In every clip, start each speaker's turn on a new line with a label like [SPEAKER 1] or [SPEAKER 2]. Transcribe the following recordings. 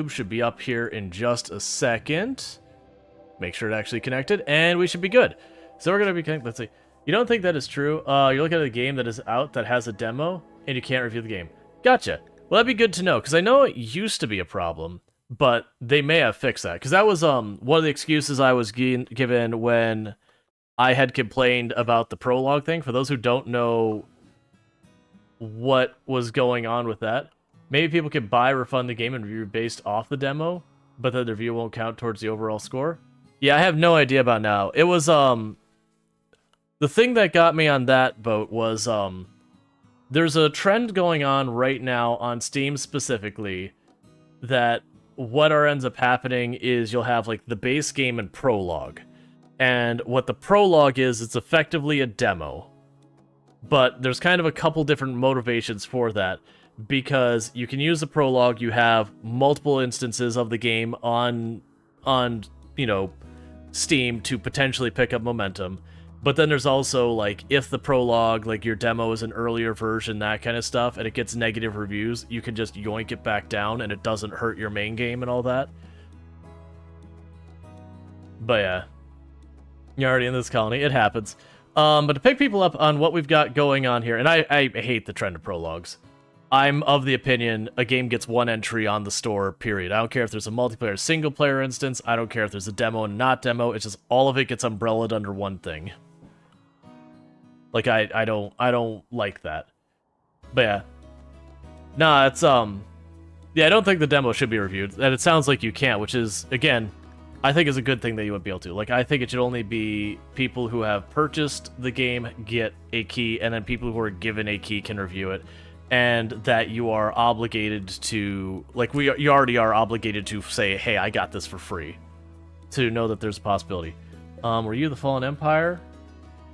[SPEAKER 1] should be up here in just a second. Make sure it actually connected, and we should be good. So we're gonna be connected. Let's see. You don't think that is true? You're looking at a game that is out that has a demo, and you can't review the game. Gotcha. Well, that'd be good to know, because I know it used to be a problem, but they may have fixed that. Because that was one of the excuses I was given when I had complained about the prologue thing. For those who don't know what was going on with that, maybe people could buy, refund the game, and review based off the demo, but then the review won't count towards the overall score. Yeah, I have no idea about now. It was, the thing that got me on that boat was, there's a trend going on right now on Steam specifically that what ends up happening is you'll have, like, the base game and prologue. And what the prologue is, it's effectively a demo. But there's kind of a couple different motivations for that. Because you can use the prologue, you have multiple instances of the game on you know, Steam to potentially pick up momentum. But then there's also, like, if the prologue, like, your demo is an earlier version, that kind of stuff, and it gets negative reviews, you can just yoink it back down, and it doesn't hurt your main game and all that. But yeah. You're already in this colony, it happens. But to pick people up on what we've got going on here, and I hate the trend of prologues. I'm of the opinion a game gets one entry on the store, period. I don't care if there's a multiplayer single-player instance, I don't care if there's a demo and not demo, it's just all of it gets umbrellaed under one thing. Like, I don't like that. But yeah. Nah, it's, yeah, I don't think the demo should be reviewed, and it sounds like you can't, which is, again, I think is a good thing that you would be able to. Like, I think it should only be people who have purchased the game get a key, and then people who are given a key can review it. And that you are obligated to, like, you already are obligated to say, hey, I got this for free. To know that there's a possibility. Were you the Fallen Empire?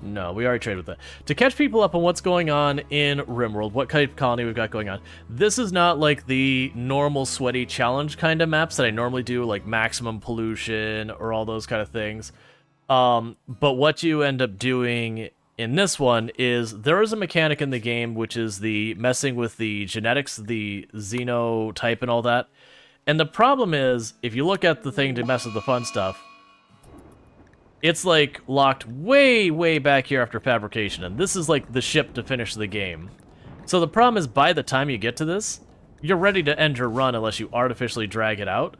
[SPEAKER 1] No, we already traded with that. To catch people up on what's going on in RimWorld, what kind of colony we've got going on. This is not like the normal sweaty challenge kind of maps that I normally do, like maximum pollution or all those kind of things. But what you end up doing in this one is there is a mechanic in the game which is the messing with the genetics, the xenotype and all that. And the problem is, if you look at the thing to mess with the fun stuff, it's like locked way, way back here after fabrication, and this is like the ship to finish the game. So the problem is, by the time you get to this, you're ready to end your run unless you artificially drag it out.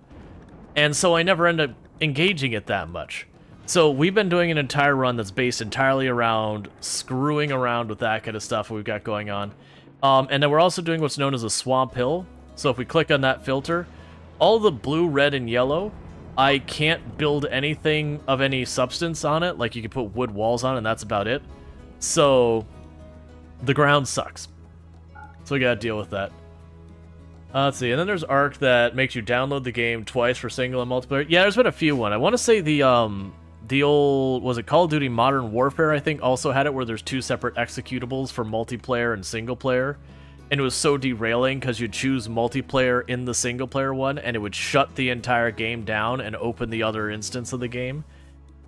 [SPEAKER 1] And so I never end up engaging it that much. So we've been doing an entire run that's based entirely around screwing around with that kind of stuff we've got going on. And then we're also doing what's known as a swamp hill. So if we click on that filter, all the blue, red, and yellow, I can't build anything of any substance on it. Like, you can put wood walls on, and that's about it. So the ground sucks. So we gotta deal with that. Let's see, and then there's Arc that makes you download the game twice for single and multiplayer. Yeah, there's been a few one. I want to say the old, was it Call of Duty Modern Warfare, I think, also had it where there's two separate executables for multiplayer and single player. And it was so derailing because you'd choose multiplayer in the single player one, and it would shut the entire game down and open the other instance of the game.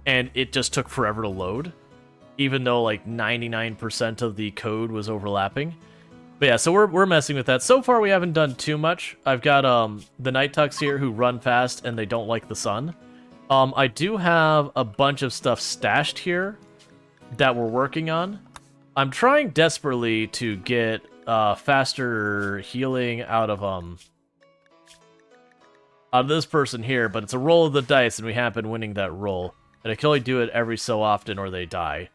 [SPEAKER 1] And it just took forever to load, even though like 99% of the code was overlapping. But yeah, so we're messing with that. So far, we haven't done too much. I've got the Night Tucks here who run fast and they don't like the sun. I do have a bunch of stuff stashed here that we're working on. I'm trying desperately to get faster healing out of this person here, but it's a roll of the dice, and we have been winning that roll. And I can only do it every so often, or they die.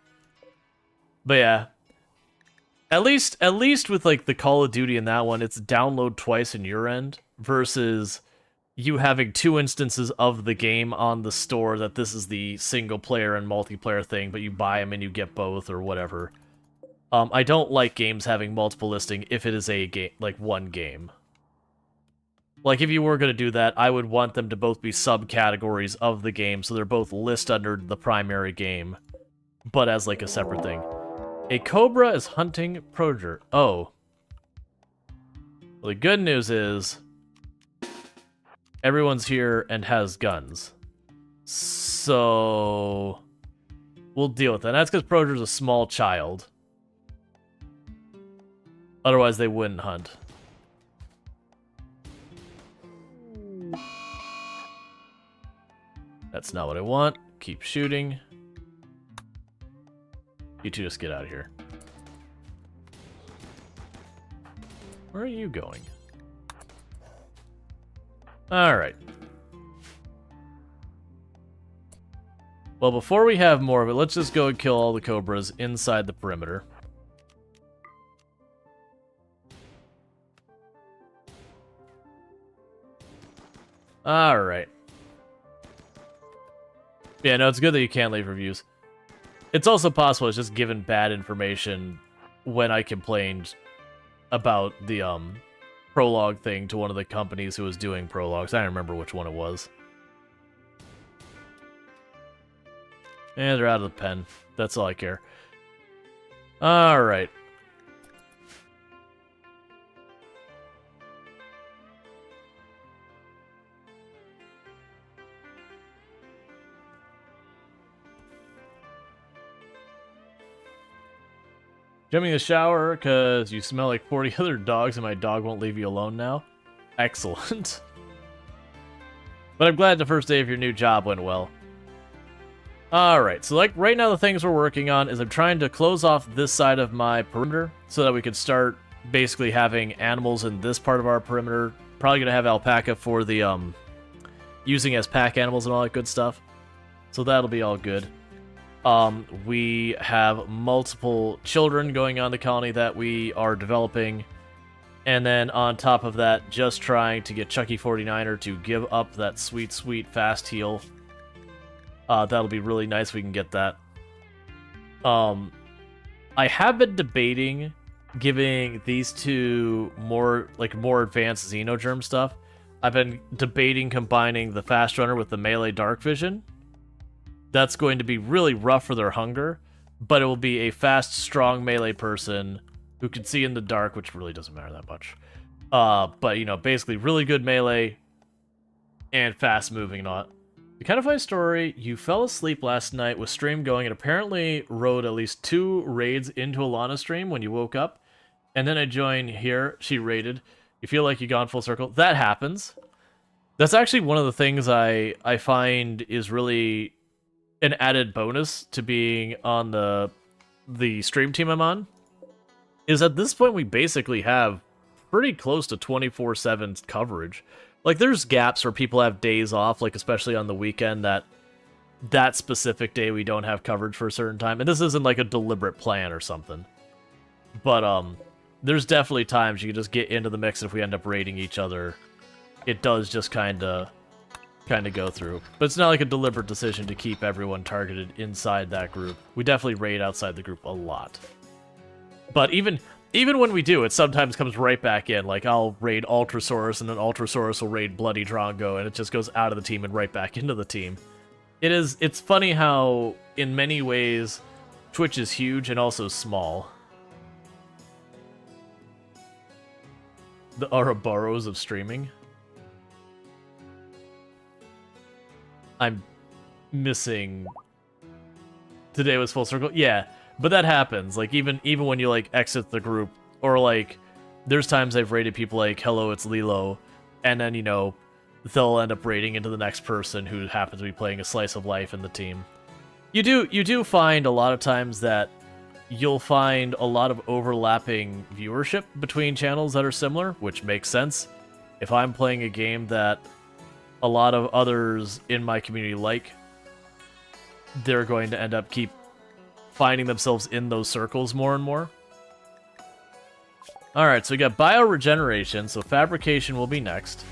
[SPEAKER 1] But yeah, at least with like the Call of Duty in that one, it's download twice in your end versus you having two instances of the game on the store that this is the single player and multiplayer thing, but you buy them and you get both or whatever. I don't like games having multiple listing if it is a game, like one game. Like, if you were going to do that, I would want them to both be subcategories of the game, so they're both listed under the primary game, but as, like, a separate thing. A cobra is hunting Proger. Oh. Well, the good news is everyone's here and has guns. So we'll deal with that. And that's because Proger's a small child. Otherwise, they wouldn't hunt. That's not what I want. Keep shooting. You two just get out of here. Where are you going? Alright. Well, before we have more of it, let's just go and kill all the cobras inside the perimeter. Alright. Yeah, no, it's good that you can't leave reviews. It's also possible it's just given bad information when I complained about the prologue thing to one of the companies who was doing prologues. I don't remember which one it was. And they're out of the pen. That's all I care. Alright. Jumping in the shower because you smell like 40 other dogs and my dog won't leave you alone now. Excellent. But I'm glad the first day of your new job went well. Alright, so like right now the things we're working on is I'm trying to close off this side of my perimeter so that we could start basically having animals in this part of our perimeter. Probably going to have alpaca for the using as pack animals and all that good stuff. So that'll be all good. We have multiple children going on the colony that we are developing. And then on top of that, just trying to get Chucky 49er to give up that sweet, sweet fast heal. That'll be really nice if we can get that. I have been debating giving these two more advanced Xenogerm stuff. I've been debating combining the Fast Runner with the Melee Dark Vision. That's going to be really rough for their hunger, but it will be a fast, strong melee person who can see in the dark, which really doesn't matter that much. But, you know, basically really good melee and fast moving and all. The kind of funny story, you fell asleep last night with stream going and apparently rode at least 2 raids into Alana stream when you woke up. And then I joined here, she raided. You feel like you've gone full circle. That happens. That's actually one of the things I find is really an added bonus to being on the stream team I'm on, is at this point we basically have pretty close to 24/7 coverage. Like, there's gaps where people have days off, like especially on the weekend, that specific day we don't have coverage for a certain time. And this isn't like a deliberate plan or something. But there's definitely times you can just get into the mix, and if we end up raiding each other, it does just kind of go through. But it's not like a deliberate decision to keep everyone targeted inside that group. We definitely raid outside the group a lot. But even when we do, it sometimes comes right back in. Like, I'll raid Ultrasaurus, and then Ultrasaurus will raid Bloody Drongo, and it just goes out of the team and right back into the team. It's funny how, in many ways, Twitch is huge and also small. The Ouroboros of streaming. I'm missing... Today was full circle? Yeah, but that happens. Like, even when you, like, exit the group, or, like, there's times I've raided people like, hello, it's Lilo, and then, you know, they'll end up raiding into the next person who happens to be playing a slice of life in the team. You do find a lot of times that you'll find a lot of overlapping viewership between channels that are similar, which makes sense. If I'm playing a game that a lot of others in my community like, they're going to end up keep finding themselves in those circles more and more. Alright, so we got bioregeneration, so fabrication will be next.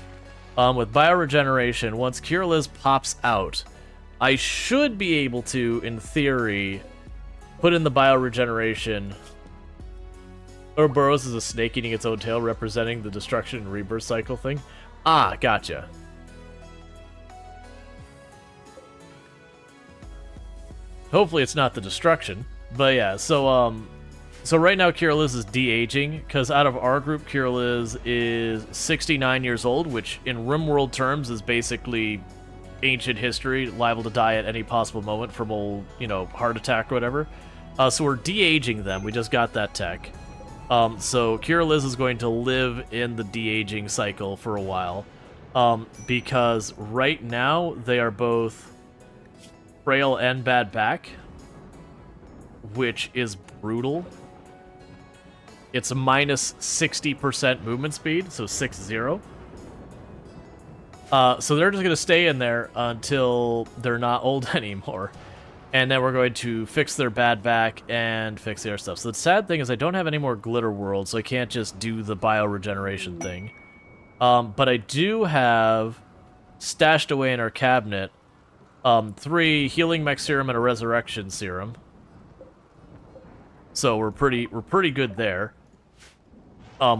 [SPEAKER 1] With bioregeneration, once Cure Liz pops out, I should be able to, in theory, put in the bioregeneration. Ouroboros is a snake eating its own tail, representing the destruction and rebirth cycle thing. Ah, gotcha. Hopefully it's not the destruction. But yeah, so right now Cure Liz is de-aging, because out of our group, Cure Liz is 69 years old, which in RimWorld terms is basically ancient history, liable to die at any possible moment from old, you know, heart attack or whatever. So we're de-aging them. We just got that tech. So Cure Liz is going to live in the de-aging cycle for a while, because right now they are both frail and bad back, which is brutal. It's a minus 60% movement speed, so 6-0. So they're just going to stay in there until they're not old anymore. And then we're going to fix their bad back and fix their stuff. So the sad thing is I don't have any more glitter worlds, so I can't just do the bioregeneration thing. But I do have stashed away in our cabinet 3 healing mech serum and a resurrection serum. So we're pretty good there.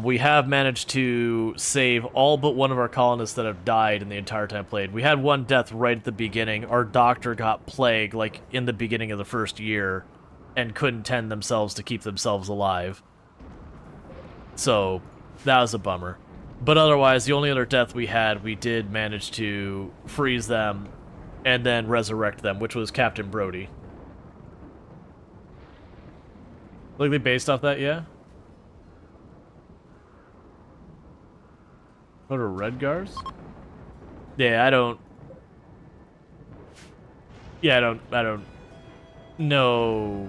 [SPEAKER 1] We have managed to save all but one of our colonists that have died in the entire time played. We had one death right at the beginning. Our doctor got plague, like, in the beginning of the first year, and couldn't tend themselves to keep themselves alive. So, that was a bummer. But otherwise, the only other death we had, we did manage to freeze them and then resurrect them, which was Captain Brody. Like, they based off that, yeah? What are Redgars? Yeah, I don't know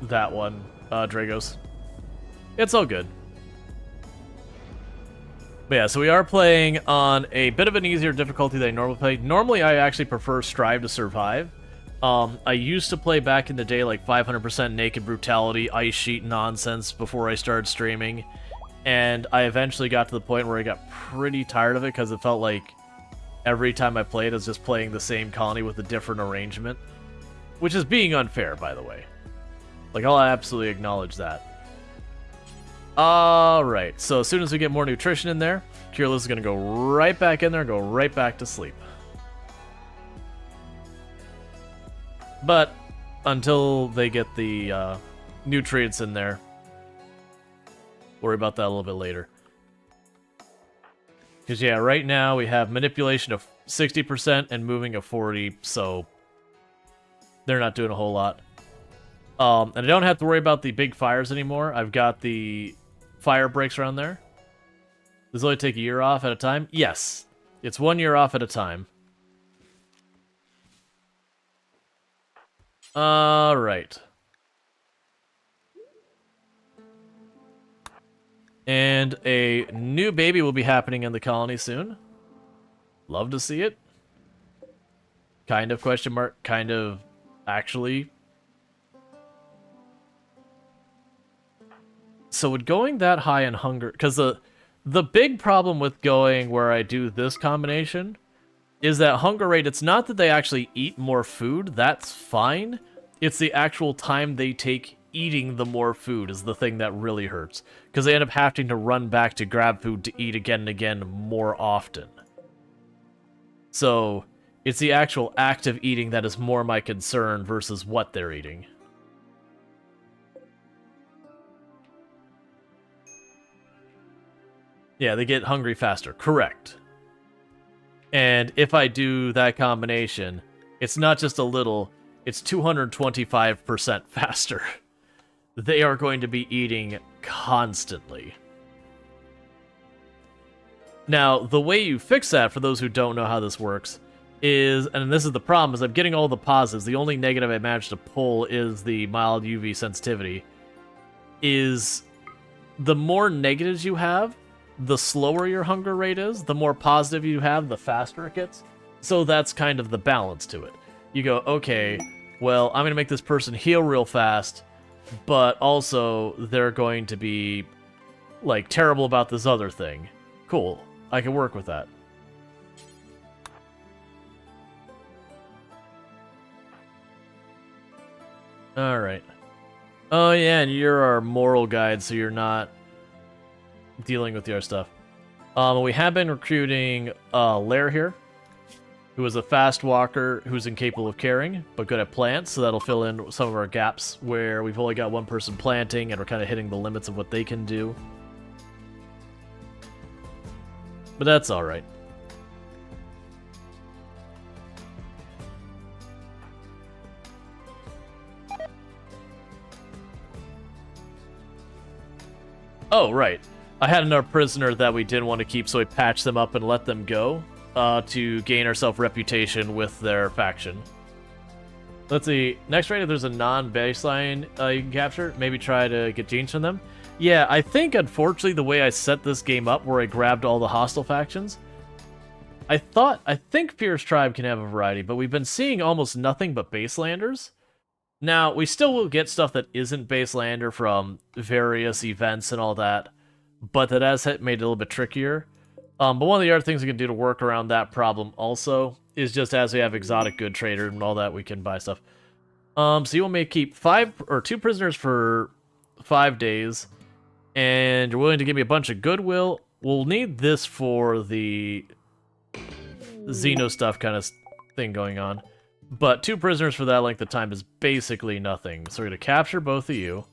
[SPEAKER 1] that one, Dragos. It's all good. But yeah, so we are playing on a bit of an easier difficulty than I normally play. Normally, I actually prefer Strive to Survive. I used to play back in the day like 500% Naked Brutality, Ice Sheet nonsense before I started streaming. And I eventually got to the point where I got pretty tired of it because it felt like every time I played, I was just playing the same colony with a different arrangement. Which is being unfair, by the way. Like, I'll absolutely acknowledge that. Alright, so as soon as we get more nutrition in there, Kirillus is going to go right back in there and go right back to sleep. But, until they get the nutrients in there, worry about that a little bit later. Because, yeah, right now we have manipulation of 60% and moving of 40%, so they're not doing a whole lot. And I don't have to worry about the big fires anymore. I've got the fire breaks around there. Does it only take a year off at a time? Yes. It's 1 year off at a time. Alright. And a new baby will be happening in the colony soon. Love to see it. Kind of, question mark, kind of, actually. So with going that high in hunger, because the big problem with going where I do this combination is that hunger rate, it's not that they actually eat more food, that's fine. It's the actual time they take eating the more food is the thing that really hurts. Because they end up having to run back to grab food to eat again and again more often. So, it's the actual act of eating that is more my concern versus what they're eating. Yeah, they get hungry faster. Correct. And if I do that combination, it's not just a little, it's 225% faster. They are going to be eating constantly. Now, the way you fix that, for those who don't know how this works, is, and this is the problem, is I'm getting all the positives. The only negative I managed to pull is the mild UV sensitivity. Is the more negatives you have, the slower your hunger rate is. The more positive you have, the faster it gets. So that's kind of the balance to it. You go, okay, well, I'm going to make this person heal real fast, but also they're going to be, like, terrible about this other thing. Cool. I can work with that. Alright. Oh yeah, and you're our moral guide, so you're not dealing with the other stuff. We have been recruiting Lair here, who is a fast walker who's incapable of carrying, but good at plants, so that'll fill in some of our gaps where we've only got one person planting and we're kind of hitting the limits of what they can do. But that's alright. Oh, right. I had another prisoner that we didn't want to keep, so we patched them up and let them go to gain ourselves reputation with their faction. Let's see. Next raid, if there's a non-baseline you can capture, maybe try to get genes from them. Yeah, I think, unfortunately, the way I set this game up, where I grabbed all the hostile factions, I think Fierce Tribe can have a variety, but we've been seeing almost nothing but baselanders. Now, we still will get stuff that isn't baselander from various events and all that, but that has made it a little bit trickier. But one of the other things we can do to work around that problem also is just as we have exotic good trader and all that, we can buy stuff. So you want me to keep 2 prisoners for 5 days, and you're willing to give me a bunch of goodwill. We'll need this for the Xeno stuff kind of thing going on. But 2 prisoners for that length of time is basically nothing. So we're going to capture both of you.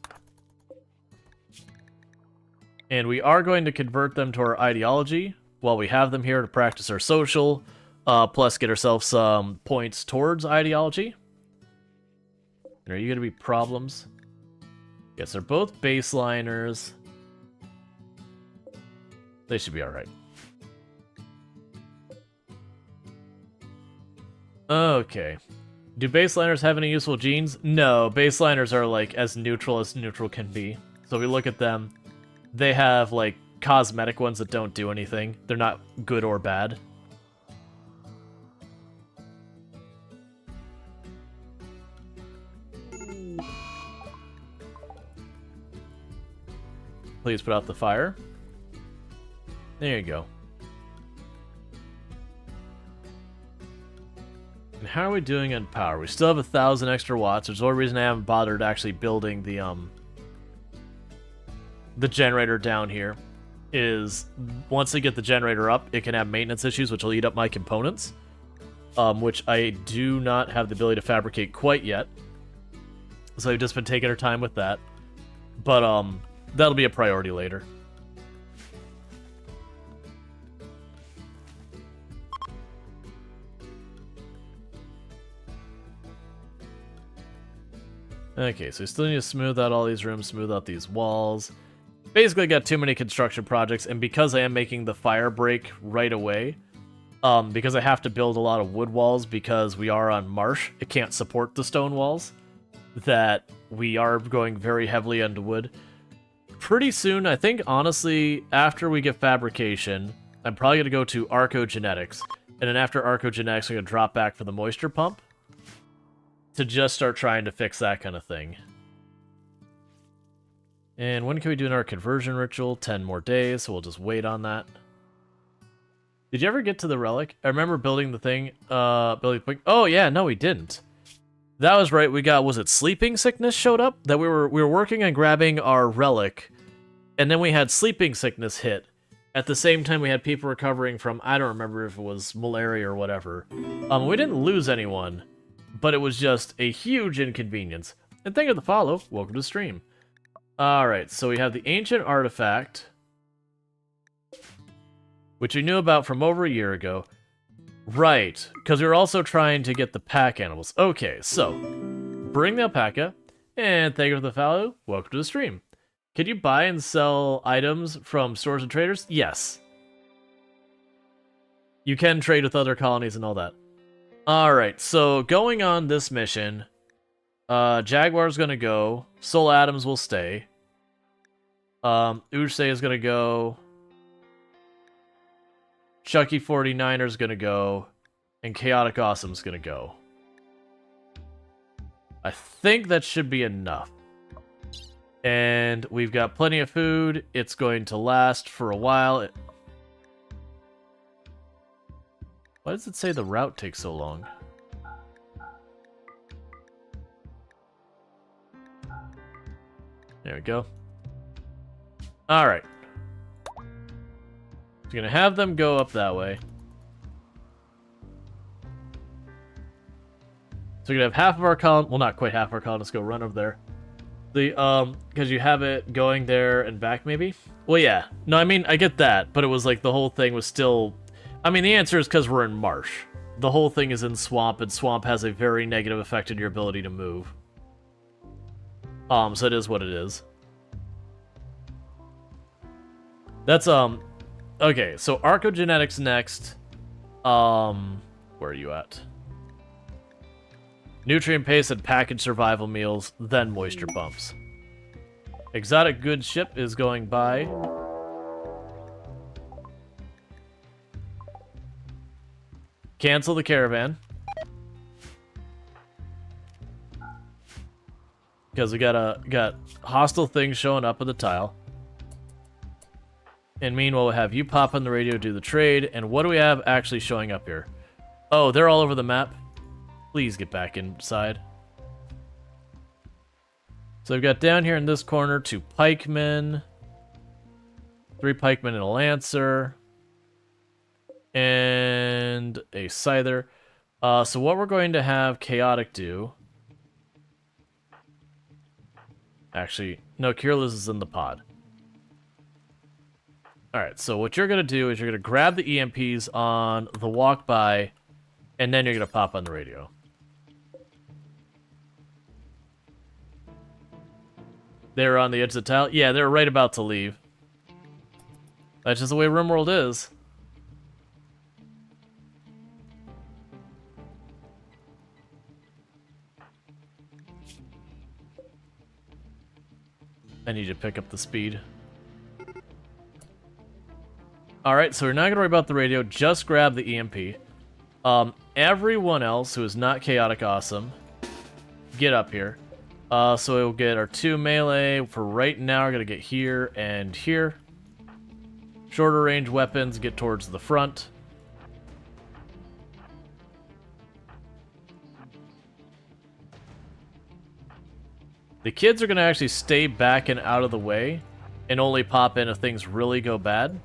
[SPEAKER 1] And we are going to convert them to our ideology while we have them here to practice our social, plus get ourselves some points towards ideology. And are you going to be problems? Yes, they're both baseliners. They should be alright. Okay. Do baseliners have any useful genes? No, baseliners are like as neutral can be. So we look at them, they have like cosmetic ones that don't do anything. They're not good or bad. Please put out the fire. There you go. And how are we doing on power? We still have 1,000 extra watts. There's the only reason I haven't bothered actually building the generator down here is once they get the generator up, it can have maintenance issues, which will eat up my components, which I do not have the ability to fabricate quite yet. So I've just been taking our time with that. But that'll be a priority later. Okay, so we still need to smooth out all these rooms, smooth out these walls. Basically got too many construction projects, and because I am making the fire break right away, because I have to build a lot of wood walls because we are on marsh, it can't support the stone walls, that we are going very heavily into wood. Pretty soon, I think, honestly, after we get fabrication, I'm probably going to go to archogenetics, and then after archogenetics, I'm going to drop back for the moisture pump to just start trying to fix that kind of thing. And when can we do our conversion ritual? 10 more days, so we'll just wait on that. Did you ever get to the relic? I remember building the thing, oh yeah, no we didn't. That was right, we got, was it sleeping sickness showed up? That we were working on grabbing our relic, and then we had sleeping sickness hit. At the same time we had people recovering from, I don't remember if it was malaria or whatever. We didn't lose anyone, but it was just a huge inconvenience. And thank you for the follow, welcome to the stream. Alright, so we have the ancient artifact, which we knew about from over a year ago. Right, because we were also trying to get the pack animals. Okay, so, bring the alpaca, and thank you for the follow, welcome to the stream. Can you buy and sell items from stores and traders? Yes. You can trade with other colonies and all that. Alright, so going on this mission, Jaguar's gonna go, Soul Adams will stay, Ursay is gonna go, Chucky 49er's gonna go, and Chaotic Awesome's gonna go. I think that should be enough. And we've got plenty of food, it's going to last for a while. Why does it say the route takes so long? There we go. Alright. So we're gonna have them go up that way. So we're gonna have half of our column, well not quite half of our column, let's go run over there. The, because you have it going there and back maybe? Well yeah, no I mean, I get that, but it was like the whole thing was still, I mean the answer is because we're in marsh. The whole thing is in swamp, and swamp has a very negative effect on your ability to move. So it is what it is. That's, okay, so archogenetics next. Where are you at? Nutrient paste and packaged survival meals, then moisture pumps. Exotic goods ship is going by. Cancel the caravan. Because we got hostile things showing up in the tile. And meanwhile, we'll have you pop on the radio, do the trade. And what do we have actually showing up here? Oh, they're all over the map. Please get back inside. So we've got down here in this corner 2 pikemen, 3 pikemen and a lancer, and a scyther. So what we're going to have Chaotic do... Actually, no, Kirill's is in the pod. Alright, so what you're going to do is you're going to grab the EMPs on the walk by, and then you're going to pop on the radio. They're on the edge of the tile? Yeah, they're right about to leave. That's just the way RimWorld is. I need you to pick up the speed. Alright, so we're not going to worry about the radio. Just grab the EMP. Everyone else who is not Chaotic Awesome, get up here. So we'll get our 2 melee. For right now, we're going to get here and here. Shorter range weapons get towards the front. The kids are going to actually stay back and out of the way and only pop in if things really go bad.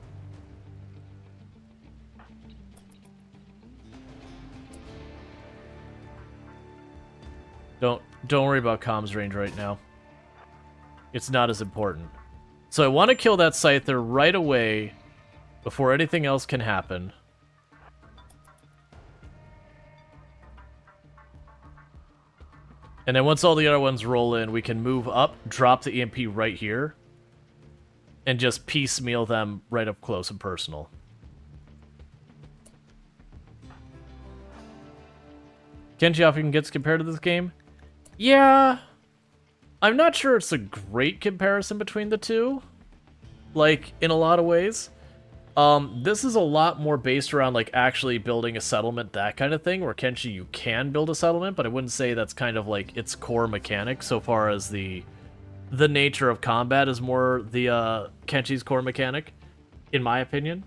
[SPEAKER 1] Don't worry about comms range right now. It's not as important. So I want to kill that Scyther right away before anything else can happen. And then once all the other ones roll in, we can move up, drop the EMP right here, and just piecemeal them right up close and personal. Kenji often gets compared to this game. Yeah, I'm not sure it's a great comparison between the two, like, in a lot of ways. This is a lot more based around, like, actually building a settlement, that kind of thing, where Kenshi, you can build a settlement, but I wouldn't say that's kind of, like, its core mechanic, so far as the nature of combat is more the, Kenshi's core mechanic, in my opinion.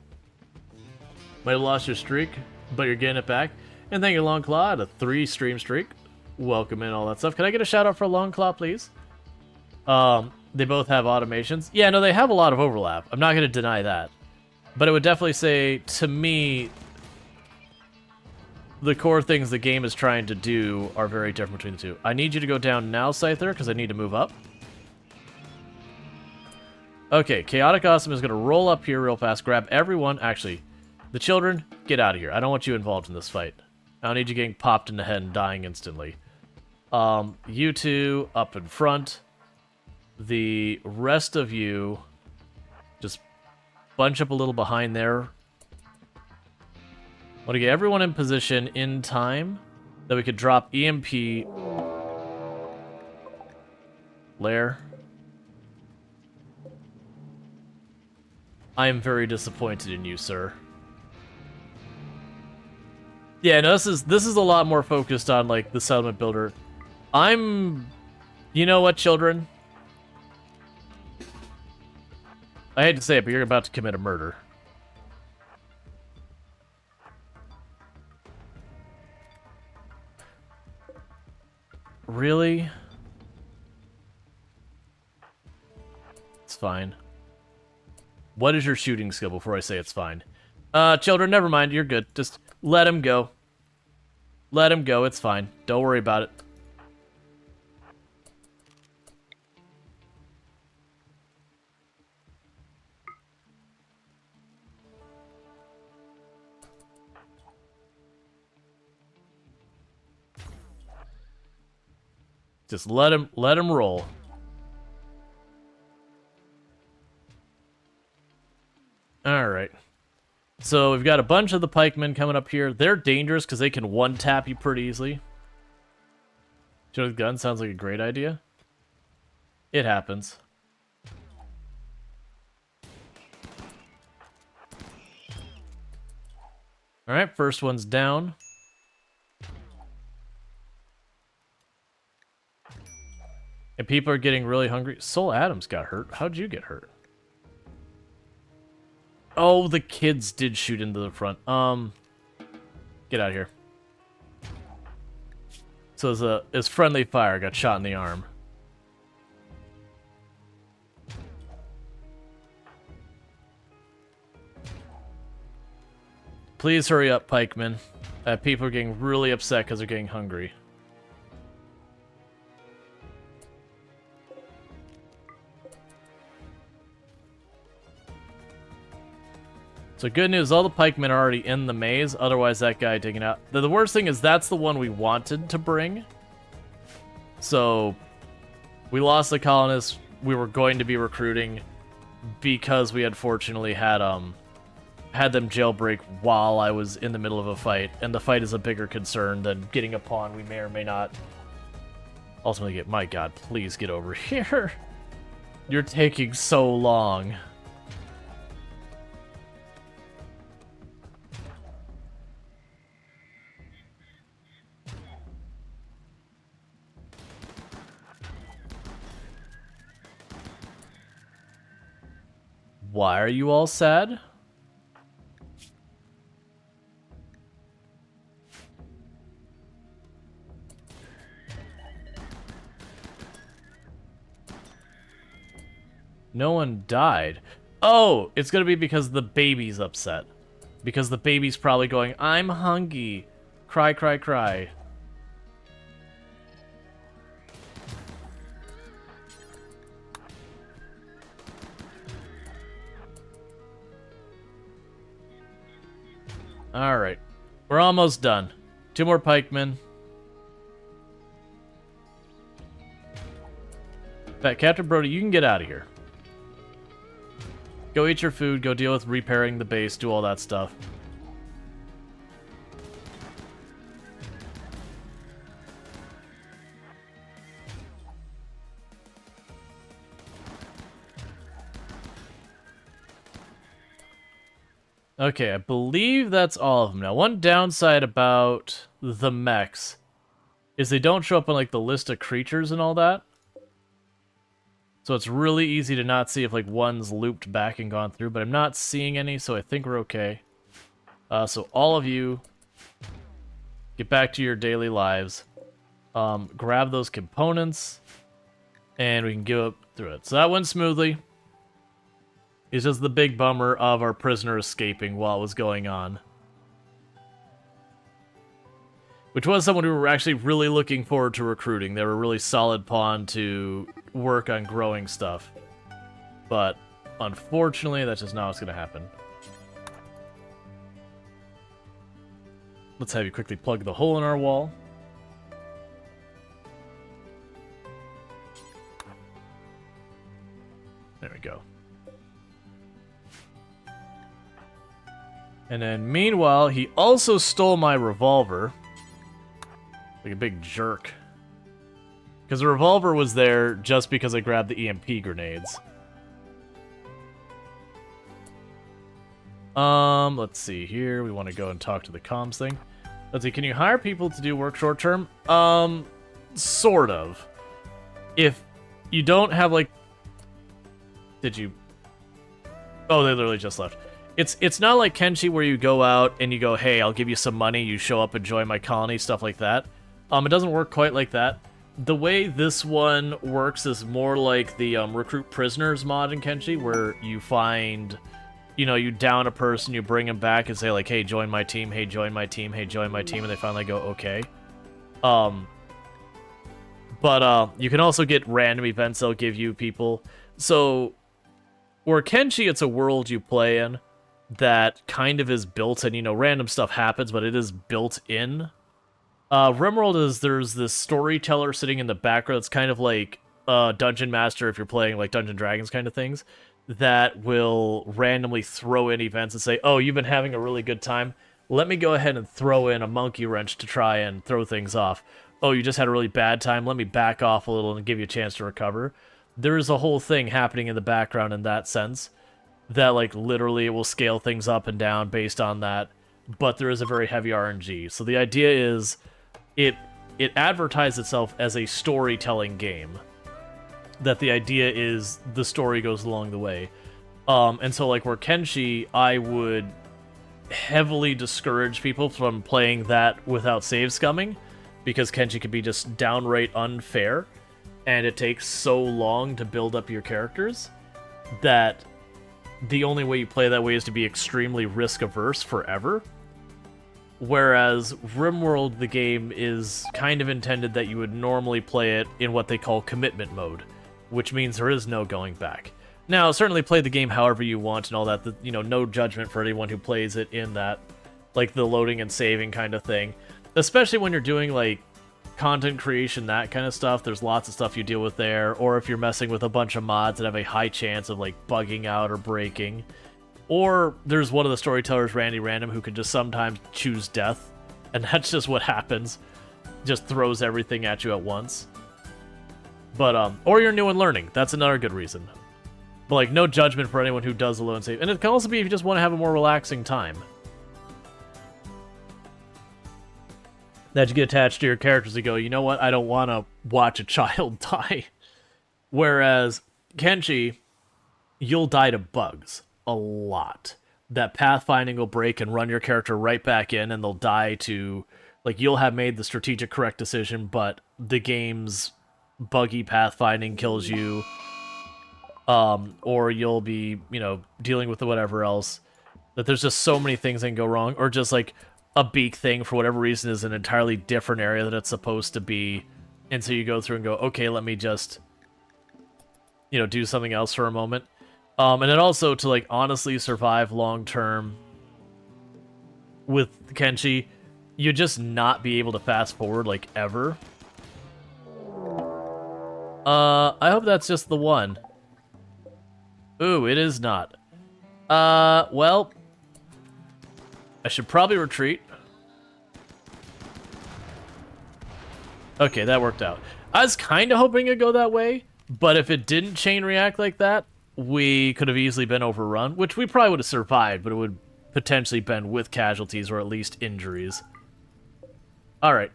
[SPEAKER 1] Might have lost your streak, but you're getting it back. And thank you, Longclaw, a 3-stream streak. Welcome in, all that stuff. Can I get a shout-out for Longclaw, please? They both have automations. Yeah, no, they have a lot of overlap. I'm not going to deny that. But I would definitely say, to me, the core things the game is trying to do are very different between the two. I need you to go down now, Scyther, because I need to move up. Okay, Chaotic Awesome is going to roll up here real fast, grab everyone. Actually, the children, get out of here. I don't want you involved in this fight. I don't need you getting popped in the head and dying instantly. You two up in front. The rest of you just bunch up a little behind there. I want to get everyone in position in time that we could drop EMP lair. I am very disappointed in you, sir. Yeah, no, this is a lot more focused on, like, the settlement builder. You know what, children? I hate to say it, but you're about to commit a murder. Really? It's fine. What is your shooting skill before I say it's fine? Children, never mind, you're good. Just let him go. Let him go, it's fine. Don't worry about it. Just let him roll. Alright. So we've got a bunch of the pikemen coming up here. They're dangerous because they can one-tap you pretty easily. Shoot with gun sounds like a great idea. It happens. Alright, first one's down. And people are getting really hungry. Soul Adams got hurt. How'd you get hurt? Oh, the kids did shoot into the front. Get out of here. So his friendly fire got shot in the arm. Please hurry up, pikemen. People are getting really upset because they're getting hungry. So good news, all the pikemen are already in the maze, otherwise that guy digging out. The worst thing is that's the one we wanted to bring. So we lost the colonists we were going to be recruiting because we had fortunately had them jailbreak while I was in the middle of a fight, and the fight is a bigger concern than getting a pawn we may or may not ultimately get. My god, please get over here. You're taking so long. Why are you all sad? No one died. Oh, it's gonna be because the baby's upset. Because the baby's probably going, I'm hungry. Cry, cry, cry. Alright. We're almost done. 2 more pikemen. In fact, Captain Brody, you can get out of here. Go eat your food, go deal with repairing the base, do all that stuff. Okay, I believe that's all of them. Now, one downside about the mechs is they don't show up on, like, the list of creatures and all that. So it's really easy to not see if, like, one's looped back and gone through, but I'm not seeing any, so I think we're okay. So all of you, get back to your daily lives. Grab those components, and we can go through it. So that went smoothly. It's just the big bummer of our prisoner escaping while it was going on. Which was someone we were actually really looking forward to recruiting. They were a really solid pawn to work on growing stuff. But, unfortunately, that's just not what's going to happen. Let's have you quickly plug the hole in our wall. There we go. And then, meanwhile, he also stole my revolver. Like a big jerk. Because the revolver was there just because I grabbed the EMP grenades. Let's see here. We want to go and talk to the comms thing. Let's see, can you hire people to do work short term? Sort of. If you don't have, like... Did you... Oh, they literally just left. It's not like Kenshi where you go out and you go, hey, I'll give you some money, you show up and join my colony, stuff like that. It doesn't work quite like that. The way this one works is more like the Recruit Prisoners mod in Kenshi, where you find, you know, you down a person, you bring them back and say, like, hey, join my team, hey, join my team, hey, join my team, and they finally go, okay. But you can also get random events they'll give you people. So, where Kenshi, it's a world you play in that kind of is built in, you know, random stuff happens, but it is built in. RimWorld is, there's this storyteller sitting in the background. It's kind of like Dungeon Master if you're playing like Dungeons & Dragons kind of things, that will randomly throw in events and say, oh, you've been having a really good time. Let me go ahead and throw in a monkey wrench to try and throw things off. oh, you just had a really bad time, let me back off a little and give you a chance to recover. There is a whole thing happening in the background in that sense that, like, literally it will scale things up and down based on that, but there is a very heavy RNG. So the idea is it advertised itself as a storytelling game. That the idea is the story goes along the way. And so, like, where Kenshi, I would heavily discourage people from playing that without save scumming, because Kenshi could be just downright unfair, and it takes so long to build up your characters that the only way you play that way is to be extremely risk-averse forever. Whereas RimWorld, the game, is kind of intended that you would normally play it in what they call commitment mode, which means there is no going back. Now, certainly play the game however you want and all that, you know, no judgment for anyone who plays it in that, like, the loading and saving kind of thing. Especially when you're doing, like, content creation, that kind of stuff, there's lots of stuff you deal with there, or if you're messing with a bunch of mods that have a high chance of, like, bugging out or breaking. Or there's one of the storytellers, Randy Random, who can just sometimes choose death, and that's just what happens. Just throws everything at you at once. But, or you're new and learning. That's another good reason. But, like, no judgment for anyone who does a load and save. And it can also be if you just want to have a more relaxing time. That you get attached to your characters and go, you know what, I don't want to watch a child die. Whereas Kenshi, you'll die to bugs. A lot. That pathfinding will break and run your character right back in, and they'll die to, like, you'll have made the strategic correct decision, but the game's buggy pathfinding kills you, or you'll be, you know, dealing with whatever else. That there's just so many things that can go wrong, or just, like, a beak thing, for whatever reason, is an entirely different area that it's supposed to be, and so you go through and go, okay, let me just, you know, do something else for a moment. And then also to, like, honestly survive long-term with Kenshi, you just not be able to fast forward, like, ever. I hope that's just the one. Ooh, it is not. Well, I should probably retreat. Okay, that worked out. I was kind of hoping it'd go that way, but if it didn't chain react like that, we could have easily been overrun, which we probably would have survived, but it would potentially been with casualties or at least injuries. Alright.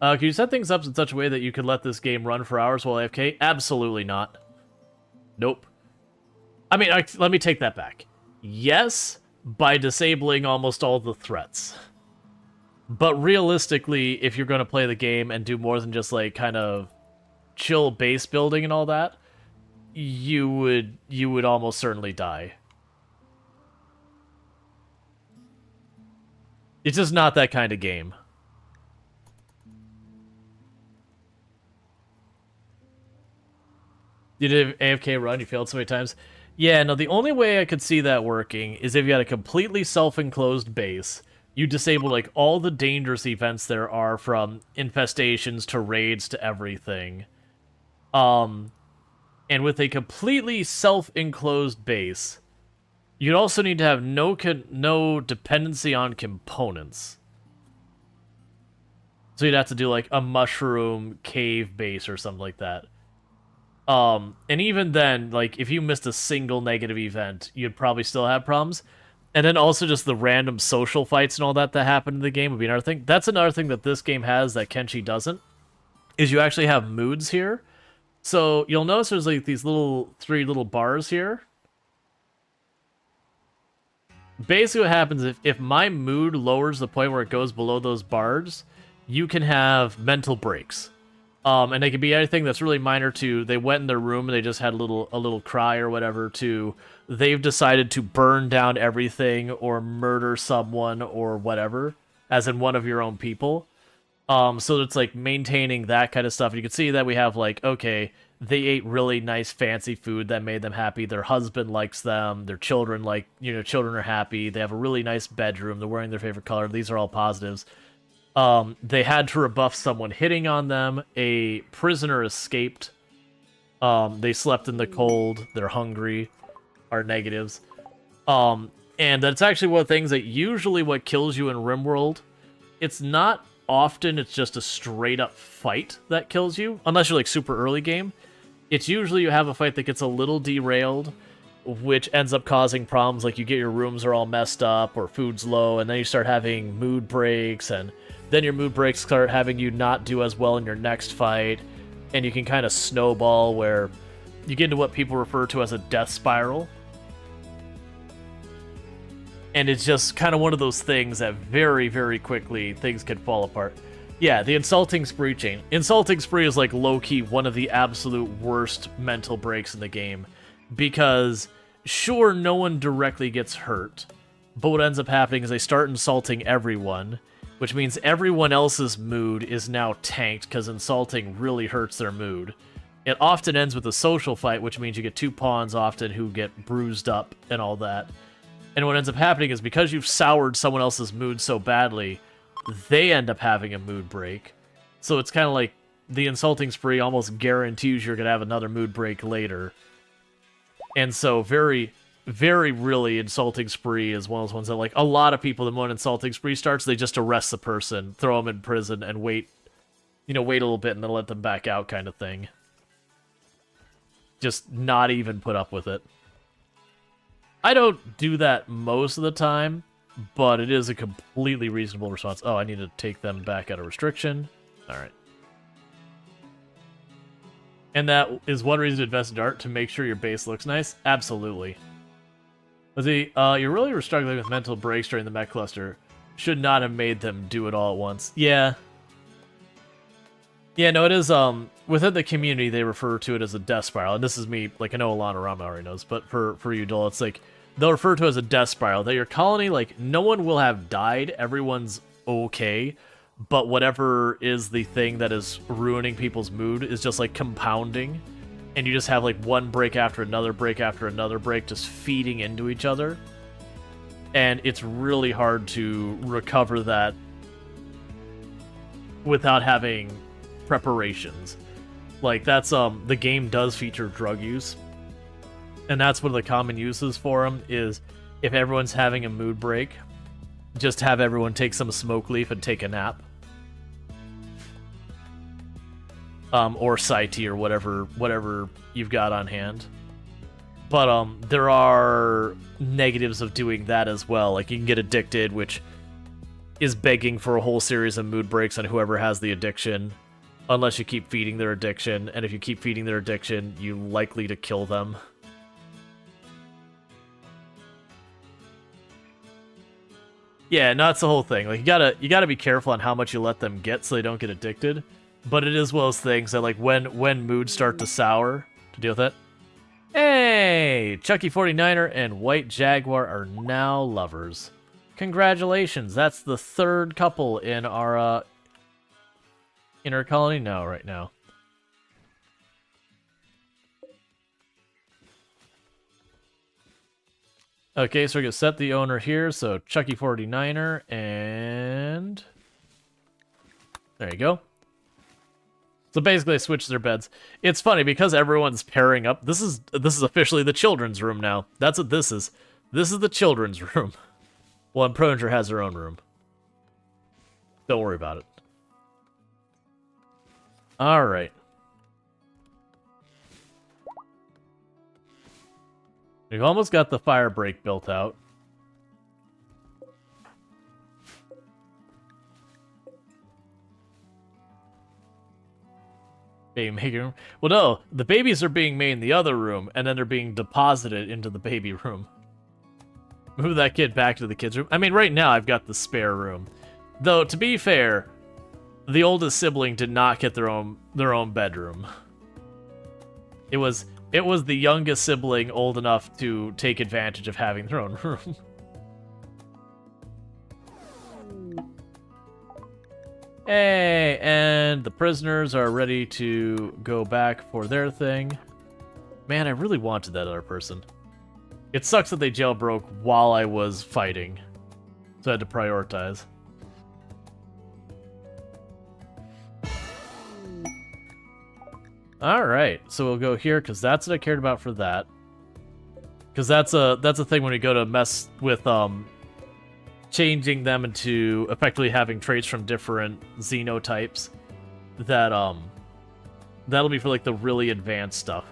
[SPEAKER 1] Can you set things up in such a way that you could let this game run for hours while AFK? Absolutely not. Nope. I mean, let me take that back. Yes, by disabling almost all the threats. But realistically, if you're going to play the game and do more than just, like, kind of chill base building and all that, you would almost certainly die. It's just not that kind of game. You did AFK run, you failed so many times. Yeah, no, the only way I could see that working is if you had a completely self-enclosed base, you disable, like, all the dangerous events there are, from infestations to raids to everything. And with a completely self-enclosed base, you'd also need to have no dependency on components. So you'd have to do, like, a mushroom cave base or something like that. And even then, like, if you missed a single negative event, you'd probably still have problems. And then also just the random social fights and all that happen in the game would be another thing. That's another thing that this game has that Kenshi doesn't, is you actually have moods here. So you'll notice there's, like, these three little bars here. Basically what happens if my mood lowers the point where it goes below those bars, you can have mental breaks. And they can be anything that's really minor to they went in their room and they just had a little cry or whatever, to they've decided to burn down everything or murder someone or whatever, as in one of your own people. So it's, like, maintaining that kind of stuff. And you can see that we have, like, okay, they ate really nice fancy food that made them happy. Their husband likes them. Their children, like, you know, children are happy. They have a really nice bedroom. They're wearing their favorite color. These are all positives. They had to rebuff someone hitting on them. A prisoner escaped. They slept in the cold. They're hungry. Are negatives. And that's actually one of the things that usually what kills you in RimWorld. It's not often it's just a straight up fight that kills you, unless you're like super early game. It's usually you have a fight that gets a little derailed, which ends up causing problems, like you get your rooms are all messed up or food's low, and then you start having mood breaks, and then your mood breaks start having you not do as well in your next fight, and you can kind of snowball where you get into what people refer to as a death spiral. And it's just kind of one of those things that very, very quickly things could fall apart. Yeah, the Insulting Spree chain. Insulting Spree is like low-key one of the absolute worst mental breaks in the game. Because, sure, no one directly gets hurt, but what ends up happening is they start insulting everyone, which means everyone else's mood is now tanked because insulting really hurts their mood. It often ends with a social fight, which means you get two pawns often who get bruised up and all that. And what ends up happening is because you've soured someone else's mood so badly, they end up having a mood break. So it's kind of like the Insulting Spree almost guarantees you're going to have another mood break later. And so very, very really Insulting Spree is one of those ones that, like, a lot of people, when Insulting Spree starts, they just arrest the person, throw them in prison, and wait a little bit and then let them back out kind of thing. Just not even put up with it. I don't do that most of the time, but it is a completely reasonable response. Oh, I need to take them back out of restriction. All right. And that is one reason to invest in art, to make sure your base looks nice? Absolutely. Let's see, you really were struggling with mental breaks during the mech cluster. Should not have made them do it all at once. Yeah. Yeah, no, it is, within the community, they refer to it as a death spiral. And this is me, like, I know Alana Rama already knows, but for you, Dole, it's like, they'll refer to it as a death spiral. That your colony, like, no one will have died, everyone's okay, but whatever is the thing that is ruining people's mood is just, like, compounding, and you just have, like, one break after another break after another break just feeding into each other, and it's really hard to recover that without having preparations. Like, that's, the game does feature drug use, and that's one of the common uses for them, is if everyone's having a mood break, just have everyone take some smoke leaf and take a nap. Or Sci-Tea or whatever you've got on hand. But there are negatives of doing that as well. Like, you can get addicted, which is begging for a whole series of mood breaks on whoever has the addiction, unless you keep feeding their addiction, and if you keep feeding their addiction, you're likely to kill them. Yeah, no, that's the whole thing. Like, you gotta be careful on how much you let them get so they don't get addicted. But it is one of those things that, like, when moods start to sour, to deal with it. Hey! Chucky 49er and White Jaguar are now lovers. Congratulations, that's the third couple in our colony now, right now. Okay, so we're gonna set the owner here, so Chucky 49er, and there you go. So basically, I switched their beds. It's funny because everyone's pairing up. This is officially the children's room now. That's what this is. This is the children's room. Well, and Proninger has her own room. Don't worry about it. All right. We've almost got the fire break built out. Baby making room. Well, no, the babies are being made in the other room, and then they're being deposited into the baby room. Move that kid back to the kids' room. I mean, right now I've got the spare room. Though, to be fair, the oldest sibling did not get their own bedroom. It was the youngest sibling old enough to take advantage of having their own room. Hey, and the prisoners are ready to go back for their thing. Man, I really wanted that other person. It sucks that they jailbroke while I was fighting, so I had to prioritize. Alright, so we'll go here, because that's what I cared about for that. Because that's a thing when we go to mess with changing them into effectively having traits from different xenotypes that that'll be for like the really advanced stuff.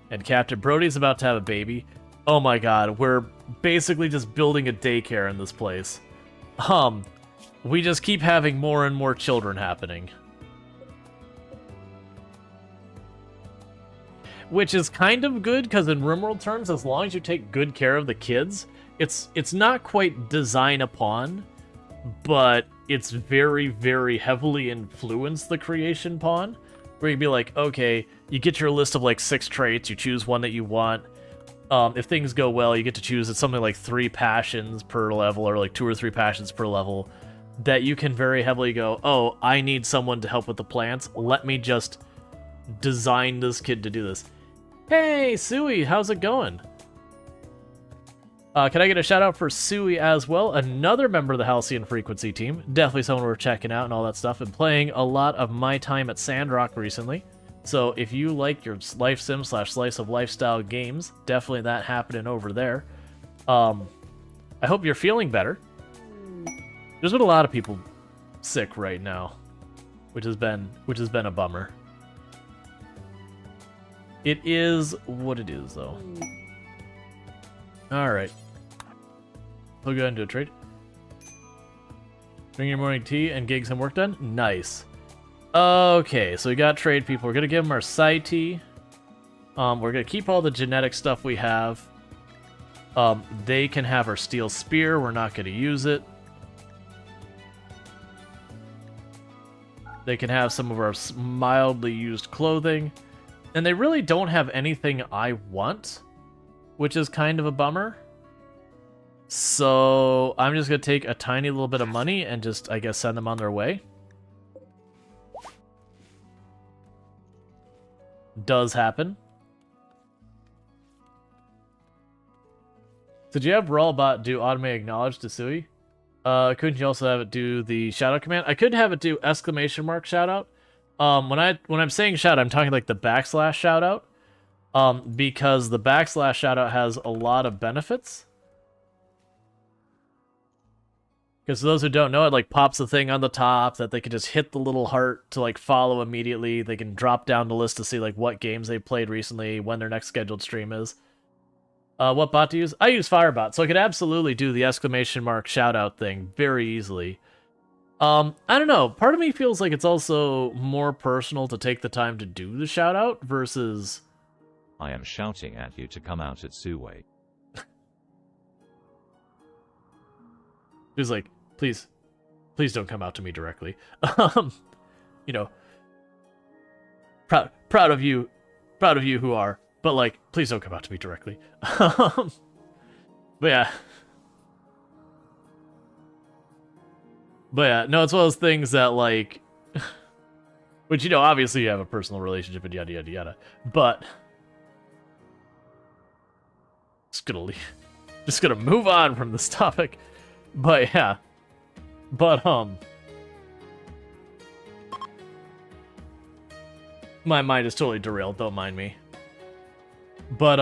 [SPEAKER 1] And Captain Brody's about to have a baby. Oh my god, we're basically just building a daycare in this place. We just keep having more and more children happening. Which is kind of good, because in RimWorld terms, as long as you take good care of the kids, it's not quite design upon, but it's very, very heavily influenced the creation pawn. Where you'd be like, okay, you get your list of like 6 traits, you choose one that you want. If things go well, you get to choose, it's something like 3 passions per level, or like 2 or 3 passions per level, that you can very heavily go, oh, I need someone to help with the plants, let me just design this kid to do this. Hey, Sui, how's it going? Can I get a shout out for Sui as well? Another member of the Halcyon Frequency team. Definitely someone we're checking out and all that stuff. Been playing a lot of my time at Sandrock recently. So if you like your life sim / slice of lifestyle games, definitely that happening over there. I hope you're feeling better. There's been a lot of people sick right now, which has been a bummer. It is what it is, though. Alright. We'll go ahead and do a trade. Bring your morning tea and getting some work done? Nice. Okay, so we got trade people. We're going to give them our Psi tea. We're going to keep all the genetic stuff we have. They can have our steel spear. We're not going to use it. They can have some of our mildly used clothing. And they really don't have anything I want, which is kind of a bummer. So I'm just going to take a tiny little bit of money and just, I guess, send them on their way. Does happen. Did you have Rawlbot do automated acknowledge to Sui? Couldn't you also have it do the shoutout command? I could have it do exclamation mark shoutout. When I'm saying shout, I'm talking like the backslash shoutout. Because the backslash shoutout has a lot of benefits. Because for those who don't know, it like pops the thing on the top that they can just hit the little heart to like follow immediately. They can drop down the list to see like what games they played recently, when their next scheduled stream is. What bot to use? I use Firebot, so I could absolutely do the exclamation mark shoutout thing very easily. I don't know. Part of me feels like it's also more personal to take the time to do the shoutout versus...
[SPEAKER 2] I am shouting at you to come out at Suway.
[SPEAKER 1] He was like, please don't come out to me directly. You know, proud of you who are, but like, please don't come out to me directly. But yeah. But yeah, no, it's one of those things that like, which, you know, obviously you have a personal relationship and yada yada yada, but just gonna move on from this topic. But yeah, but my mind is totally derailed, don't mind me. But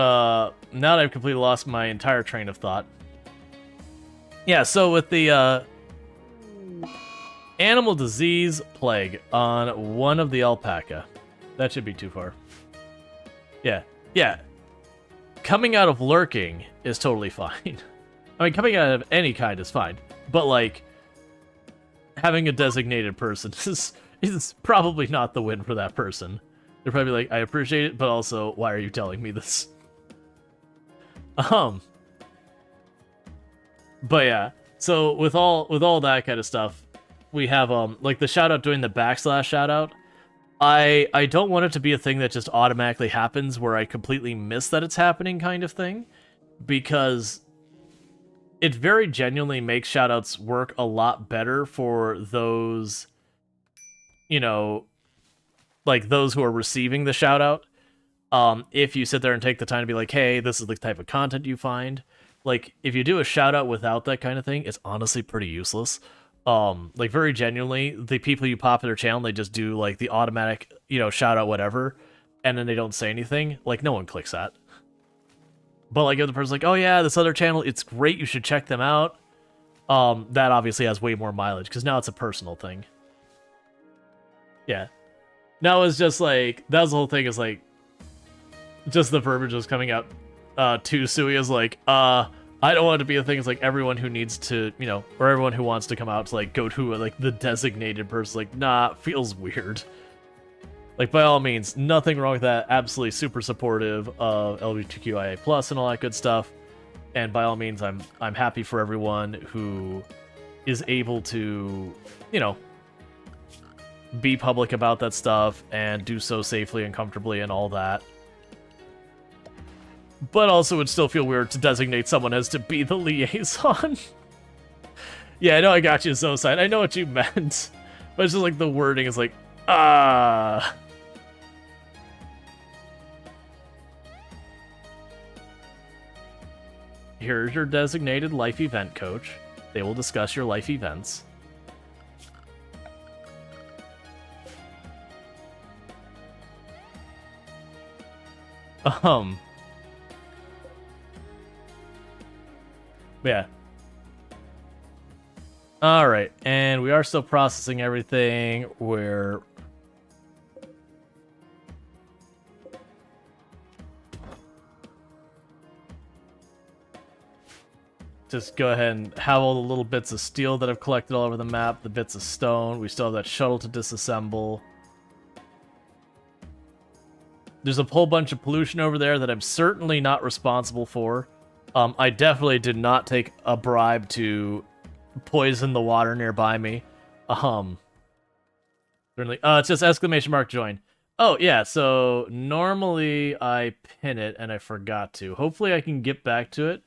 [SPEAKER 1] now that I've completely lost my entire train of thought. Yeah, so with the animal disease plague on one of the alpaca. That should be too far. Yeah. Coming out of lurking is totally fine. I mean, coming out of any kind is fine. But, like, having a designated person is probably not the win for that person. They're probably like, I appreciate it, but also, why are you telling me this? But yeah. So, with all that kind of stuff, we have, like, the shoutout doing the backslash shoutout. I don't want it to be a thing that just automatically happens where I completely miss that it's happening kind of thing. Because it very genuinely makes shoutouts work a lot better for those, you know, like those who are receiving the shoutout. If you sit there and take the time to be like, hey, this is the type of content you find. Like, if you do a shoutout without that kind of thing, it's honestly pretty useless. Like, very genuinely, the people you pop in their channel, they just do, like, the automatic, you know, shoutout whatever, and then they don't say anything. Like, no one clicks that. But like if the person's like, oh yeah, this other channel, it's great, you should check them out. That obviously has way more mileage, because now it's a personal thing. Yeah. Now it's just like, that was the whole thing, is like, just the verbiage was coming out to Sui is like, I don't want it to be a thing, it's like everyone who needs to, you know, or everyone who wants to come out to like go to like the designated person, like, nah, feels weird. Like, by all means, nothing wrong with that. Absolutely super supportive of LGBTQIA+ and all that good stuff. And by all means, I'm happy for everyone who is able to, you know, be public about that stuff and do so safely and comfortably and all that. But also, it would still feel weird to designate someone as to be the liaison. Yeah, I know I got you, Zoeside. I know what you meant. But it's just like the wording is like, ah. Here's your designated life event coach. They will discuss your life events. Yeah. Alright, and we are still processing everything. We're... just go ahead and have all the little bits of steel that I've collected all over the map, the bits of stone. We still have that shuttle to disassemble. There's a whole bunch of pollution over there that I'm certainly not responsible for. I definitely did not take a bribe to poison the water nearby me. Certainly. It's just exclamation mark join. Oh, yeah, so normally I pin it and I forgot to. Hopefully I can get back to it.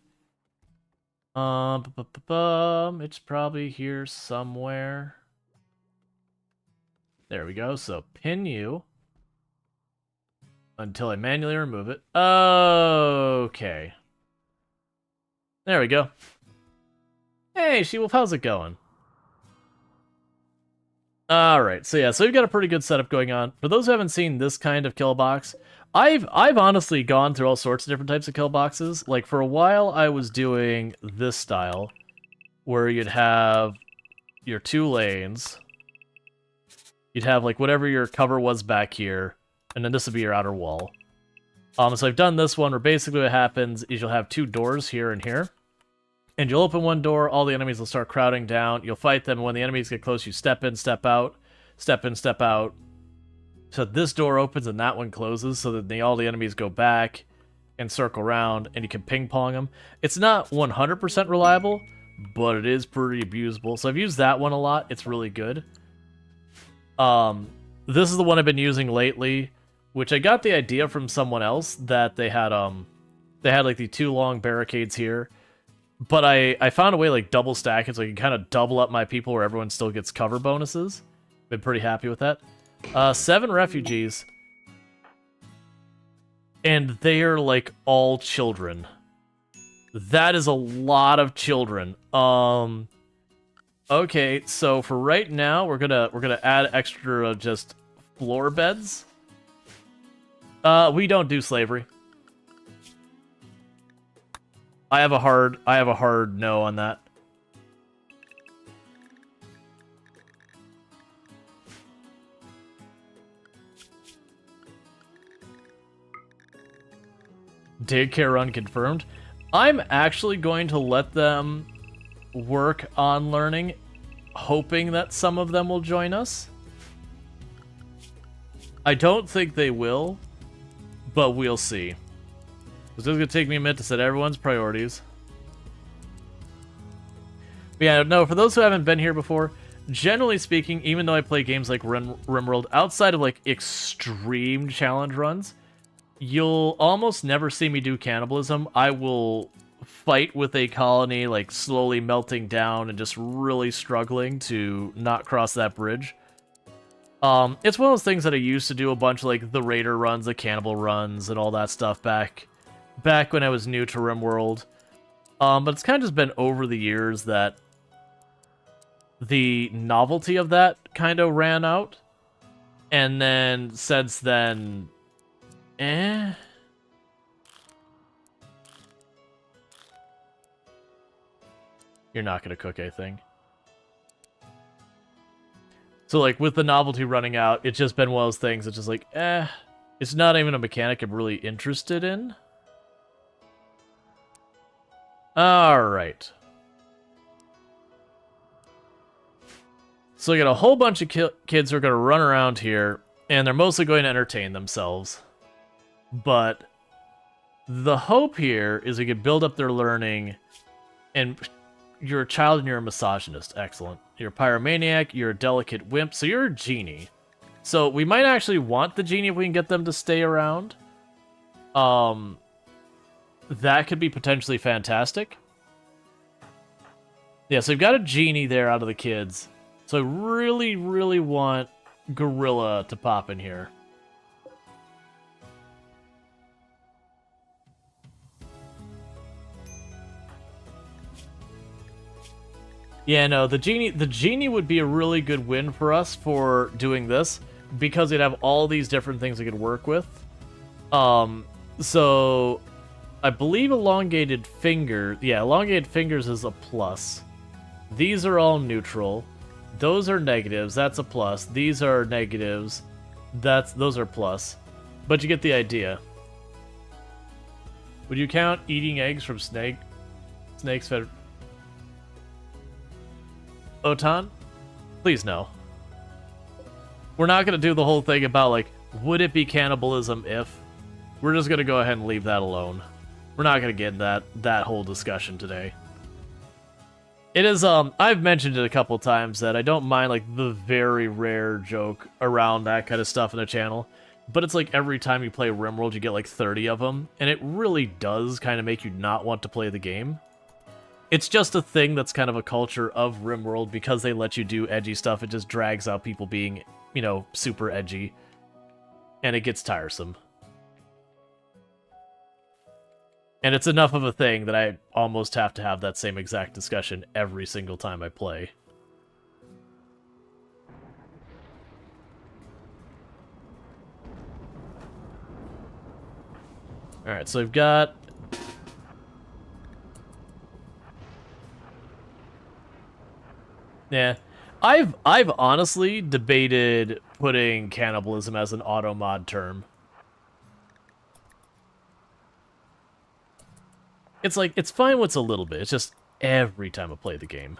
[SPEAKER 1] It's probably here somewhere. There we go. So pin you until I manually remove it. Okay. There we go. Hey, She-Wolf, how's it going? Alright, so yeah, so we've got a pretty good setup going on. For those who haven't seen this kind of kill box, I've honestly gone through all sorts of different types of kill boxes. Like, for a while, I was doing this style, where you'd have your 2 lanes. You'd have, like, whatever your cover was back here, and then this would be your outer wall. So I've done this one, where basically what happens is you'll have 2 doors here and here. And you'll open one door, all the enemies will start crowding down. You'll fight them, and when the enemies get close, you step in, step out, step in, step out. So this door opens and that one closes, so that all the enemies go back and circle around, and you can ping-pong them. It's not 100% reliable, but it is pretty abusable. So I've used that one a lot. It's really good. This is the one I've been using lately, which I got the idea from someone else, that they had like the 2 long barricades here. But I found a way like double stack it so I can kind of double up my people where everyone still gets cover bonuses. Been pretty happy with that. 7 refugees. And they are like all children. That is a lot of children. Okay, so for right now we're gonna add extra just floor beds. We don't do slavery. I have a hard no on that. Daycare unconfirmed. I'm actually going to let them work on learning, hoping that some of them will join us. I don't think they will, but we'll see. This is going to take me a minute to set everyone's priorities. But yeah, no, for those who haven't been here before, generally speaking, even though I play games like RimWorld, outside of like extreme challenge runs, you'll almost never see me do cannibalism. I will fight with a colony like slowly melting down and just really struggling to not cross that bridge. It's one of those things that I used to do a bunch of like the raider runs, the cannibal runs, and all that stuff back when I was new to RimWorld. But it's kind of just been over the years that the novelty of that kind of ran out. And then since then, You're not going to cook anything. So, like, with the novelty running out, it's just been one of those things that's just like, it's not even a mechanic I'm really interested in. Alright. So we got a whole bunch of kids who are going to run around here, and they're mostly going to entertain themselves. But the hope here is we can build up their learning, and you're a child and you're a misogynist. Excellent. You're a pyromaniac, you're a delicate wimp, so you're a genie. So we might actually want the genie if we can get them to stay around. That could be potentially fantastic. Yeah, so we've got a genie there out of the kids. So I really, really want Gorilla to pop in here. Yeah, no, the genie would be a really good win for us for doing this, because it'd have all these different things we could work with. So I believe elongated fingers is a plus. These are all neutral. Those are negatives, that's a plus. These are negatives, those are plus. But you get the idea. Would you count eating eggs from snakes fed... Otan? Please no. We're not going to do the whole thing about, like, would it be cannibalism if... We're just going to go ahead and leave that alone. We're not going to get in that whole discussion today. It is, I've mentioned it a couple times that I don't mind, like, the very rare joke around that kind of stuff in the channel. But it's like every time you play RimWorld, you get like 30 of them. And it really does kind of make you not want to play the game. It's just a thing that's kind of a culture of RimWorld, because they let you do edgy stuff. It just drags out people being, you know, super edgy. And it gets tiresome. And it's enough of a thing that I almost have to have that same exact discussion every single time I play. Alright, so we've got... Yeah. I've honestly debated putting cannibalism as an auto mod term. It's like, it's fine what's a little bit, it's just every time I play the game.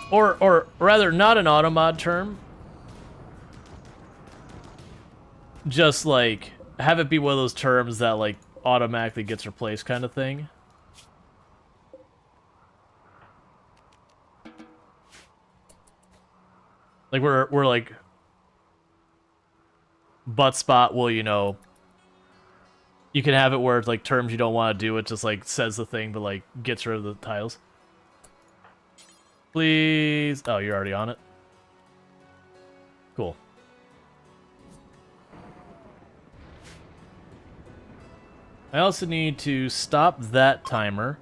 [SPEAKER 1] Or rather, not an auto mod term. Just like, have it be one of those terms that like automatically gets replaced kind of thing. Like we're like, butt spot will, you know, you can have it where it's like terms you don't want to do, it just like says the thing but like gets rid of the tiles. Please. Oh, you're already on it. Cool. I also need to stop that timer,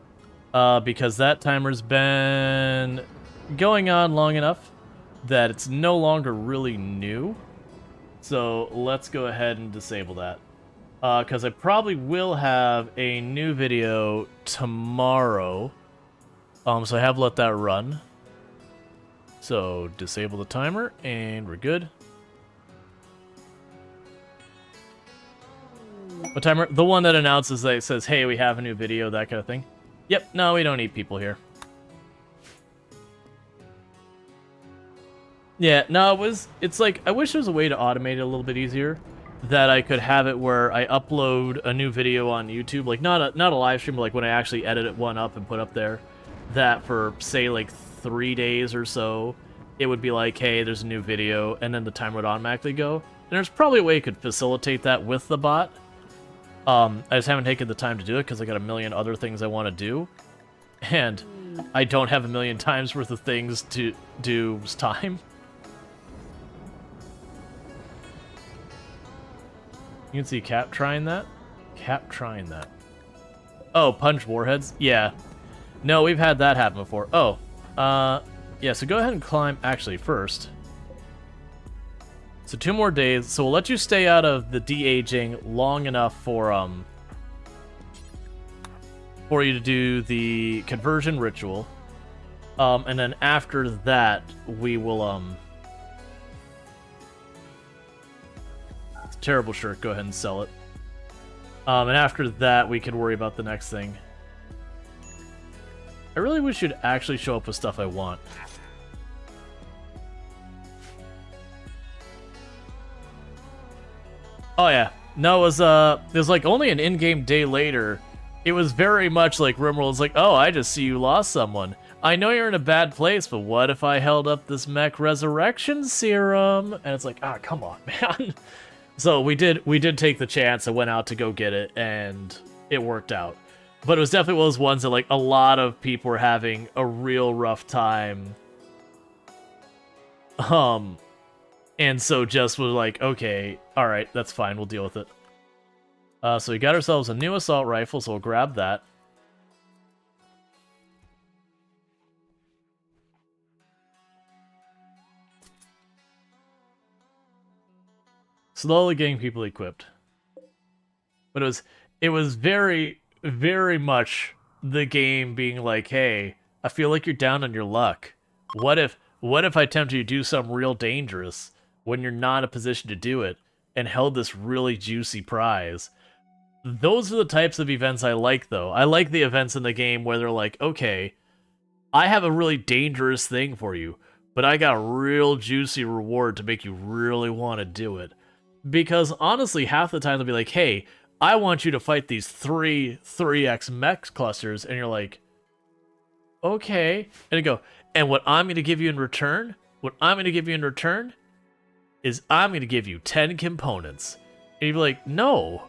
[SPEAKER 1] because that timer's been going on long enough that it's no longer really new. So let's go ahead and disable that. Because I probably will have a new video tomorrow. So I have let that run. So disable the timer, and we're good. What timer? The one that announces that it says, hey, we have a new video, that kind of thing. Yep, no, we don't need people here. Yeah, no, it's like, I wish there was a way to automate it a little bit easier. That I could have it where I upload a new video on YouTube, like not a live stream, but like when I actually edit one up and put up there, that for, say, like 3 days or so, it would be like, hey, there's a new video, and then the timer would automatically go. And there's probably a way you could facilitate that with the bot. I just haven't taken the time to do it because I got a million other things I want to do. And I don't have a million times worth of things to do time. You can see Cap trying that. Cap trying that. Oh, punch warheads? Yeah. No, we've had that happen before. Oh. Yeah, so go ahead and climb... Actually, first. So 2 more days. So we'll let you stay out of the de-aging long enough for for you to do the conversion ritual. And then after that, we will, it's a terrible shirt, go ahead and sell it. And after that, we can worry about the next thing. I really wish you'd actually show up with stuff I want. Oh yeah. No, it was like only an in-game day later. It was very much like RimWorld's like, oh, I just see you lost someone. I know you're in a bad place, but what if I held up this mech resurrection serum? And it's like, ah, come on, man. So we did take the chance and went out to go get it, and it worked out. But it was definitely one of those ones that, like, a lot of people were having a real rough time. And so just was like, okay, alright, that's fine, we'll deal with it. So we got ourselves a new assault rifle, so we'll grab that. Slowly getting people equipped. But it was very, very much the game being like, hey, I feel like you're down on your luck. What if I tempted you to do something real dangerous when you're not in a position to do it and held this really juicy prize? Those are the types of events I like, though. I like the events in the game where they're like, okay, I have a really dangerous thing for you, but I got a real juicy reward to make you really want to do it. Because honestly, half the time they'll be like, hey, I want you to fight these 3x mech clusters, and you're like, okay. And you go, and what I'm going to give you in return, is I'm going to give you 10 components. And you'd be like, no.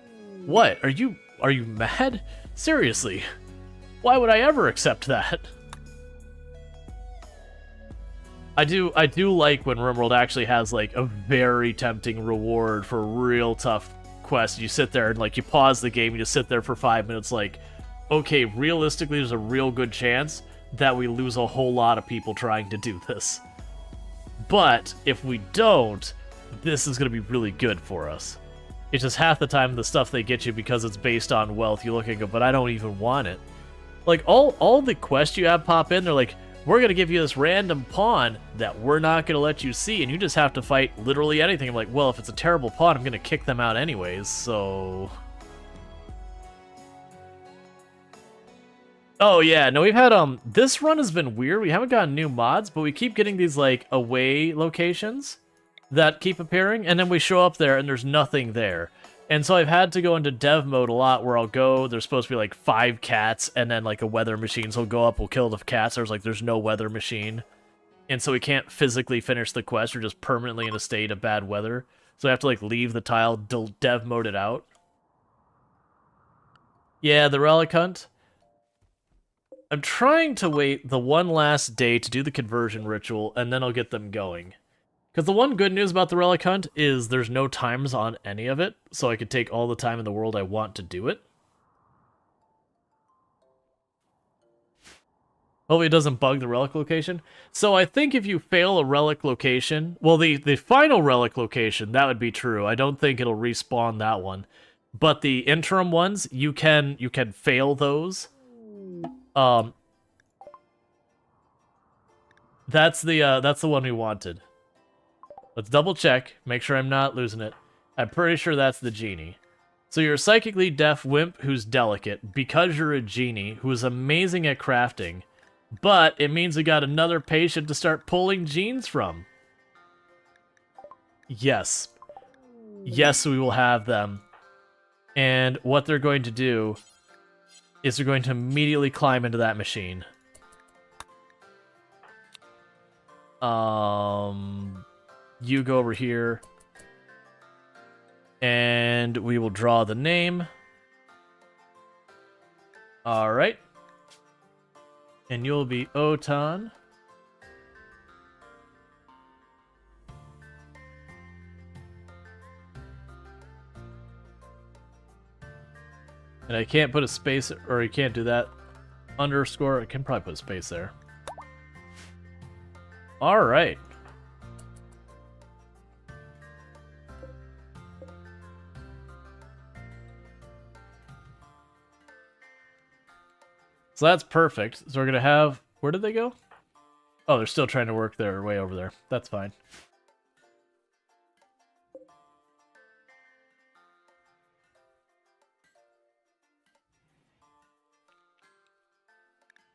[SPEAKER 1] What? Are you mad? Seriously. Why would I ever accept that? I do like when RimWorld actually has, like, a very tempting reward for a real tough quest. You sit there and, like, you pause the game, you just sit there for 5 minutes like, okay, realistically, there's a real good chance that we lose a whole lot of people trying to do this. But if we don't, this is going to be really good for us. It's just half the time the stuff they get you because it's based on wealth, you look and go, but I don't even want it. Like, all the quests you have pop in, they're like, we're going to give you this random pawn that we're not going to let you see, and you just have to fight literally anything. I'm like, well, if it's a terrible pawn, I'm going to kick them out anyways, so... Oh, yeah, no, we've had, this run has been weird. We haven't gotten new mods, but we keep getting these, like, away locations that keep appearing, and then we show up there, and there's nothing there. And so I've had to go into dev mode a lot, where I'll go, there's supposed to be like 5 cats, and then like a weather machine, so we'll go up, we'll kill the cats, there's no weather machine. And so we can't physically finish the quest, we're just permanently in a state of bad weather. So I have to like leave the tile, dev mode it out. Yeah, the relic hunt. I'm trying to wait the one last day to do the conversion ritual, and then I'll get them going. Because the one good news about the relic hunt is there's no times on any of it, so I could take all the time in the world I want to do it. Hopefully it doesn't bug the relic location. So I think if you fail a relic location, well, the final relic location, that would be true. I don't think it'll respawn that one. But the interim ones, you can fail those. That's the one we wanted. Let's double check, make sure I'm not losing it. I'm pretty sure that's the genie. So you're a psychically deaf wimp who's delicate because you're a genie who is amazing at crafting, but it means we got another patient to start pulling genes from. Yes. Yes, we will have them. And what they're going to do is they're going to immediately climb into that machine. You go over here, and we will draw the name. Alright. And you'll be Otan. And I can't put a space, or you can't do that. Underscore, I can probably put a space there. Alright. So that's perfect. So we're gonna have, where did they go? Oh, they're still trying to work their way over there. That's fine.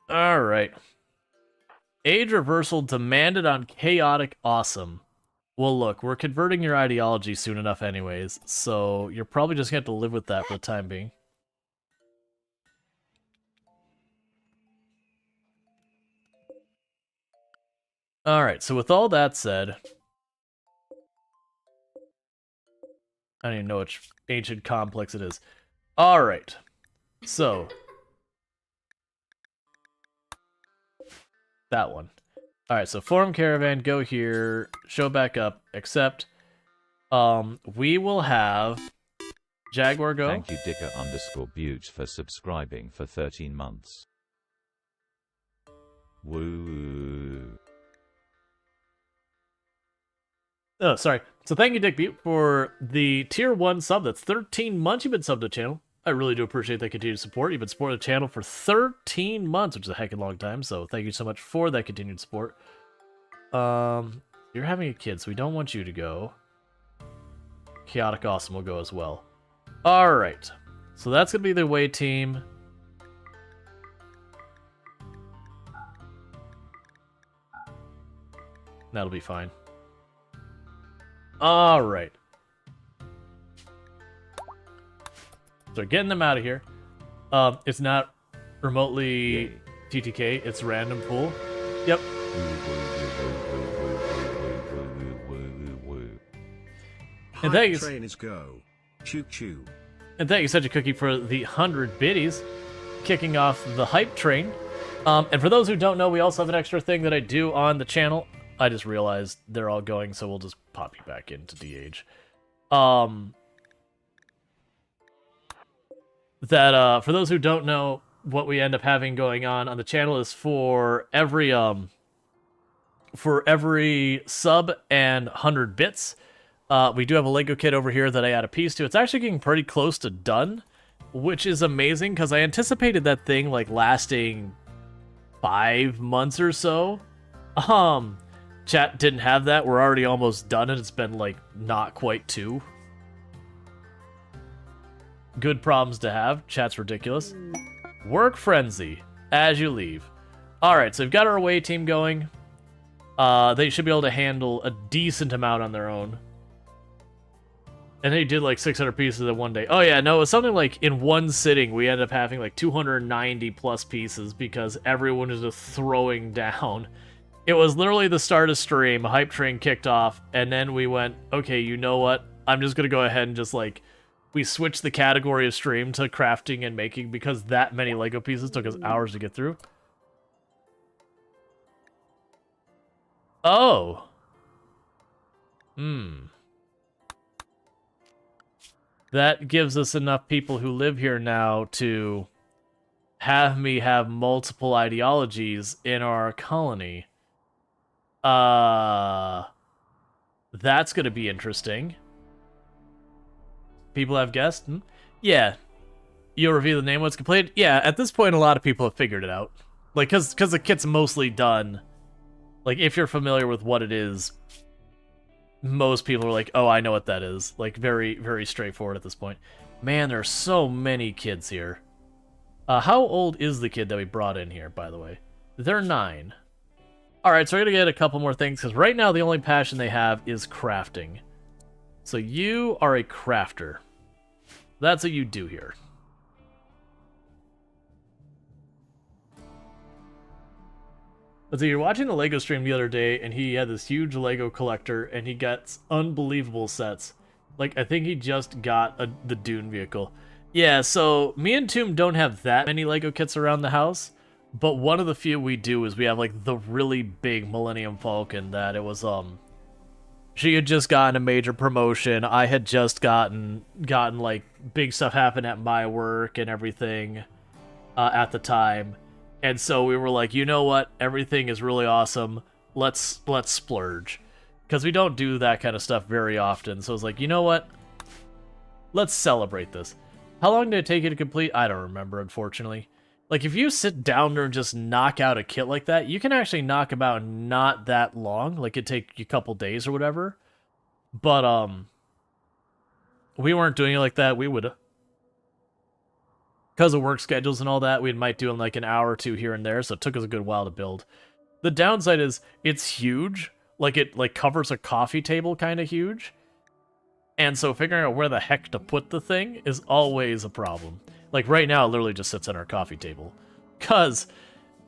[SPEAKER 1] All right. Age reversal demanded on chaotic awesome. Well, look, we're converting your ideology soon enough anyways, so you're probably just going to have to live with that for the time being. Alright, so with all that said... I don't even know which ancient complex it is. Alright, so... that one. Alright, so form caravan, go here, show back up, accept. We will have Jaguar go.
[SPEAKER 2] Thank you Dicker_Butte for subscribing for 13 months. Woo.
[SPEAKER 1] Oh, sorry. So thank you, Dick Butte, for the tier 1 sub. That's 13 months you've been subbed to the channel. I really do appreciate that continued support. You've been supporting the channel for 13 months, which is a heckin' long time, so thank you so much for that continued support. You're having a kid, so we don't want you to go. Chaotic Awesome will go as well. Alright. So that's going to be the away team. That'll be fine. Alright. So getting them out of here. It's not remotely TTK, it's random pool. Yep. And thank you.
[SPEAKER 3] Train is go. Choo choo.
[SPEAKER 1] And thank you, Such a Cookie, for the 100 biddies, kicking off the hype train. And for those who don't know, we also have an extra thing that I do on the channel. I just realized they're all going, so we'll just pop you back into DH. That for those who don't know, what we end up having going on the channel is for every sub and 100 bits, we do have a Lego kit over here that I add a piece to. It's actually getting pretty close to done, which is amazing because I anticipated that thing like lasting 5 months or so. Chat didn't have that. We're already almost done and it's been like not quite 2. Good problems to have. Chat's ridiculous. Work frenzy as you leave. Alright, so we've got our away team going. They should be able to handle a decent amount on their own. And they did like 600 pieces in one day. Oh yeah, no, it was something like in one sitting we ended up having like 290 plus pieces because everyone was just throwing down. It was literally the start of stream, a hype train kicked off, and then we went, okay, you know what? I'm just gonna go ahead and just like, we switched the category of stream to crafting and making because that many Lego pieces took us hours to get through. Oh. That gives us enough people who live here now to have me have multiple ideologies in our colony. That's gonna be interesting. People have guessed? Yeah. You'll reveal the name once completed? Yeah, at this point a lot of people have figured it out. Like, cause the kit's mostly done. Like, if you're familiar with what it is, most people are like, oh, I know what that is. Like, very, very straightforward at this point. Man, there are so many kids here. How old is the kid that we brought in here, by the way? They're 9. Alright, so we're gonna get a couple more things, because right now the only passion they have is crafting. So you are a crafter. That's what you do here. So you're watching the Lego stream the other day, and he had this huge Lego collector, and he gets unbelievable sets. Like, I think he just got the Dune vehicle. Yeah, so me and Tomb don't have that many Lego kits around the house, but one of the few we do is we have, like, the really big Millennium Falcon that it was, she had just gotten a major promotion. I had just gotten like, big stuff happen at my work and everything at the time. And so we were like, you know what? Everything is really awesome. Let's splurge. Because we don't do that kind of stuff very often. So I was like, you know what? Let's celebrate this. How long did it take you to complete? I don't remember, unfortunately. Like, if you sit down there and just knock out a kit like that, you can actually knock them out not that long. Like, it'd take you a couple days or whatever. But, we weren't doing it like that. We would, because of work schedules and all that, we might do in like an hour or two here and there, so it took us a good while to build. The downside is, it's huge. Like, it like covers a coffee table kind of huge. And so figuring out where the heck to put the thing is always a problem. Like, right now, it literally just sits on our coffee table. Because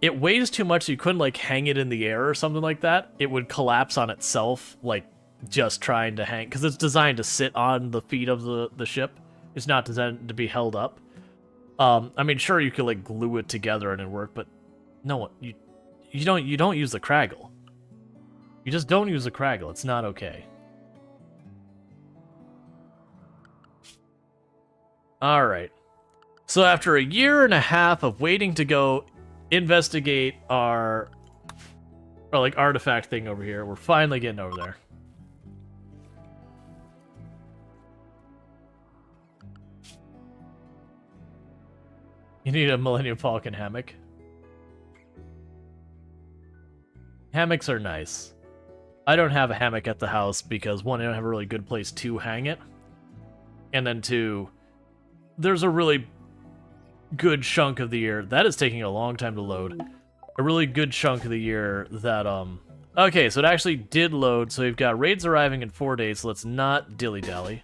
[SPEAKER 1] it weighs too much, so you couldn't, like, hang it in the air or something like that. It would collapse on itself, like, just trying to hang. Because it's designed to sit on the feet of the ship. It's not designed to be held up. I mean, sure, you could, like, glue it together and it'd work, but no, you don't use the Craggle. You just don't use the Craggle. It's not okay. Alright. So after a year and a half of waiting to go investigate our like artifact thing over here, we're finally getting over there. You need a Millennium Falcon hammock. Hammocks are nice. I don't have a hammock at the house because, one, I don't have a really good place to hang it. And then two, there's a really good chunk of the year. That is taking a long time to load. A really good chunk of the year that, Okay, so it actually did load, so we've got raids arriving in 4 days, so let's not dilly-dally.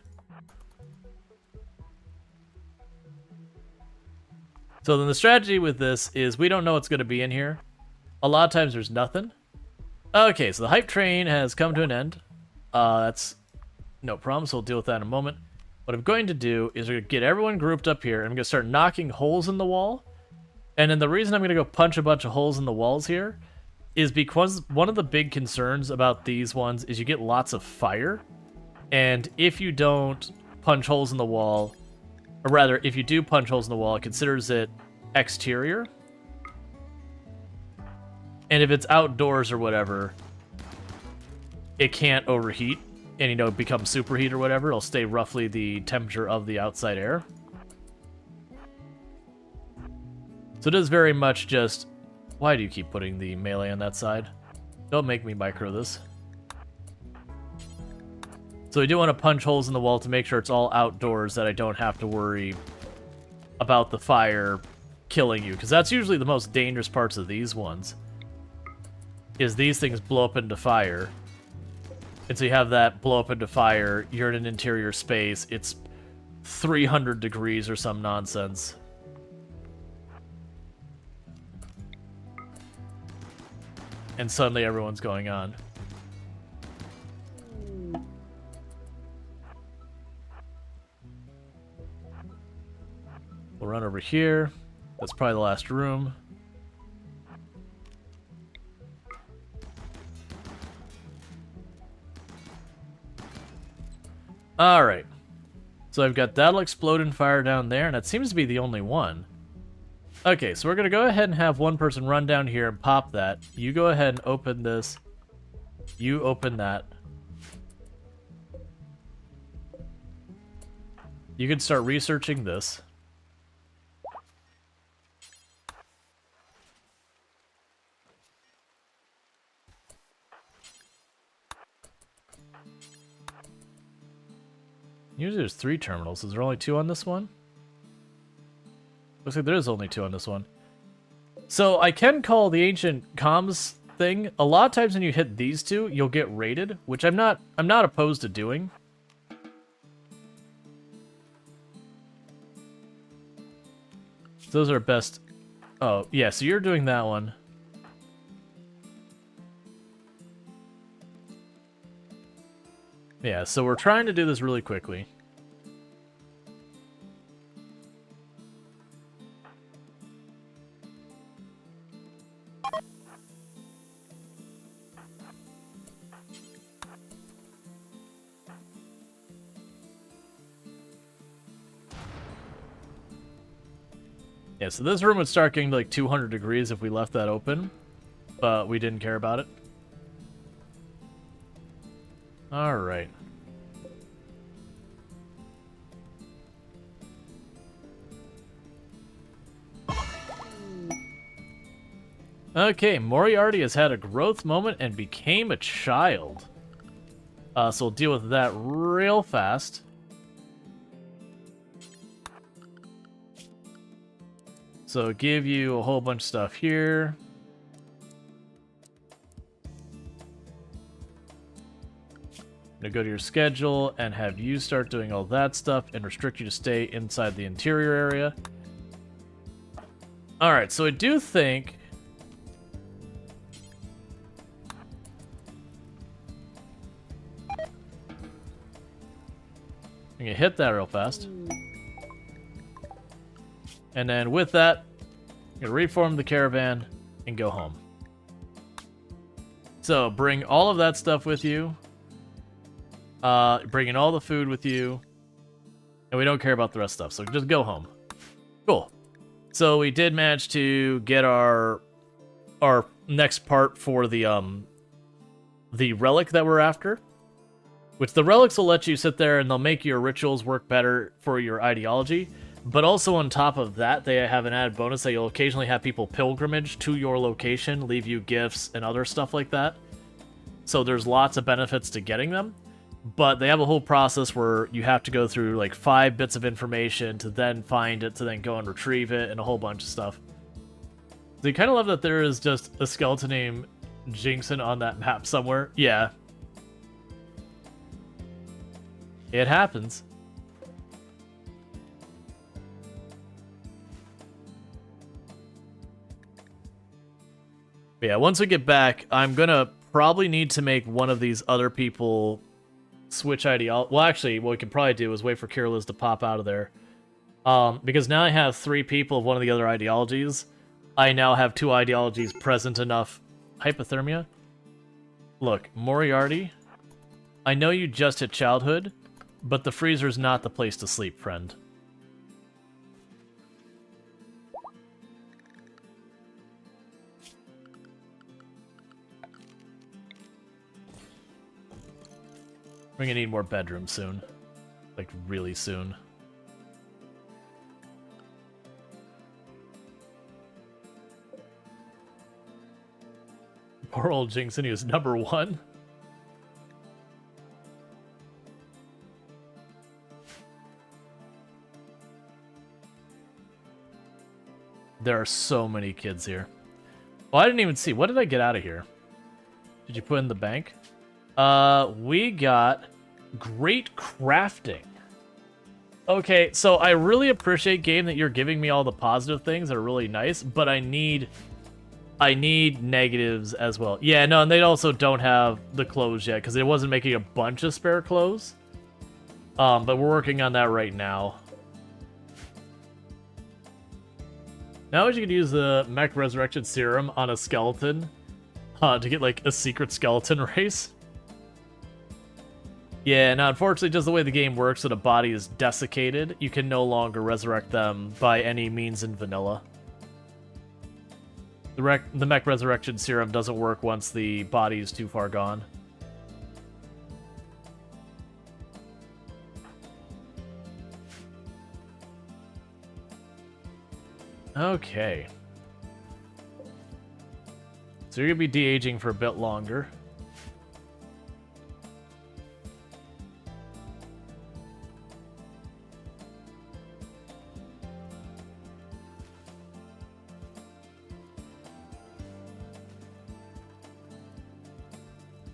[SPEAKER 1] So then the strategy with this is we don't know what's going to be in here. A lot of times there's nothing. Okay, so the hype train has come to an end. That's no problem, so we'll deal with that in a moment. What I'm going to do is we're going to get everyone grouped up here, and I'm going to start knocking holes in the wall. And then the reason I'm going to go punch a bunch of holes in the walls here is because one of the big concerns about these ones is you get lots of fire. And if you don't punch holes in the wall, or rather, if you do punch holes in the wall, it considers it exterior. And if it's outdoors or whatever, it can't overheat and, you know, become superheat or whatever. It'll stay roughly the temperature of the outside air. So it is very much just... Why do you keep putting the melee on that side? Don't make me micro this. So we do want to punch holes in the wall to make sure it's all outdoors, that I don't have to worry about the fire killing you. Because that's usually the most dangerous parts of these ones. Is these things blow up into fire. And so you have that blow up into fire, you're in an interior space, it's 300 degrees or some nonsense. And suddenly everyone's going on. We'll run over here. That's probably the last room. Alright. So I've got that'll explode and fire down there, and that seems to be the only one. Okay, so we're going to go ahead and have one person run down here and pop that. You go ahead and open this. You open that. You can start researching this. Usually there's 3 terminals. Is there only 2 on this one? Looks like there is only 2 on this one. So I can call the ancient comms thing. A lot of times when you hit these 2, you'll get raided, which I'm not opposed to doing. Those are best. Oh, yeah, so you're doing that one. Yeah, so we're trying to do this really quickly. Yeah, so this room would start getting to like 200 degrees if we left that open, but we didn't care about it. Alright. Okay, Moriarty has had a growth moment and became a child. So we'll deal with that real fast. So give you a whole bunch of stuff here. I'm gonna go to your schedule and have you start doing all that stuff and restrict you to stay inside the interior area. Alright, so I do think... I'm gonna hit that real fast. And then with that, I'm gonna reform the caravan and go home. So bring all of that stuff with you. Bringing all the food with you. And we don't care about the rest of stuff, so just go home. Cool. So we did manage to get our next part for the relic that we're after. Which the relics will let you sit there and they'll make your rituals work better for your ideology. But also on top of that, they have an added bonus that you'll occasionally have people pilgrimage to your location, leave you gifts and other stuff like that. So there's lots of benefits to getting them. But they have a whole process where you have to go through like 5 bits of information to then find it, to then go and retrieve it, and a whole bunch of stuff. So you kind of love that there is just a skeleton named Jinxon on that map somewhere. Yeah. It happens. But yeah, once we get back, I'm gonna probably need to make one of these other people switch ideology. Well, actually, what we can probably do is wait for Kirliz to pop out of there. Because now I have 3 people of one of the other ideologies. I now have 2 ideologies present enough. Hypothermia? Look, Moriarty, I know you just hit childhood, but the freezer's not the place to sleep, friend. We're gonna need more bedrooms soon. Like, really soon. Poor old Jinxon, he was number 1. There are so many kids here. Oh, I didn't even see. What did I get out of here? Did you put in the bank? We got great crafting. Okay, so I really appreciate, game, that you're giving me all the positive things that are really nice, but I need negatives as well. Yeah, no, and they also don't have the clothes yet, because it wasn't making a bunch of spare clothes. But we're working on that right now. Now you can use the Mech Resurrection Serum on a skeleton to get, like, a secret skeleton race. Yeah, now unfortunately, just the way the game works, when a body is desiccated, you can no longer resurrect them by any means in vanilla. The Mech Resurrection Serum doesn't work once the body is too far gone. Okay. So you're going to be de-aging for a bit longer.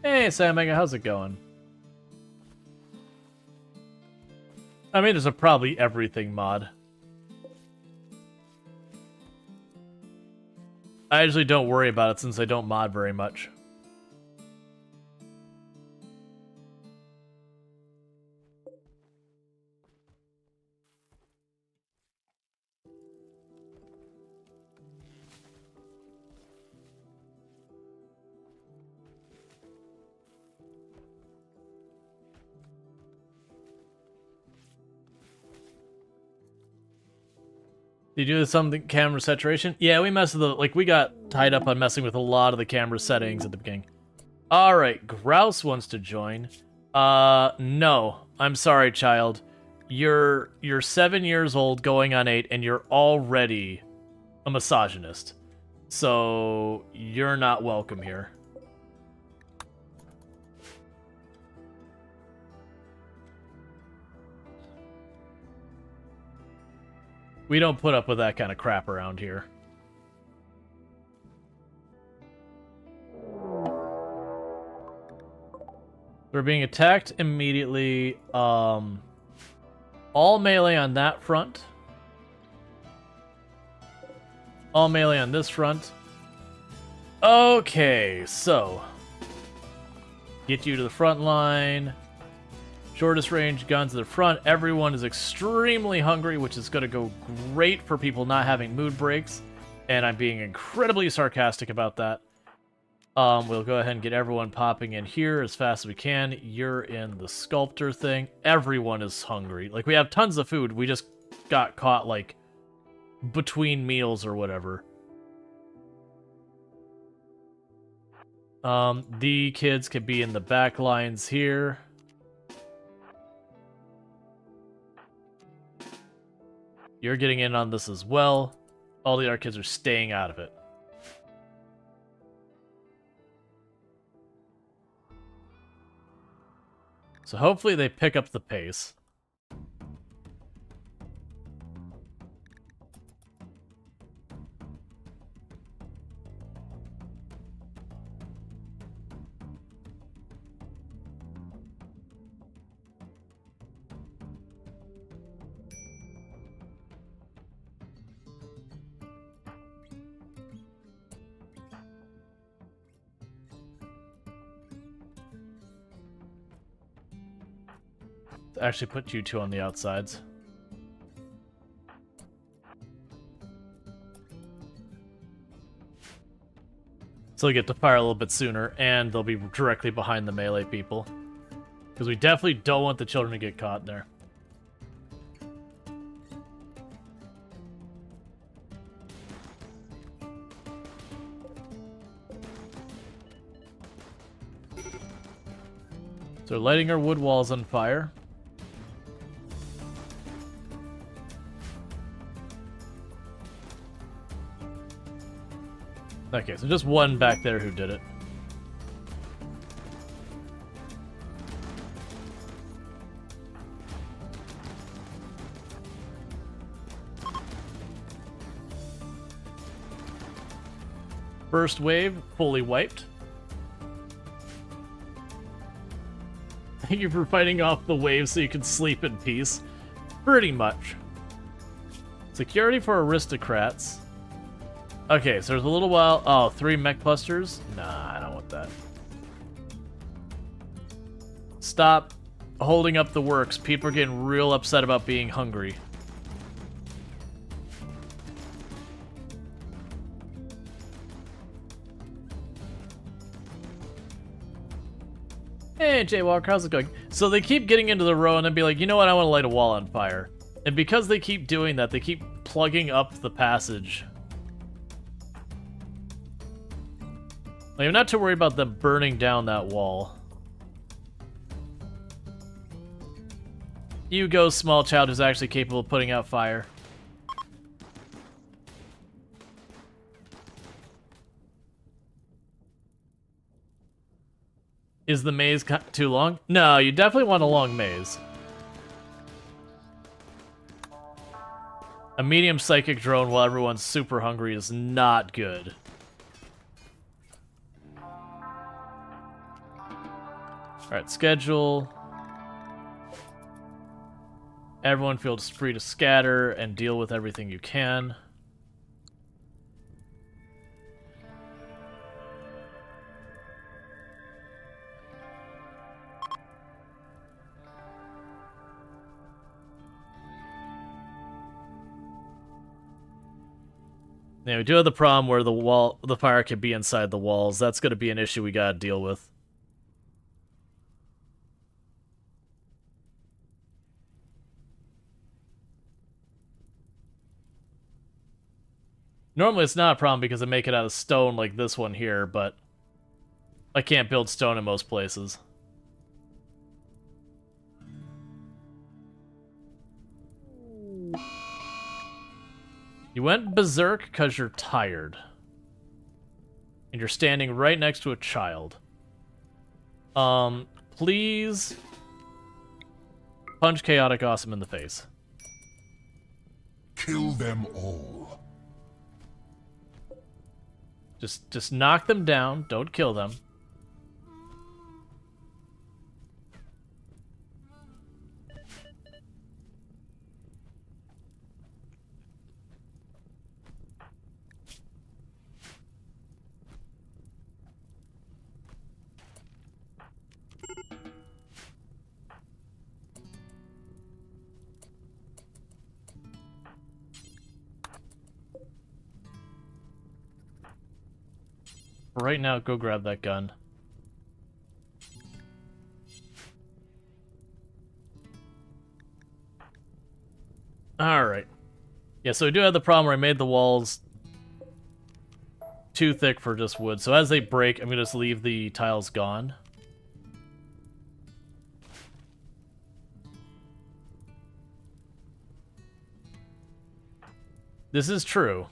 [SPEAKER 1] Hey, Sam Mega, how's it going? I mean, there's a probably everything mod. I usually don't worry about it since I don't mod very much. Did you do something camera saturation? Yeah, we messed with the, like, we got tied up on messing with a lot of the camera settings at the beginning. Alright, Grouse wants to join. No. I'm sorry, child. You're 7 years old going on 8, and you're already a misogynist. So you're not welcome here. We don't put up with that kind of crap around here. We're being attacked immediately. All melee on that front. All melee on this front. Okay, so get you to the front line. Shortest range guns to the front. Everyone is extremely hungry, which is going to go great for people not having mood breaks. And I'm being incredibly sarcastic about that. We'll go ahead and get everyone popping in here as fast as we can. You're in the sculptor thing. Everyone is hungry. Like, we have tons of food. We just got caught, like, between meals or whatever. The kids could be in the back lines here. You're getting in on this as well. All the other kids are staying out of it. So hopefully they pick up the pace. Actually put you two on the outsides. So they get to fire a little bit sooner, and they'll be directly behind the melee people. Because we definitely don't want the children to get caught there. So lighting our wood walls on fire. Okay, so just one back there who did it. First wave, fully wiped. Thank you for fighting off the waves so you can sleep in peace. Pretty much. Security for aristocrats. Okay, so there's a little while... Oh, 3 mech clusters? Nah, I don't want that. Stop holding up the works. People are getting real upset about being hungry. Hey, Jaywalker, how's it going? So they keep getting into the row and then be like, you know what, I want to light a wall on fire. And because they keep doing that, they keep plugging up the passage. Like, I'm not too worried about them burning down that wall. You go, small child who's actually capable of putting out fire. Is the maze too long? No, you definitely want a long maze. A medium psychic drone while everyone's super hungry is not good. Alright, schedule. Everyone feels free to scatter and deal with everything you can. Yeah, we do have the problem where the fire can be inside the walls. That's going to be an issue we gotta deal with. Normally it's not a problem because I make it out of stone like this one here, but I can't build stone in most places. You went berserk because you're tired. And you're standing right next to a child. Please punch Chaotic Awesome in the face.
[SPEAKER 4] Kill them all.
[SPEAKER 1] Just knock them down. Don't kill them. Right now, go grab that gun. Alright. Yeah, so we do have the problem where I made the walls too thick for just wood. So as they break, I'm going to just leave the tiles gone. This is true.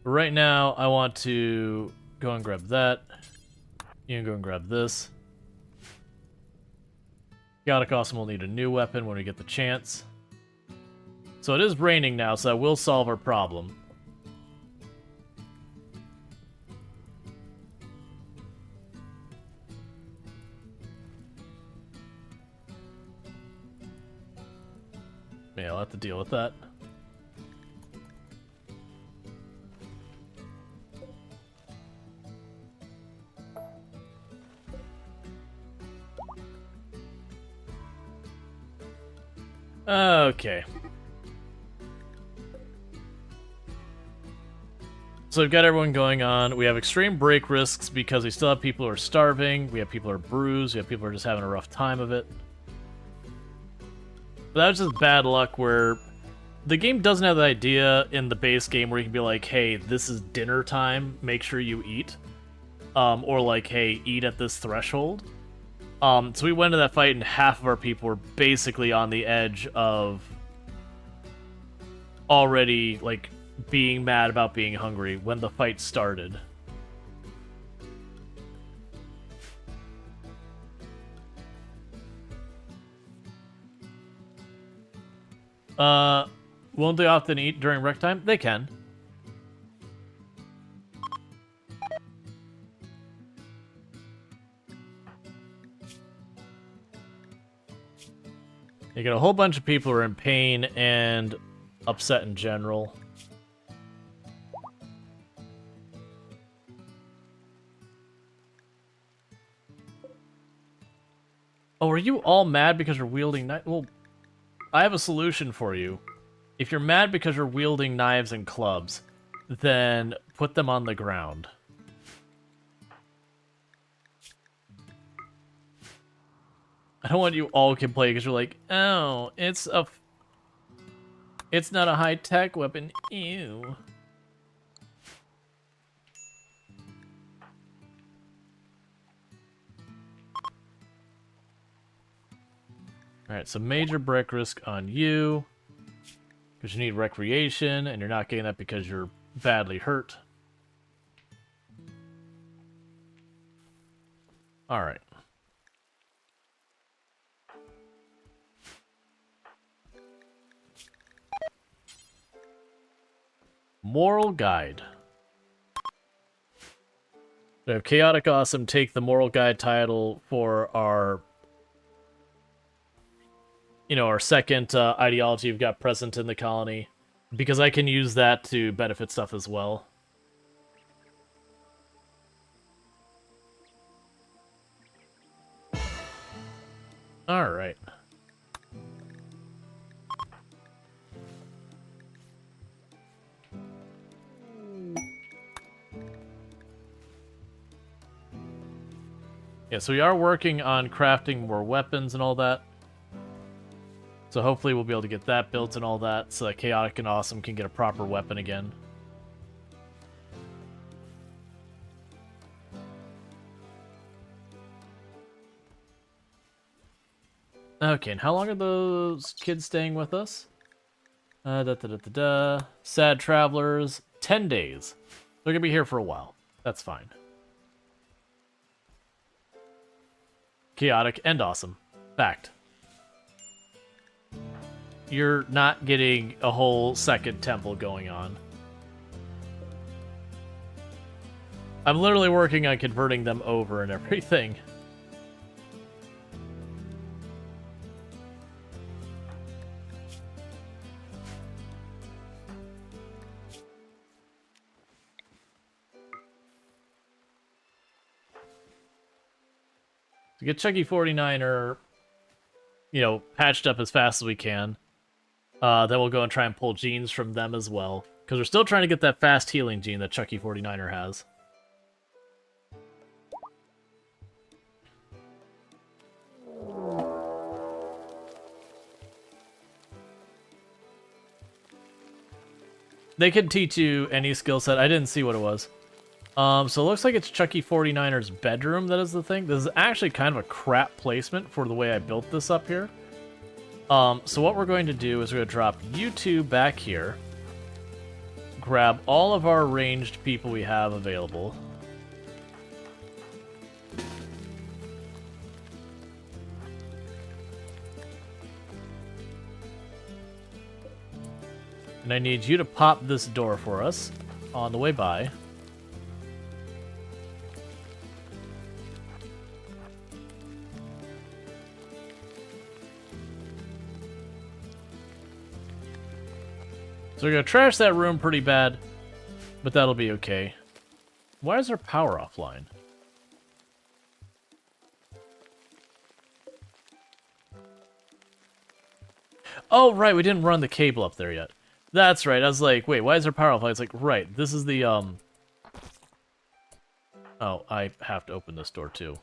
[SPEAKER 1] Right now, I want to go and grab that. You can go and grab this. Chaotic Awesome will need a new weapon when we get the chance. So it is raining now, so that will solve our problem. Yeah, I'll have to deal with that. Okay. So we've got everyone going on. We have extreme break risks because we still have people who are starving. We have people who are bruised. We have people who are just having a rough time of it. But that was just bad luck where the game doesn't have the idea in the base game where you can be like, hey, this is dinner time. Make sure you eat. Or like, hey, eat at this threshold. So we went into that fight and half of our people were basically on the edge of already, like, being mad about being hungry when the fight started. Won't they often eat during rec time? They can. You get a whole bunch of people who are in pain and upset in general. Oh, are you all mad because you're wielding knives? Well, I have a solution for you. If you're mad because you're wielding knives and clubs, then put them on the ground. I don't want you all complain because you're like, oh, it's not a high-tech weapon. Ew. Alright, so major break risk on you. Because you need recreation, and you're not getting that because you're badly hurt. Alright. Moral Guide. We have Chaotic Awesome take the Moral Guide title for our, our second ideology we've got present in the colony, because I can use that to benefit stuff as well. All right. Yeah, so we are working on crafting more weapons and all that. So hopefully we'll be able to get that built and all that, so that Chaotic and Awesome can get a proper weapon again. Okay, and how long are those kids staying with us? Sad travelers, 10 days. They're gonna be here for a while. That's fine. Chaotic and awesome. Fact. You're not getting a whole second temple going on. I'm literally working on converting them over and everything. To get Chucky 49er, you know, patched up as fast as we can. Then we'll go and try and pull genes from them as well. Because we're still trying to get that fast healing gene that Chucky 49er has. They can teach you any skill set. I didn't see what it was. So it looks like it's Chucky 49er's bedroom that is the thing. This is actually kind of a crap placement for the way I built this up here. So what we're going to do is we're going to drop you two back here. Grab all of our ranged people we have available. And I need you to pop this door for us on the way by. So we're going to trash that room pretty bad, but that'll be okay. Why is our power offline? Oh, right, we didn't run the cable up there yet. That's right, I was like, wait, why is our power offline? It's like, right, this is the, Oh, I have to open this door too.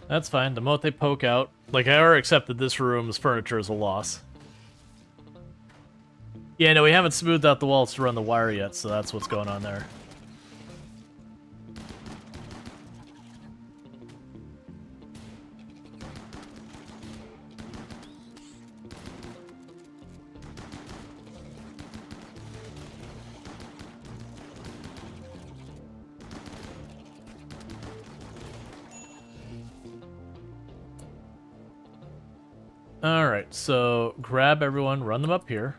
[SPEAKER 1] That's fine. The moment they poke out, like I already accepted this room's furniture as a loss. Yeah, no, we haven't smoothed out the walls to run the wire yet, so that's what's going on there. Alright, so grab everyone, run them up here.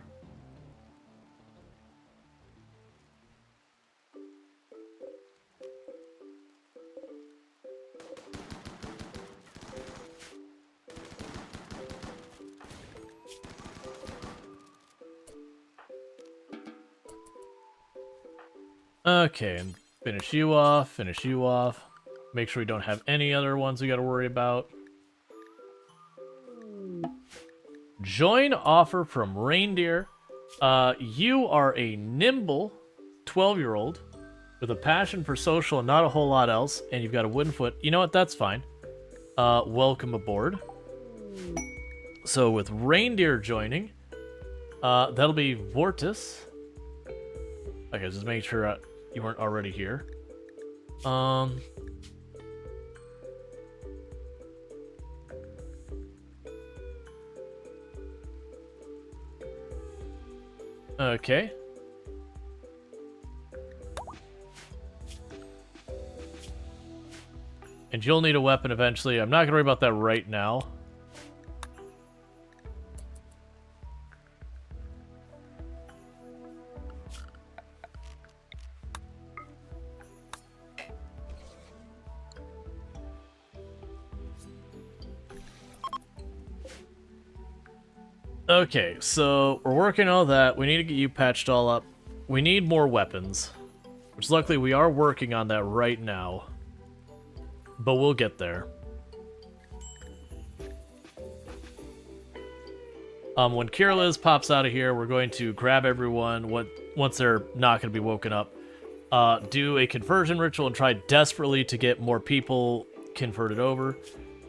[SPEAKER 1] Okay, and finish you off, finish you off. Make sure we don't have any other ones we gotta worry about. Join offer from Reindeer. You are a nimble 12-year-old with a passion for social and not a whole lot else, and you've got a wooden foot. You know what? That's fine. Welcome aboard. So with Reindeer joining, that'll be Vortis. Okay, just make sure you weren't already here. Okay. And you'll need a weapon eventually. I'm not going to worry about that right now. Okay, so we're working on that. We need to get you patched all up. We need more weapons. Which luckily we are working on that right now. But we'll get there. When Kirliz pops out of here, we're going to grab everyone once they're not going to be woken up. Do a conversion ritual and try desperately to get more people converted over.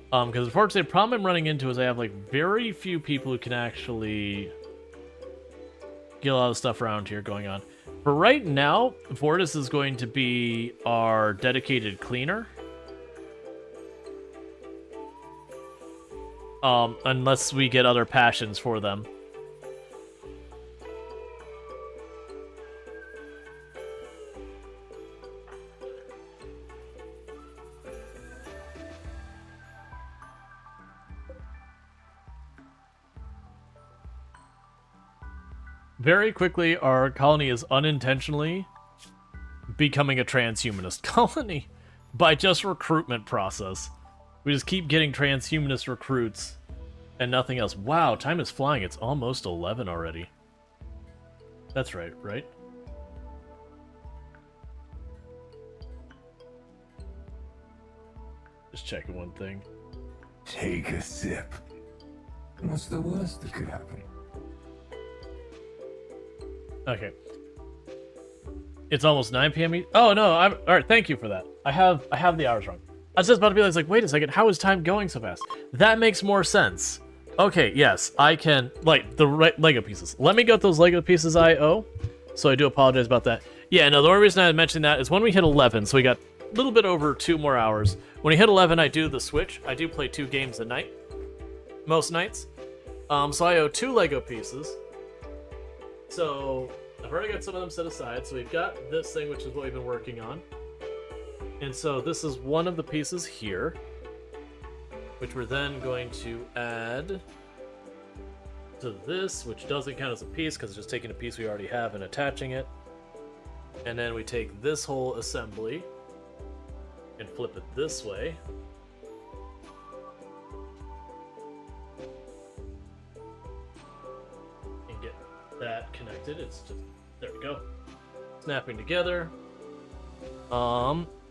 [SPEAKER 1] Because unfortunately, the problem I'm running into is I have, like, very few people who can actually get a lot of stuff around here going on. For right now, Vortis is going to be our dedicated cleaner. Unless we get other passions for them. Very quickly, our colony is unintentionally becoming a transhumanist colony by just recruitment process. We just keep getting transhumanist recruits and nothing else. Wow, time is flying. It's almost 11 already. That's right, right? Just checking one thing.
[SPEAKER 4] Take a sip. What's the worst that could happen?
[SPEAKER 1] Okay. It's almost 9 p.m. Oh no, all right, thank you for that. I have the hours wrong. I was just about to be like, wait a second, how is time going so fast? That makes more sense. Okay, yes, I can, like, the Lego pieces. Let me get those Lego pieces I owe, so I do apologize about that. Yeah, no, the only reason I mentioned that is when we hit 11, so we got a little bit over 2 more hours. When we hit 11, I do the switch. I do play 2 games a night, most nights. So I owe 2 Lego pieces. So I've already got some of them set aside. So we've got this thing, which is what we've been working on. And so this is one of the pieces here, which we're then going to add to this, which doesn't count as a piece because it's just taking a piece we already have and attaching it. And then we take this whole assembly and flip it this way. And get that connected. It's just, there we go. Snapping together.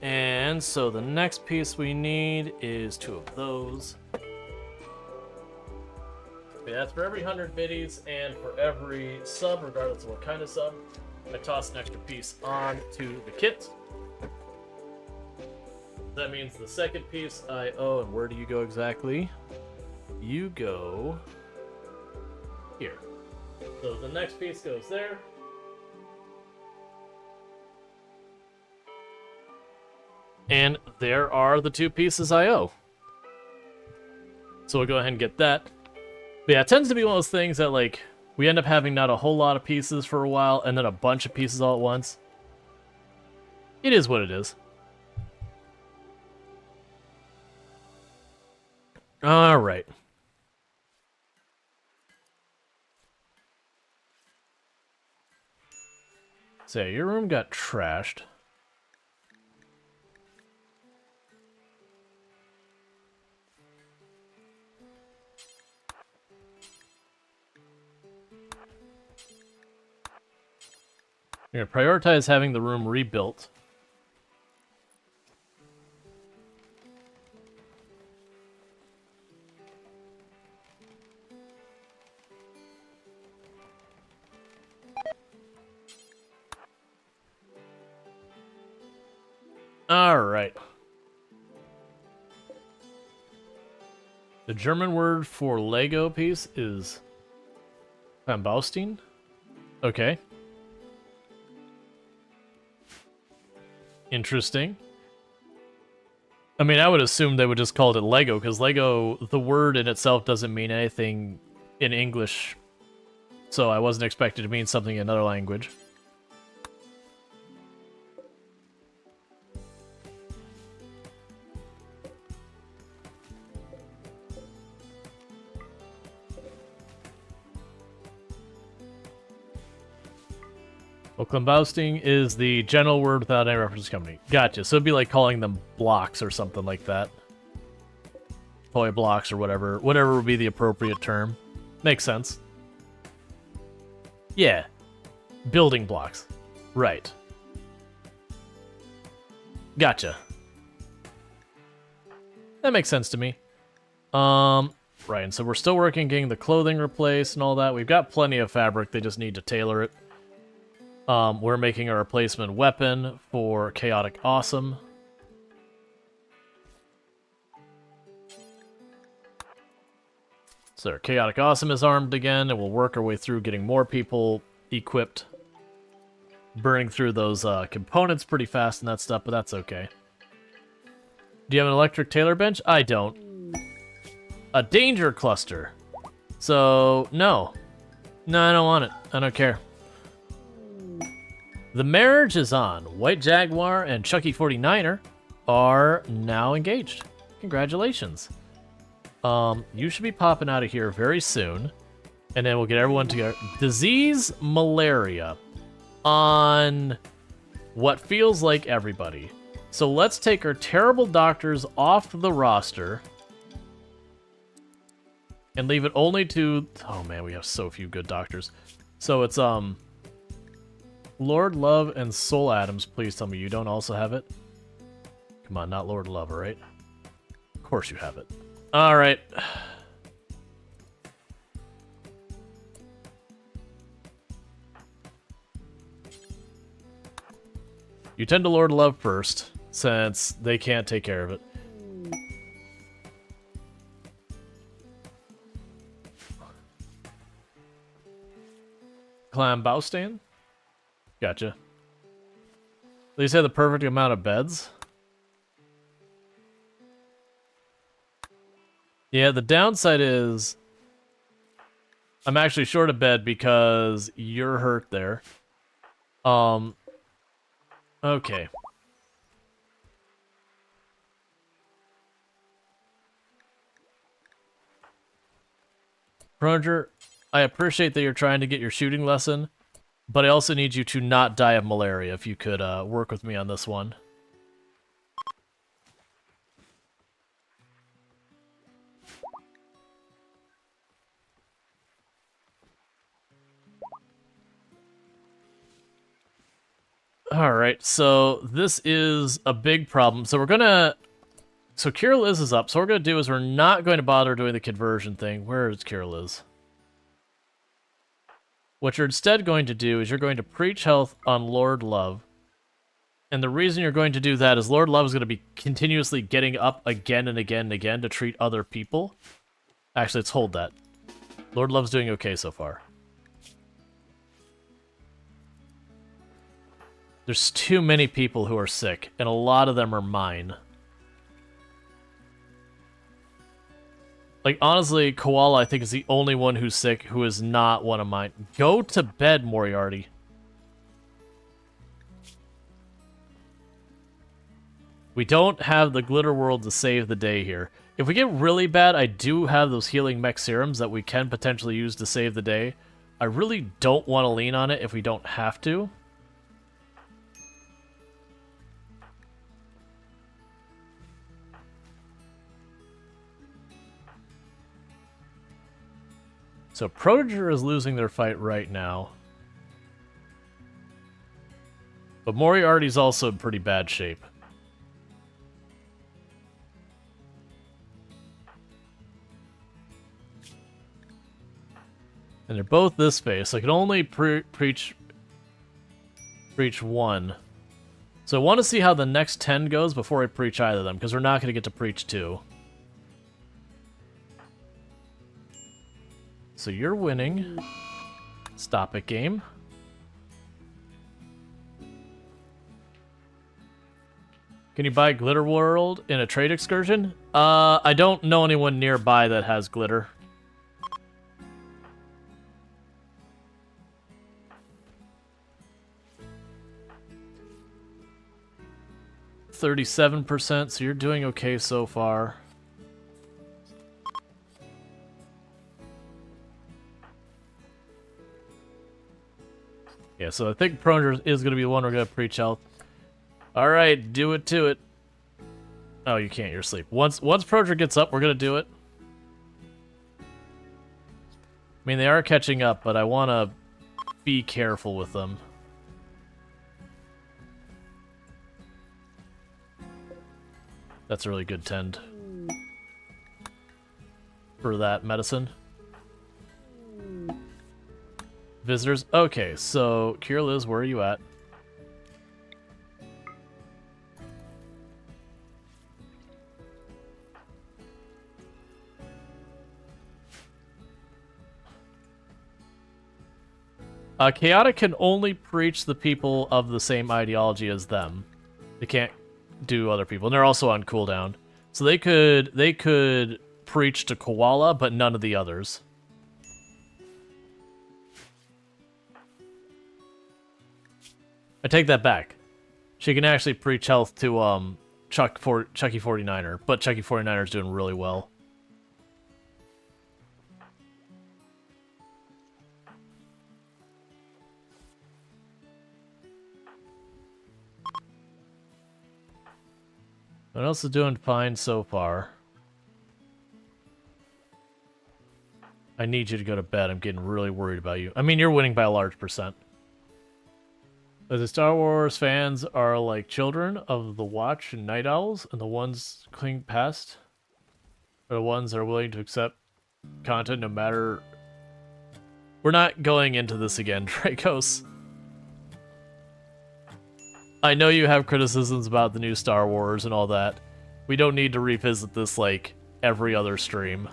[SPEAKER 1] And so the next piece we need is 2 of those. Okay, that's for every 100 biddies and for every sub, regardless of what kind of sub. I toss an extra piece on to the kit. That means the second piece I owe, and where do you go exactly? You go here. So the next piece goes there. And there are the 2 pieces I owe. So we'll go ahead and get that. But yeah, it tends to be one of those things that, like, we end up having not a whole lot of pieces for a while, and then a bunch of pieces all at once. It is what it is. Alright. So yeah, your room got trashed. You're going to prioritize having the room rebuilt. Alright. The German word for Lego piece is Baustein. Okay. Interesting. I mean, I would assume they would just call it Lego, because Lego, the word in itself doesn't mean anything in English, so I wasn't expected to mean something in another language. Well, Klumbausting is the general word without any reference to company. Gotcha. So it'd be like calling them blocks or something like that. Toy blocks or whatever. Whatever would be the appropriate term. Makes sense. Yeah. Building blocks. Right. Gotcha. That makes sense to me. Right, and so we're still working getting the clothing replaced and all that. We've got plenty of fabric, they just need to tailor it. We're making a replacement weapon for Chaotic Awesome. So Chaotic Awesome is armed again, and we'll work our way through getting more people equipped. burning through those components pretty fast and that stuff, but that's okay. Do you have an electric Taylor bench? I don't. A danger cluster. So, no. No, I don't want it. I don't care. The marriage is on. White Jaguar and Chucky 49er are now engaged. Congratulations. You should be popping out of here very soon. And then we'll get everyone together. Disease malaria on what feels like everybody. So let's take our terrible doctors off the roster and leave it only to... Oh man, we have so few good doctors. So it's Lord Love and Soul Adams. Please tell me you don't also have it. Come on, not Lord Love, right? Of course you have it. All right. You tend to Lord Love first, since they can't take care of it. Clam Baustain? Gotcha. They say the perfect amount of beds. Yeah, the downside is I'm actually short a bed because you're hurt there. Okay. Roger, I appreciate that you're trying to get your shooting lesson, but I also need you to not die of malaria if you could work with me on this one. Alright, so this is a big problem. So we're gonna... So Cure Liz is up. So what we're gonna do is we're not going to bother doing the conversion thing. Where is Cure Liz? What you're instead going to do is you're going to preach health on Lord Love. And the reason you're going to do that is Lord Love is going to be continuously getting up again and again and again to treat other people. Actually, let's hold that. Lord Love's doing okay so far. There's too many people who are sick, and a lot of them are mine. Like, honestly, Koala, I think, is the only one who's sick who is not one of mine. Go to bed, Moriarty. We don't have the Glitter World to save the day here. If we get really bad, I do have those healing mech serums that we can potentially use to save the day. I really don't want to lean on it if we don't have to. So Prodiger is losing their fight right now. But Moriarty's also in pretty bad shape. And they're both this phase, so I can only preach one. So I want to see how the next 10 goes before I preach either of them, because we're not going to get to preach 2. So you're winning. Stop it, game. Can you buy Glitter World in a trade excursion? I don't know anyone nearby that has glitter. %, so you're doing okay so far. Yeah, so I think Pronger is going to be the one we're going to preach health. Alright, do it to it. Oh, you can't, you're asleep. Once Pronger gets up, we're going to do it. I mean, they are catching up, but I want to be careful with them. That's a really good tend for that medicine. Visitors. Okay, so Cure Liz, where are you at? Chaotic can only preach the people of the same ideology as them. They can't do other people, and they're also on cooldown. So they could preach to Koala, but none of the others. I take that back. She can actually preach health to Chucky 49er, but Chucky 49er is doing really well. What else is doing fine so far? I need you to go to bed. I'm getting really worried about you. I mean, you're winning by a large percent. The Star Wars fans are like children of the Watch and Night Owls, and the ones cling past are the ones that are willing to accept content no matter... We're not going into this again, Dracos. I know you have criticisms about the new Star Wars and all that. We don't need to revisit this like every other stream.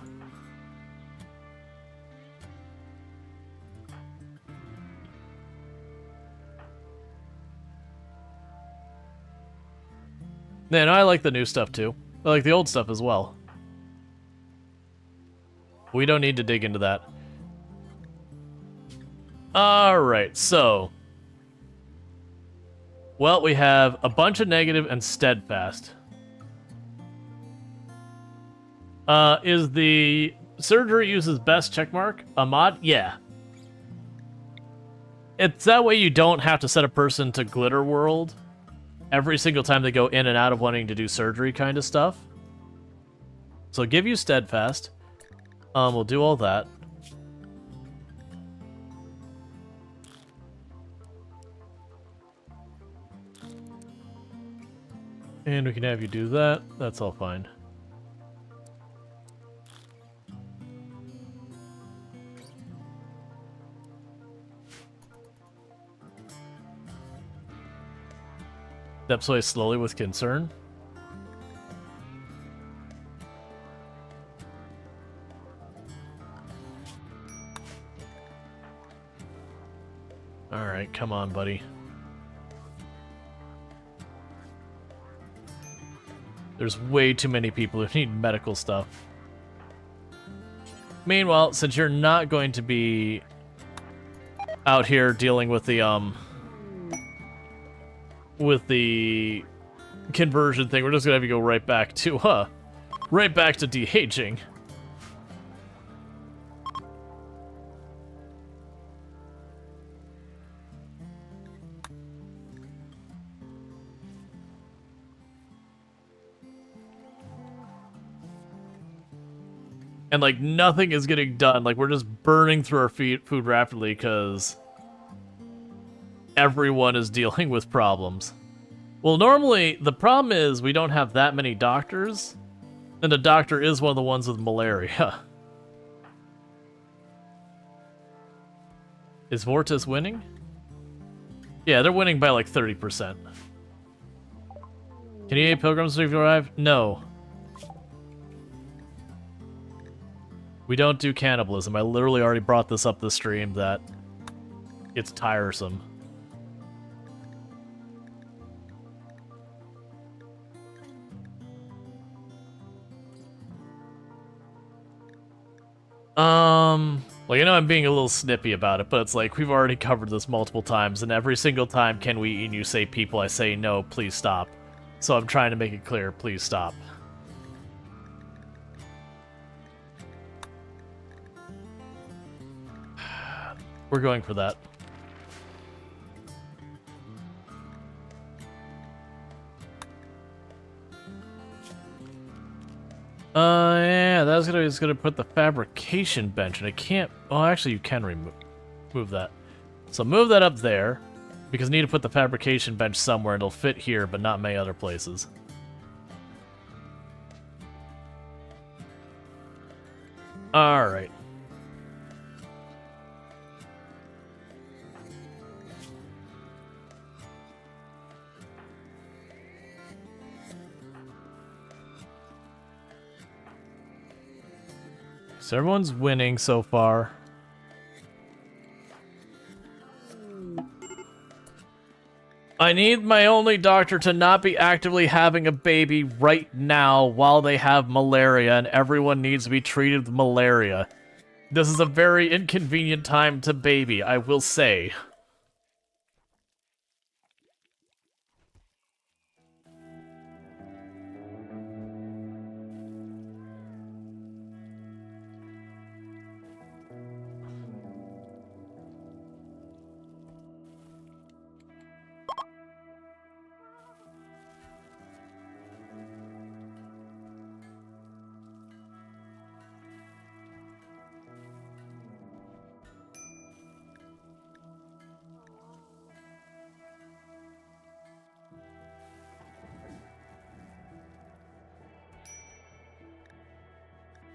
[SPEAKER 1] Man, I like the new stuff too. I like the old stuff as well. We don't need to dig into that. Alright, so... Well, we have a bunch of negative and steadfast. Is the surgery uses best checkmark a mod? Yeah. It's that way you don't have to set a person to Glitter World every single time they go in and out of wanting to do surgery kind of stuff. So give you steadfast. We'll do all that. And we can have you do that. That's all fine. Steps away slowly with concern. Alright, come on, buddy. There's way too many people who need medical stuff. Meanwhile, since you're not going to be out here dealing with the conversion thing, we're just gonna have you go right back to de-aging. And, like, nothing is getting done. Like, we're just burning through our food rapidly because everyone is dealing with problems. Well, normally, the problem is we don't have that many doctors, and the doctor is one of the ones with malaria. Is Vortis winning? Yeah, they're winning by, like, 30%. Can EA Pilgrims arrive? No. We don't do cannibalism. I literally already brought this up this stream that it's tiresome. Well, you know I'm being a little snippy about it, but it's like we've already covered this multiple times, and every single time can we eat and you say people, I say no, please stop. So I'm trying to make it clear, please stop. We're going for that. Yeah, that was gonna put the fabrication bench, and I can't. Oh, actually, you can move that. So move that up there, because I need to put the fabrication bench somewhere, and it'll fit here, but not many other places. All right. So everyone's winning so far. I need my only doctor to not be actively having a baby right now while they have malaria, and everyone needs to be treated with malaria. This is a very inconvenient time to baby, I will say.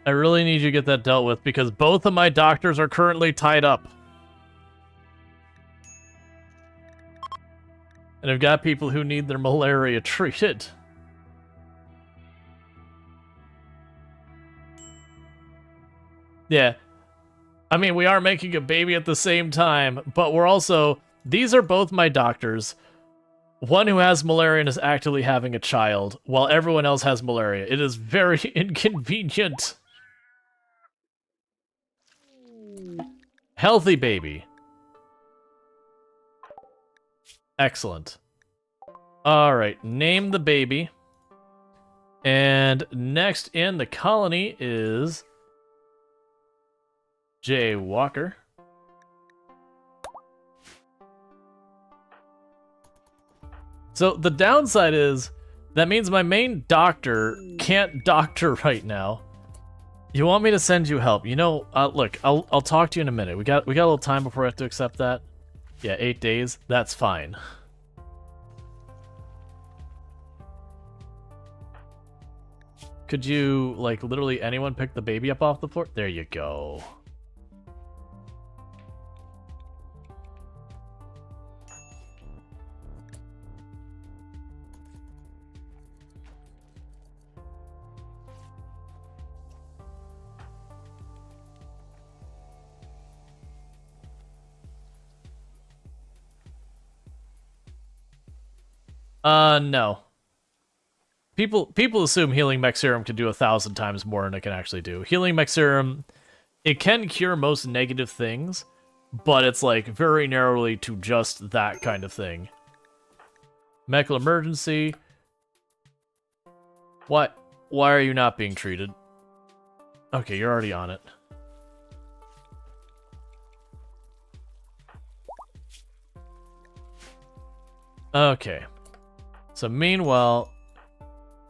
[SPEAKER 1] I really need you to get that dealt with because both of my doctors are currently tied up. And I've got people who need their malaria treated. Yeah. I mean, we are making a baby at the same time, but we're also... These are both my doctors. One who has malaria and is actively having a child, while everyone else has malaria. It is very inconvenient. Healthy baby. Excellent. Alright, name the baby. And next in the colony is... Jay Walker. So the downside is, that means my main doctor can't doctor right now. You want me to send you help? You know, look, I'll talk to you in a minute. We got a little time before I have to accept that. Yeah, 8 days. That's fine. Could you, like, literally anyone pick the baby up off the floor? There you go. No. People assume healing mech serum can do 1,000 times more than it can actually do. Healing mech serum, it can cure most negative things, but it's like very narrowly to just that kind of thing. Medical emergency. What? Why are you not being treated? Okay, you're already on it. Okay. So meanwhile,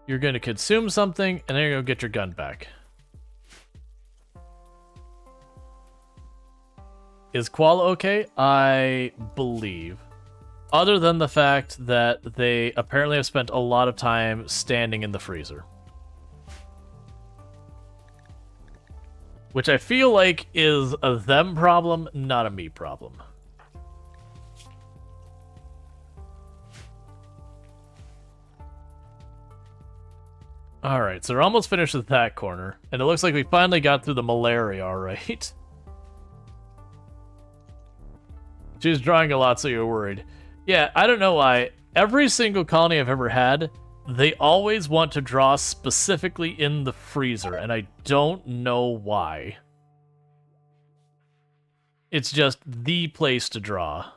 [SPEAKER 1] you're going to consume something, and then you're going to get your gun back. Is Koala okay? I believe. Other than the fact that they apparently have spent a lot of time standing in the freezer. Which I feel like is a them problem, not a me problem. Alright, so we're almost finished with that corner, and it looks like we finally got through the malaria, alright. She was drawing a lot, so you're worried. Yeah, I don't know why. Every single colony I've ever had, they always want to draw specifically in the freezer, and I don't know why. It's just the place to draw.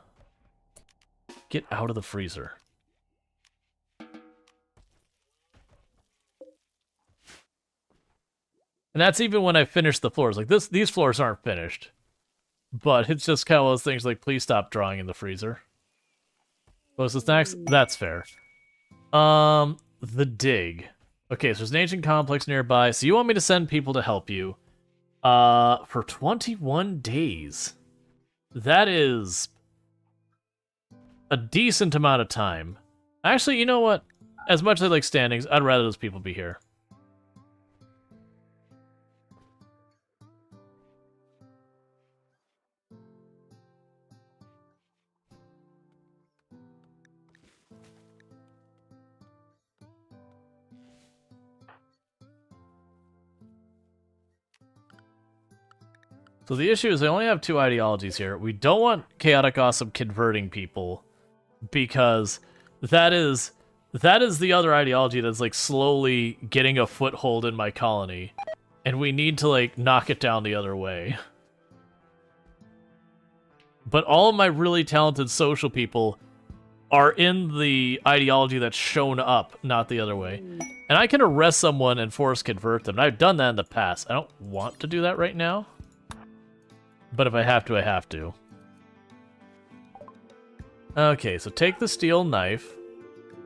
[SPEAKER 1] Get out of the freezer. And that's even when I finish the floors. Like, these floors aren't finished. But it's just kind of those things like, please stop drawing in the freezer. Post the snacks? That's fair. The dig. Okay, so there's an ancient complex nearby. So you want me to send people to help you. For 21 days. That is a decent amount of time. Actually, you know what? As much as I like standings, I'd rather those people be here. So the issue is I only have 2 ideologies here. We don't want Chaotic Awesome converting people because That is the other ideology that's like slowly getting a foothold in my colony, and we need to like knock it down the other way. But all of my really talented social people are in the ideology that's shown up, not the other way. And I can arrest someone and force convert them. And I've done that in the past. I don't want to do that right now. But if I have to, I have to. Okay, so take the steel knife.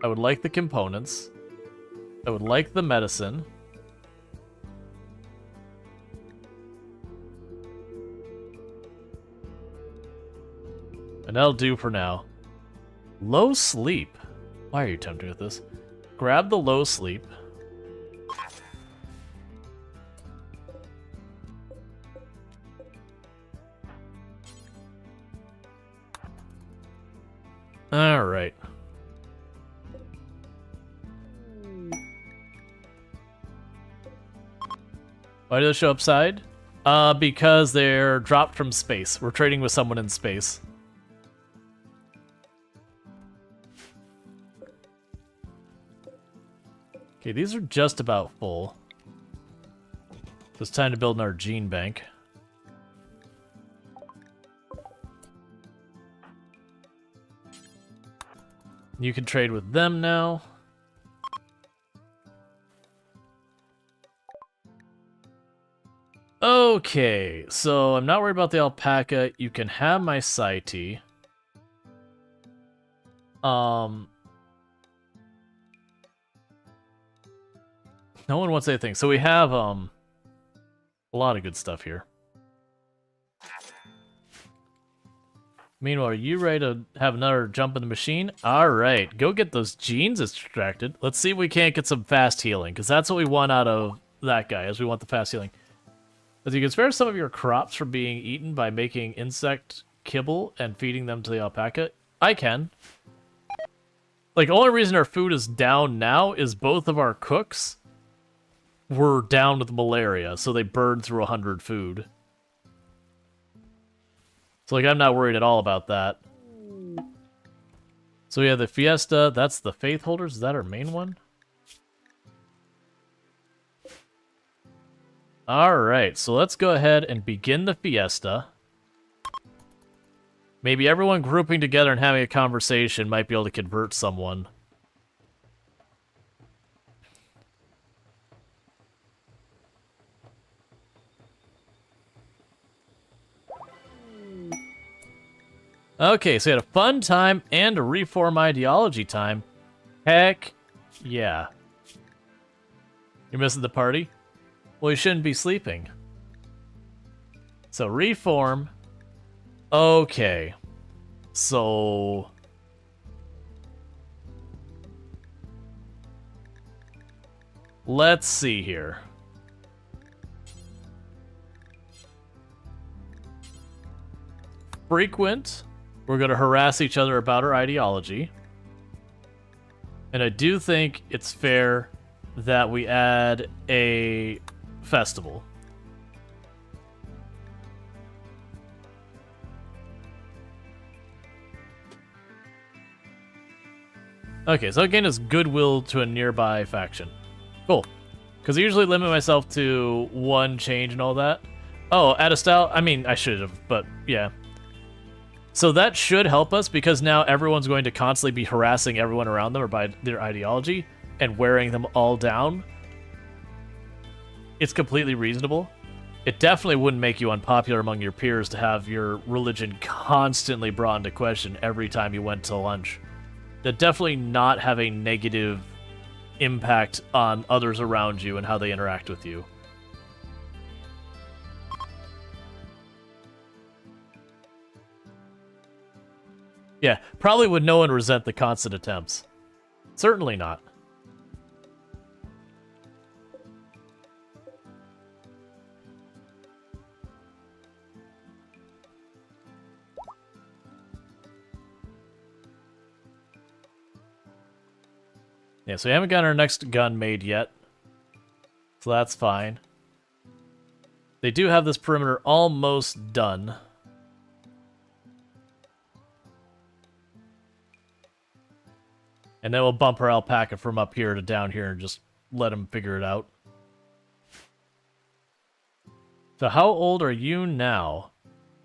[SPEAKER 1] I would like the components. I would like the medicine. And that'll do for now. Low sleep. Why are you tempting with this? Grab the low sleep. Alright. Why do they show upside? Because they're dropped from space. We're trading with someone in space. Okay, these are just about full. So it's time to build our gene bank. You can trade with them now. Okay, so I'm not worried about the alpaca. You can have my Saiti. No one wants anything. So we have a lot of good stuff here. Meanwhile, are you ready to have another jump in the machine? Alright, go get those genes extracted. Let's see if we can't get some fast healing, because that's what we want out of that guy, is we want the fast healing. As you can spare some of your crops from being eaten by making insect kibble and feeding them to the alpaca, I can. Like, the only reason our food is down now is both of our cooks were down with malaria, so they burned through 100 food. So, like, I'm not worried at all about that. So we have the Fiesta, that's the Faith Holders, is that our main one? Alright, so let's go ahead and begin the Fiesta. Maybe everyone grouping together and having a conversation might be able to convert someone. Okay, so we had a fun time and a reform ideology time. Heck yeah. You're missing the party? Well, you shouldn't be sleeping. So, reform. Okay. So... let's see here. Frequent. We're going to harass each other about our ideology. And I do think it's fair that we add a festival. Okay, so again, is goodwill to a nearby faction. Cool. Because I usually limit myself to one change and all that. Oh, add a style? I mean, I should have, but yeah. So that should help us, because now everyone's going to constantly be harassing everyone around them or by their ideology and wearing them all down. It's completely reasonable. It definitely wouldn't make you unpopular among your peers to have your religion constantly brought into question every time you went to lunch. That definitely not have a negative impact on others around you and how they interact with you. Yeah, probably would no one resent the constant attempts. Certainly not. Yeah, so we haven't gotten our next gun made yet. So that's fine. They do have this perimeter almost done. And then we'll bump our alpaca from up here to down here and just let him figure it out. So how old are you now?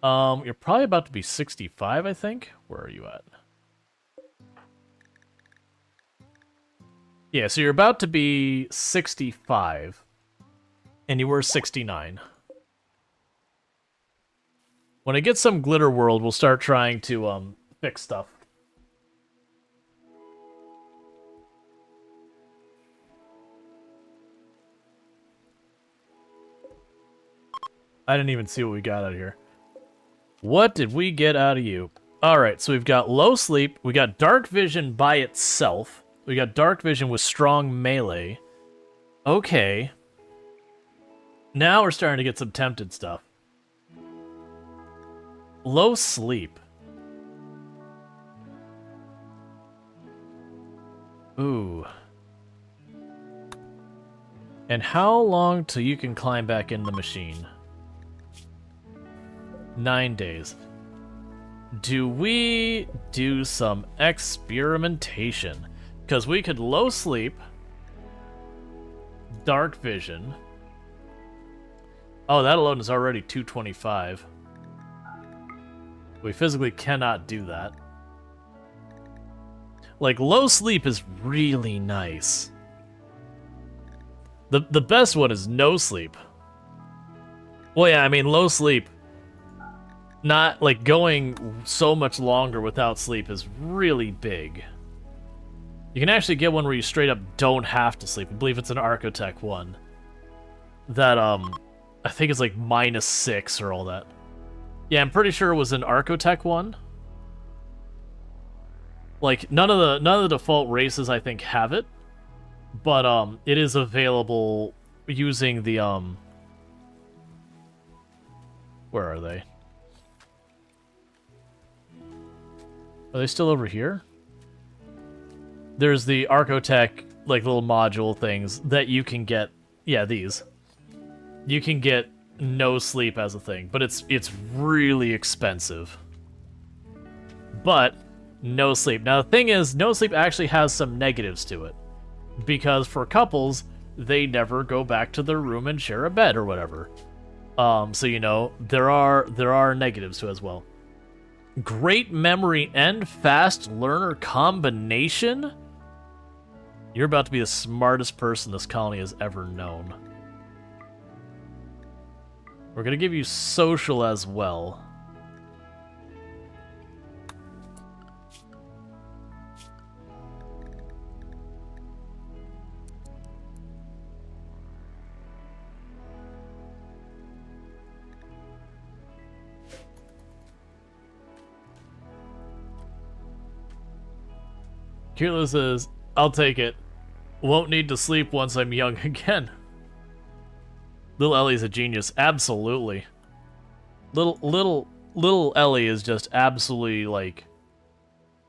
[SPEAKER 1] You're probably about to be 65, I think. Where are you at? Yeah, so you're about to be 65. And you were 69. When I get some Glitter World, we'll start trying to fix stuff. I didn't even see what we got out of here. What did we get out of you? Alright, so we've got low sleep. We got dark vision by itself. We got dark vision with strong melee. Okay. Now we're starting to get some tempted stuff. Low sleep. Ooh. And how long till you can climb back in the machine? 9 days. Do we do some experimentation? Because we could low sleep, dark vision. Oh, that alone is already 225. We physically cannot do that. Like, low sleep is really nice. The best one is no sleep. Well, yeah, I mean, low sleep, not, like, going so much longer without sleep is really big. You can actually get one where you straight up don't have to sleep. I believe it's an Archotech one. That, I think it's like -6 or all that. Yeah, I'm pretty sure it was an Archotech one. Like, none of the default races, I think, have it. But, it is available using the, where are they? Are they still over here? There's the Archotech, like, little module things that you can get. Yeah, these. You can get no sleep as a thing, but it's really expensive. But no sleep. Now, the thing is, no sleep actually has some negatives to it. Because for couples, they never go back to their room and share a bed or whatever. So, you know, there are negatives to it as well. Great memory and fast learner combination? You're about to be the smartest person this colony has ever known. We're gonna give you social as well. Kilo says, I'll take it. Won't need to sleep once I'm young again. Little Ellie's a genius. Absolutely. Little Ellie is just absolutely, like,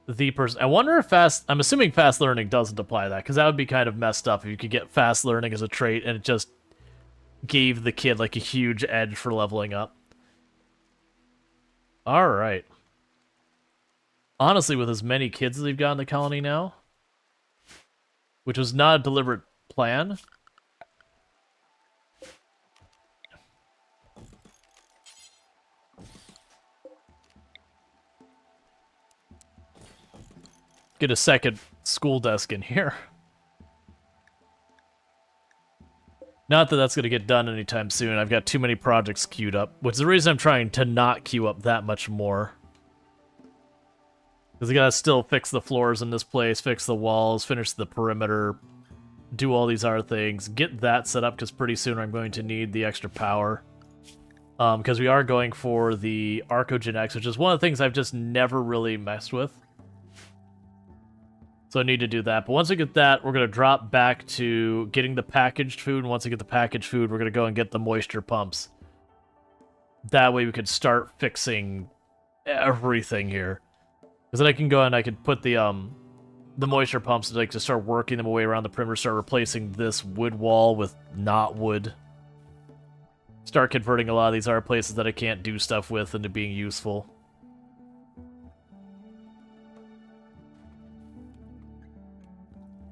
[SPEAKER 1] the person. I wonder if I'm assuming fast learning doesn't apply to that, because that would be kind of messed up if you could get fast learning as a trait and it just gave the kid, like, a huge edge for leveling up. Alright. Honestly, with as many kids as we've got in the colony now, which was not a deliberate plan, get a second school desk in here. Not that that's going to get done anytime soon. I've got too many projects queued up, which is the reason I'm trying to not queue up that much more. Because I gotta still fix the floors in this place, fix the walls, finish the perimeter, do all these other things, get that set up, because pretty soon I'm going to need the extra power. Because we are going for the Arcogen X, which is one of the things I've just never really messed with. So I need to do that. But once we get that, we're going to drop back to getting the packaged food. And once we get the packaged food, we're going to go and get the moisture pumps. That way we could start fixing everything here. Because then I can go and I could put the moisture pumps to start working them away around the perimeter, start replacing this wood wall with not wood. Start converting a lot of these other places that I can't do stuff with into being useful.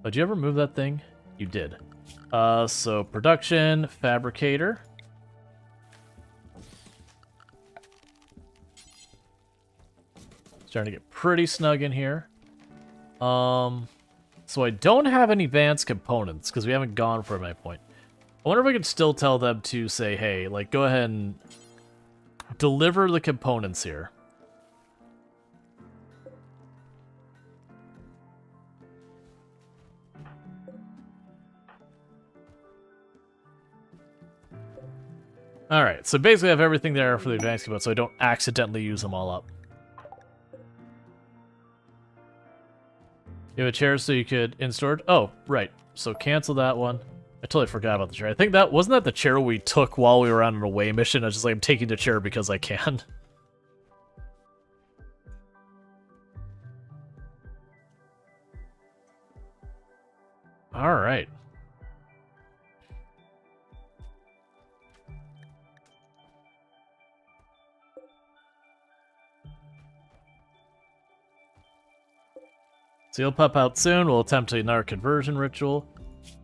[SPEAKER 1] Did you ever move that thing? You did. So production, fabricator. Starting to get pretty snug in here. So I don't have any advanced components because we haven't gone for my point. I wonder if I could still tell them to say, hey, like, go ahead and deliver the components here. Alright, so basically I have everything there for the advanced components so I don't accidentally use them all up. You have a chair so you could in storage? Oh, right. So cancel that one. I totally forgot about the chair. I think that wasn't that the chair we took while we were on an away mission. I was just like, I'm taking the chair because I can. All right. So you'll pop out soon. We'll attempt another conversion ritual.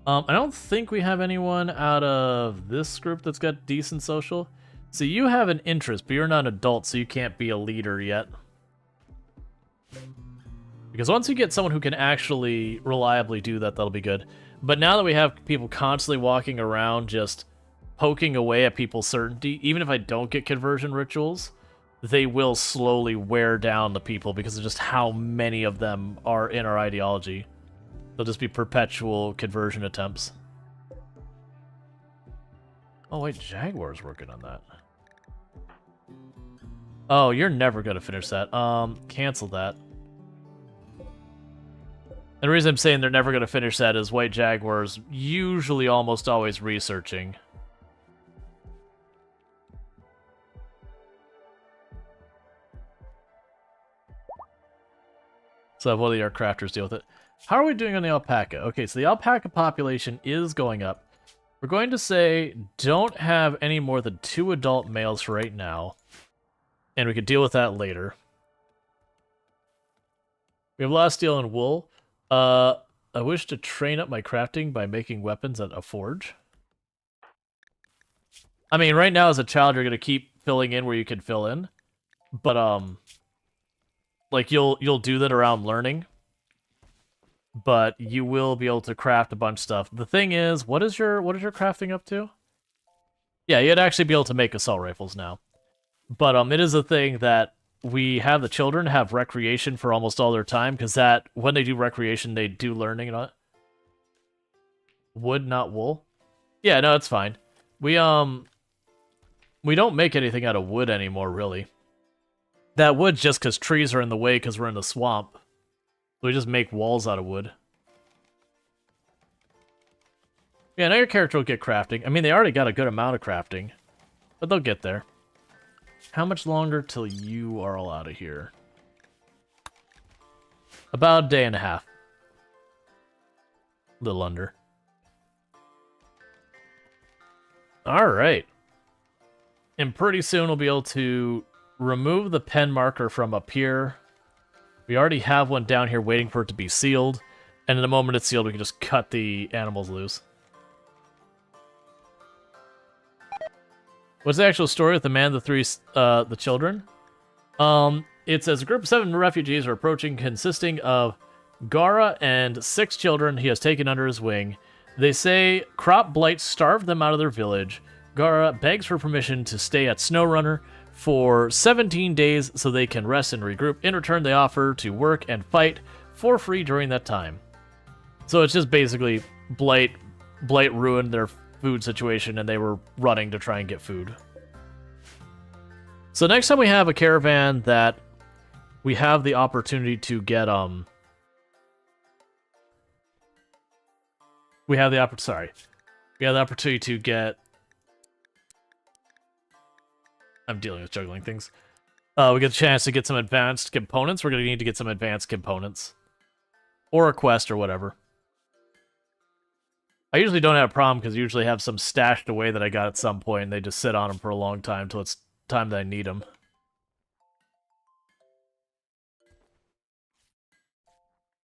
[SPEAKER 1] I don't think we have anyone out of this group that's got decent social. So you have an interest, but you're not an adult, so you can't be a leader yet. Because once you get someone who can actually reliably do that, that'll be good. But now that we have people constantly walking around just poking away at people's certainty, even if I don't get conversion rituals, they will slowly wear down the people because of just how many of them are in our ideology. They'll just be perpetual conversion attempts. Oh wait, Jaguar's working on that. Oh, you're never gonna finish that. Cancel that. And the reason I'm saying they're never gonna finish that is White Jaguar's usually almost always researching. So have one of the aircrafters deal with it. How are we doing on the alpaca? Okay, so the alpaca population is going up. We're going to say don't have any more than 2 adult males for right now. And we could deal with that later. We have a lot of steel and wool. I wish to train up my crafting by making weapons at a forge. I mean, right now as a child, you're going to keep filling in where you can fill in. But, like, you'll do that around learning. But you will be able to craft a bunch of stuff. The thing is, what is your crafting up to? Yeah, you'd actually be able to make assault rifles now. But it is a thing that we have the children have recreation for almost all their time, because that when they do recreation, they do learning and all. Wood, not wool. Yeah, no, it's fine. We don't make anything out of wood anymore, really. That wood's just because trees are in the way because we're in the swamp. So we just make walls out of wood. Yeah, now your character will get crafting. I mean, they already got a good amount of crafting. But they'll get there. How much longer till you are all out of here? About a day and a half. A little under. Alright. And pretty soon we'll be able to remove the pen marker from up here. We already have one down here waiting for it to be sealed. And in the moment it's sealed, we can just cut the animals loose. What's the actual story with the man, the children? It says a group of 7 refugees are approaching, consisting of Gara and 6 children he has taken under his wing. They say crop blight starved them out of their village. Gara begs for permission to stay at SnowRunner for 17 days so they can rest and regroup. In return, they offer to work and fight for free during that time. So it's just basically blight ruined their food situation and they were running to try and get food. So next time we have a caravan that we have the opportunity to get we have the opportunity to get I'm dealing with juggling things. We get a chance to get some advanced components. We're going to need to get some advanced components. Or a quest or whatever. I usually don't have a problem because I usually have some stashed away that I got at some point and they just sit on them for a long time until it's time that I need them.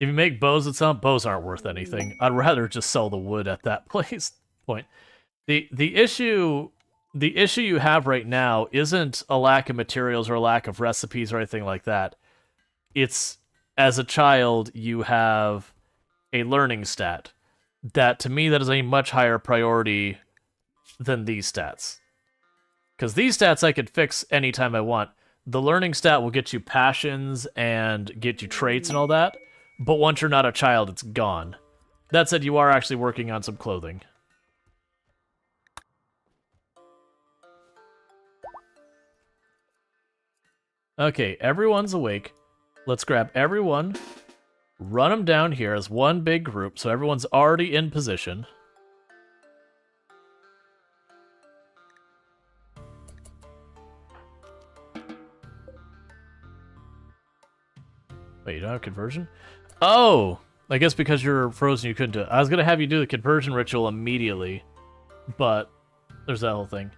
[SPEAKER 1] If you make bows at some, bows aren't worth anything. I'd rather just sell the wood at that point. The issue you have right now isn't a lack of materials or a lack of recipes or anything like that. It's, as a child, you have a learning stat. That, to me, that is a much higher priority than these stats. Because these stats I could fix anytime I want. The learning stat will get you passions and get you traits and all that, but once you're not a child, it's gone. That said, you are actually working on some clothing. Okay, everyone's awake. Let's grab everyone, run them down here as one big group, so everyone's already in position. Wait, you don't have conversion? Oh! I guess because you're frozen you couldn't do it. I was gonna have you do the conversion ritual immediately, but there's that whole thing.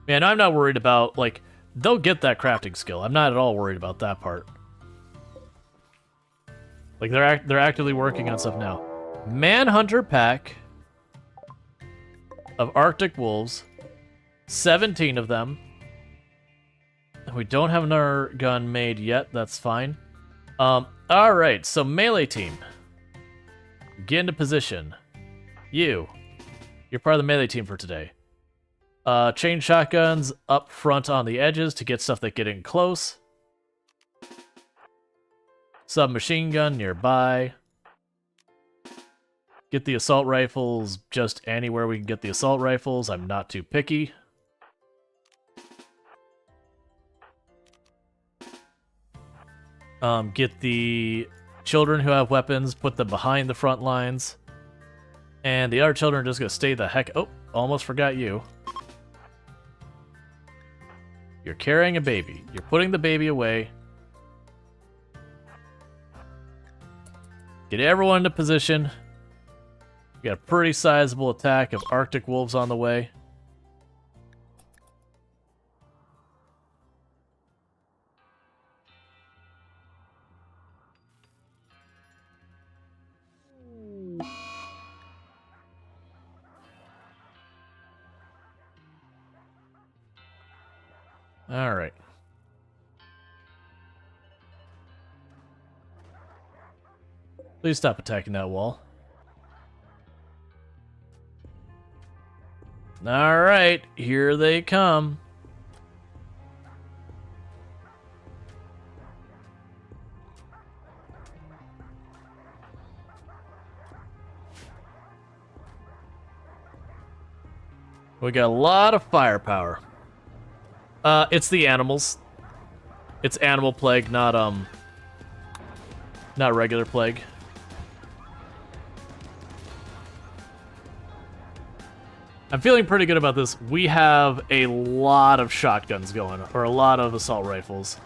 [SPEAKER 1] Man, I'm not worried about, like, they'll get that crafting skill. I'm not at all worried about that part. Like, they're actively working on stuff now. Manhunter pack of Arctic wolves. 17 of them. We don't have another gun made yet. That's fine. Alright, so melee team. Get into position. You're part of the melee team for today. Chain shotguns up front on the edges to get stuff that get in close. Submachine gun nearby. Get the assault rifles just anywhere we can get the assault rifles. I'm not too picky. Get the children who have weapons, put them behind the front lines. And the other children are just gonna stay the heck... Oh, almost forgot you. You're carrying a baby. You're putting the baby away. Get everyone into position. We got a pretty sizable attack of Arctic wolves on the way. All right. Please stop attacking that wall. All right, here they come. We got a lot of firepower. It's the animals. It's animal plague, not regular plague. I'm feeling pretty good about this. We have a lot of shotguns going, or a lot of assault rifles.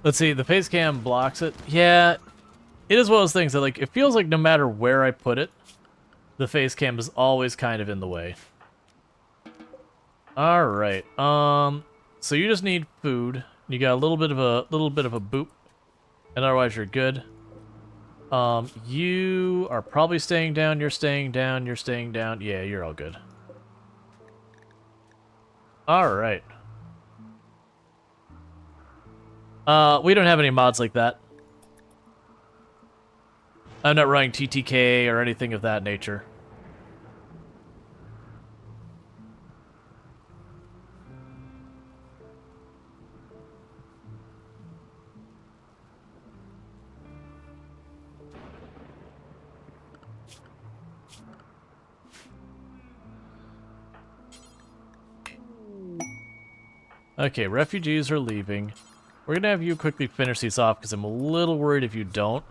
[SPEAKER 1] Let's see, the face cam blocks it. Yeah, it is one of those things that, like, it feels like no matter where I put it, the face cam is always kind of in the way. All right. So you just need food. You got a little bit of a boop, and otherwise you're good. You are probably staying down. You're staying down. You're staying down. Yeah, you're all good. All right. We don't have any mods like that. I'm not running TTK or anything of that nature. Okay, refugees are leaving. We're gonna have you quickly finish these off because I'm a little worried if you don't.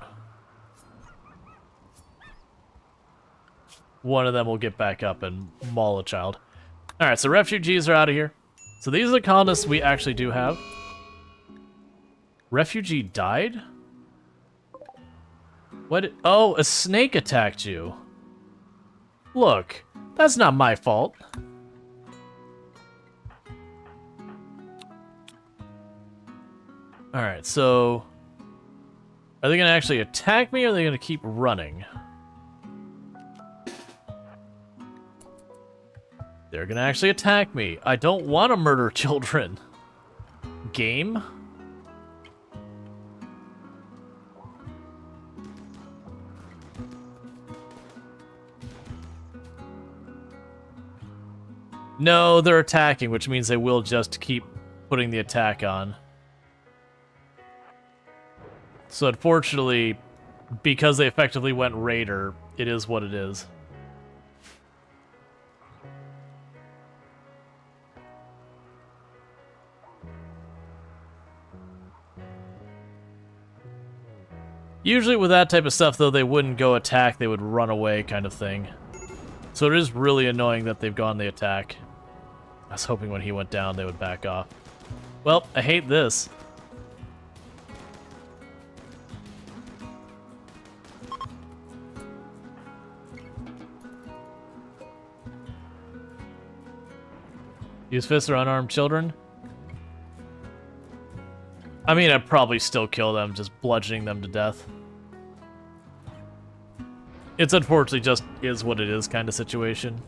[SPEAKER 1] one of them will get back up and maul a child. Alright, so refugees are out of here. So these are the colonists we actually do have. Refugee died? What? Oh, a snake attacked you. Look, that's not my fault. Alright, so... Are they going to actually attack me, or are they going to keep running? They're going to actually attack me. I don't want to murder children. Game? No, they're attacking, which means they will just keep putting the attack on. So unfortunately, because they effectively went raider, it is what it is. Usually with that type of stuff, though, they wouldn't go attack, they would run away kind of thing. So it is really annoying that they've gone the attack. I was hoping when he went down, they would back off. Well, I hate this. Use fists or unarmed children? I mean, I'd probably still kill them, just bludgeoning them to death. It's unfortunately just is what it is kind of situation.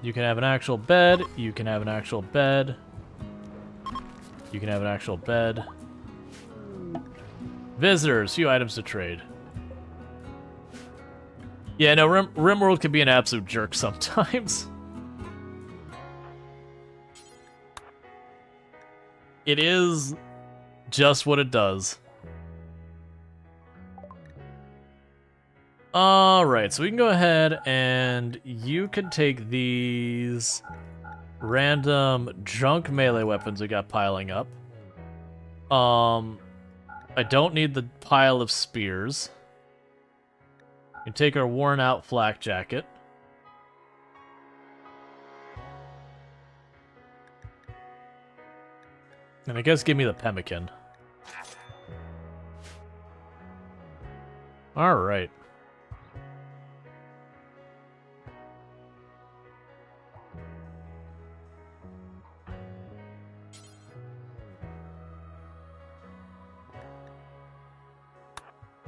[SPEAKER 1] You can have an actual bed, you can have an actual bed. You can have an actual bed. Visitors, few items to trade. Yeah, no, RimWorld can be an absolute jerk sometimes. It is just what it does. Alright, so we can go ahead and you can take these random junk melee weapons we got piling up. I don't need the pile of spears. You can take our worn out flak jacket. And I guess give me the pemmican. Alright.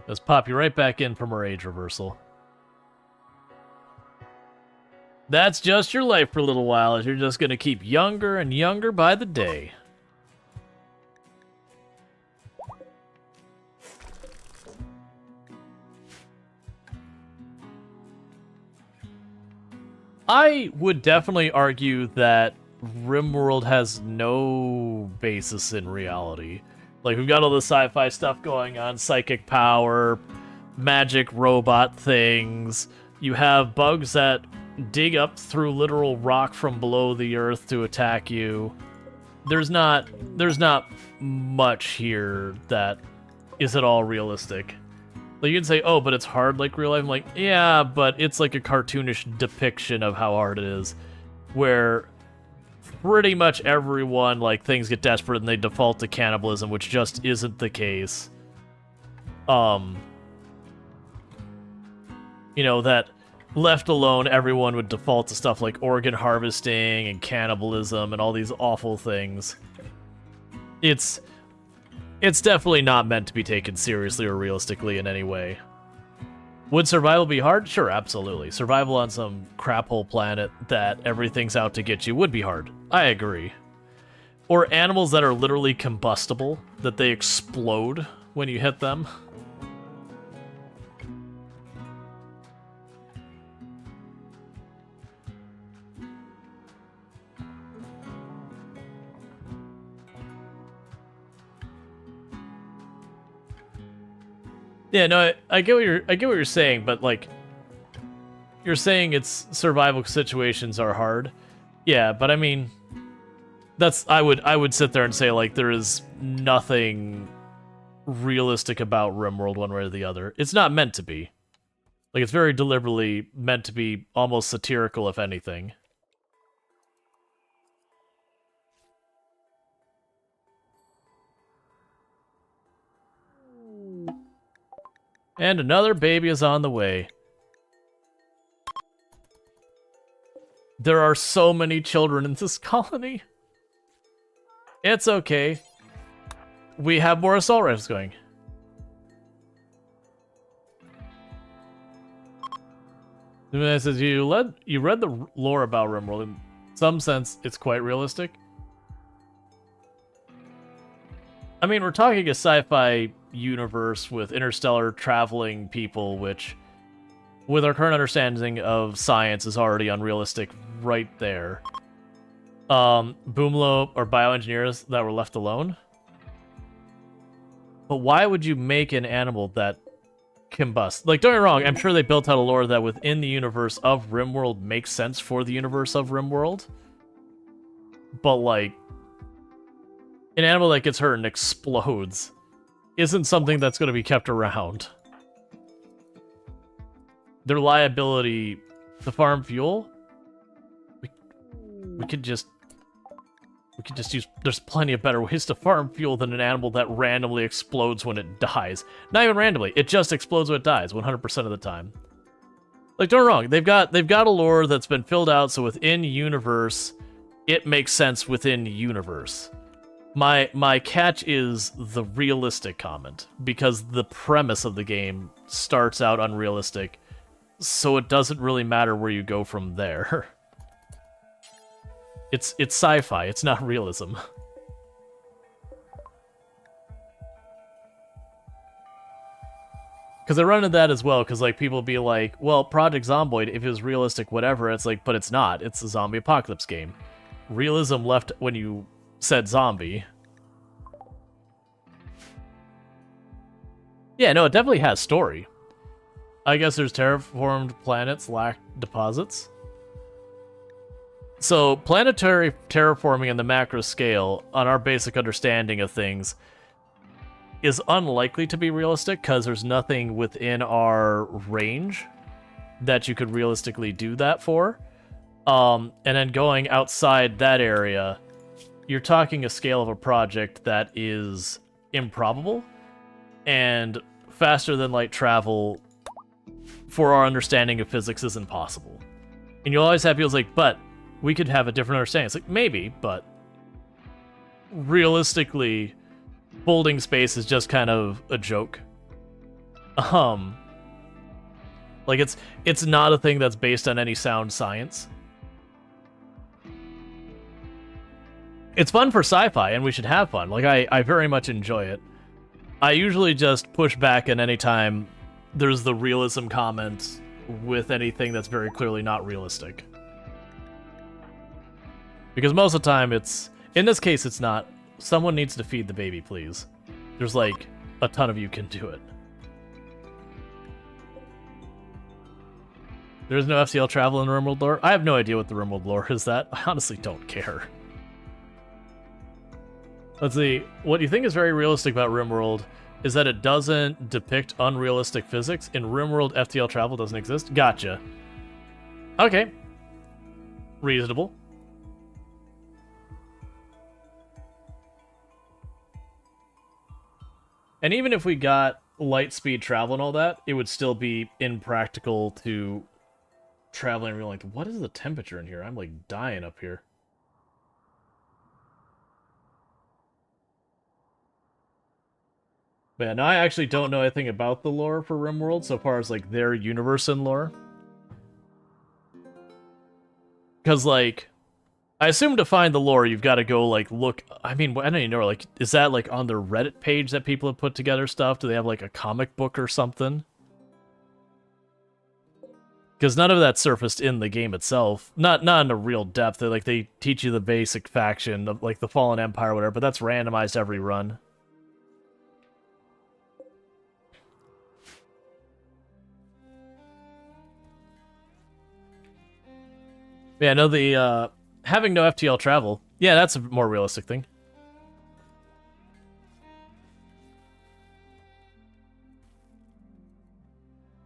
[SPEAKER 1] Let's pop you right back in from our age reversal. That's just your life for a little while, as you're just going to keep younger and younger by the day. I would definitely argue that RimWorld has no basis in reality. Like, we've got all the sci-fi stuff going on, psychic power, magic robot things. You have bugs that dig up through literal rock from below the earth to attack you. There's not much here that is at all realistic. Like, you can say, oh, but it's hard like real life. I'm like, yeah, but it's like a cartoonish depiction of how hard it is, where pretty much everyone, like, things get desperate and they default to cannibalism, which just isn't the case. You know, that left alone, everyone would default to stuff like organ harvesting and cannibalism and all these awful things. It's definitely not meant to be taken seriously or realistically in any way. Would survival be hard? Sure, absolutely. Survival on some craphole planet that everything's out to get you would be hard. I agree. Or animals that are literally combustible, that they explode when you hit them. Yeah, no, I get what you're saying, but like, you're saying it's survival situations are hard. Yeah, but I mean, I would sit there and say, like, there is nothing realistic about RimWorld one way or the other. It's not meant to be. Like, it's very deliberately meant to be almost satirical, if anything. And another baby is on the way. There are so many children in this colony. It's okay. We have more assault rifles going. It says you read the lore about RimWorld. In some sense, it's quite realistic. I mean, we're talking a sci-fi universe with interstellar traveling people, which, with our current understanding of science, is already unrealistic right there. Boomlo or bioengineers that were left alone. But why would you make an animal that combust? Like, don't get me wrong, I'm sure they built out a lore that within the universe of RimWorld makes sense for the universe of RimWorld. But, like, an animal that gets hurt and explodes isn't something that's going to be kept around. Their liability to farm fuel? We could just use... There's plenty of better ways to farm fuel than an animal that randomly explodes when it dies. Not even randomly. It just explodes when it dies, 100% of the time. Like, don't get me wrong. They've got a lore that's been filled out, so within universe, it makes sense within universe. My catch is the realistic comment, because the premise of the game starts out unrealistic, so it doesn't really matter where you go from there. It's sci-fi, it's not realism. Because I run into that as well, because like people be like, well, Project Zomboid, if it was realistic, whatever, it's like, but it's not. It's a zombie apocalypse game. Realism left when you said zombie. Yeah, no, it definitely has story. I guess there's terraformed planets lack deposits. So, planetary terraforming in the macro scale, on our basic understanding of things, is unlikely to be realistic because there's nothing within our range that you could realistically do that for. And then going outside that area, you're talking a scale of a project that is improbable, and faster than light travel for our understanding of physics is impossible. And you'll always have people like, but we could have a different understanding. It's like, maybe, but realistically, folding space is just kind of a joke. Like, it's not a thing that's based on any sound science. It's fun for sci-fi, and we should have fun. Like, I very much enjoy it. I usually just push back at any time there's the realism comment with anything that's very clearly not realistic. Because most of the time it's... In this case, it's not. Someone needs to feed the baby, please. There's, like, a ton of you can do it. There's no FCL travel in RimWorld lore? I have no idea what the RimWorld lore is that. I honestly don't care. Let's see. What you think is very realistic about RimWorld is that it doesn't depict unrealistic physics. In RimWorld, FTL travel doesn't exist. Gotcha. Okay. Reasonable. And even if we got light speed travel and all that, it would still be impractical to travel in real length. What is the temperature in here? I'm like dying up here. But yeah, no, I actually don't know anything about the lore for RimWorld so far as like their universe and lore. Because like, I assume to find the lore, you've got to go, like, look... I mean, I don't even know, like, is that, like, on their Reddit page that people have put together stuff? Do they have, like, a comic book or something? Because none of that surfaced in the game itself. Not in a real depth. They teach you the basic faction of, like, the Fallen Empire or whatever, but that's randomized every run. Yeah, no, the, having no FTL travel Yeah, that's a more realistic thing.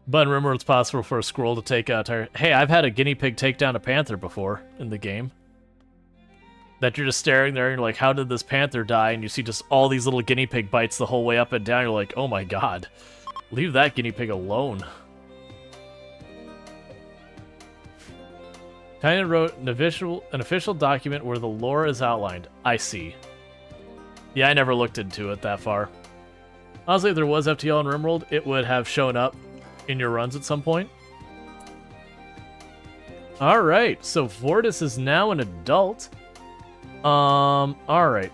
[SPEAKER 1] But in RimWorld, it's possible for a squirrel to take out... Hey, I've had a guinea pig take down a panther before in the game. That you're just staring there and you're like, how did this panther die? And you see just all these little guinea pig bites the whole way up and down. You're like, oh my god. Leave that guinea pig alone. Tynan wrote an official document where the lore is outlined. I see. Yeah, I never looked into it that far. Honestly, if there was FTL in RimWorld, it would have shown up in your runs at some point. Alright, so Vortis is now an adult. Alright.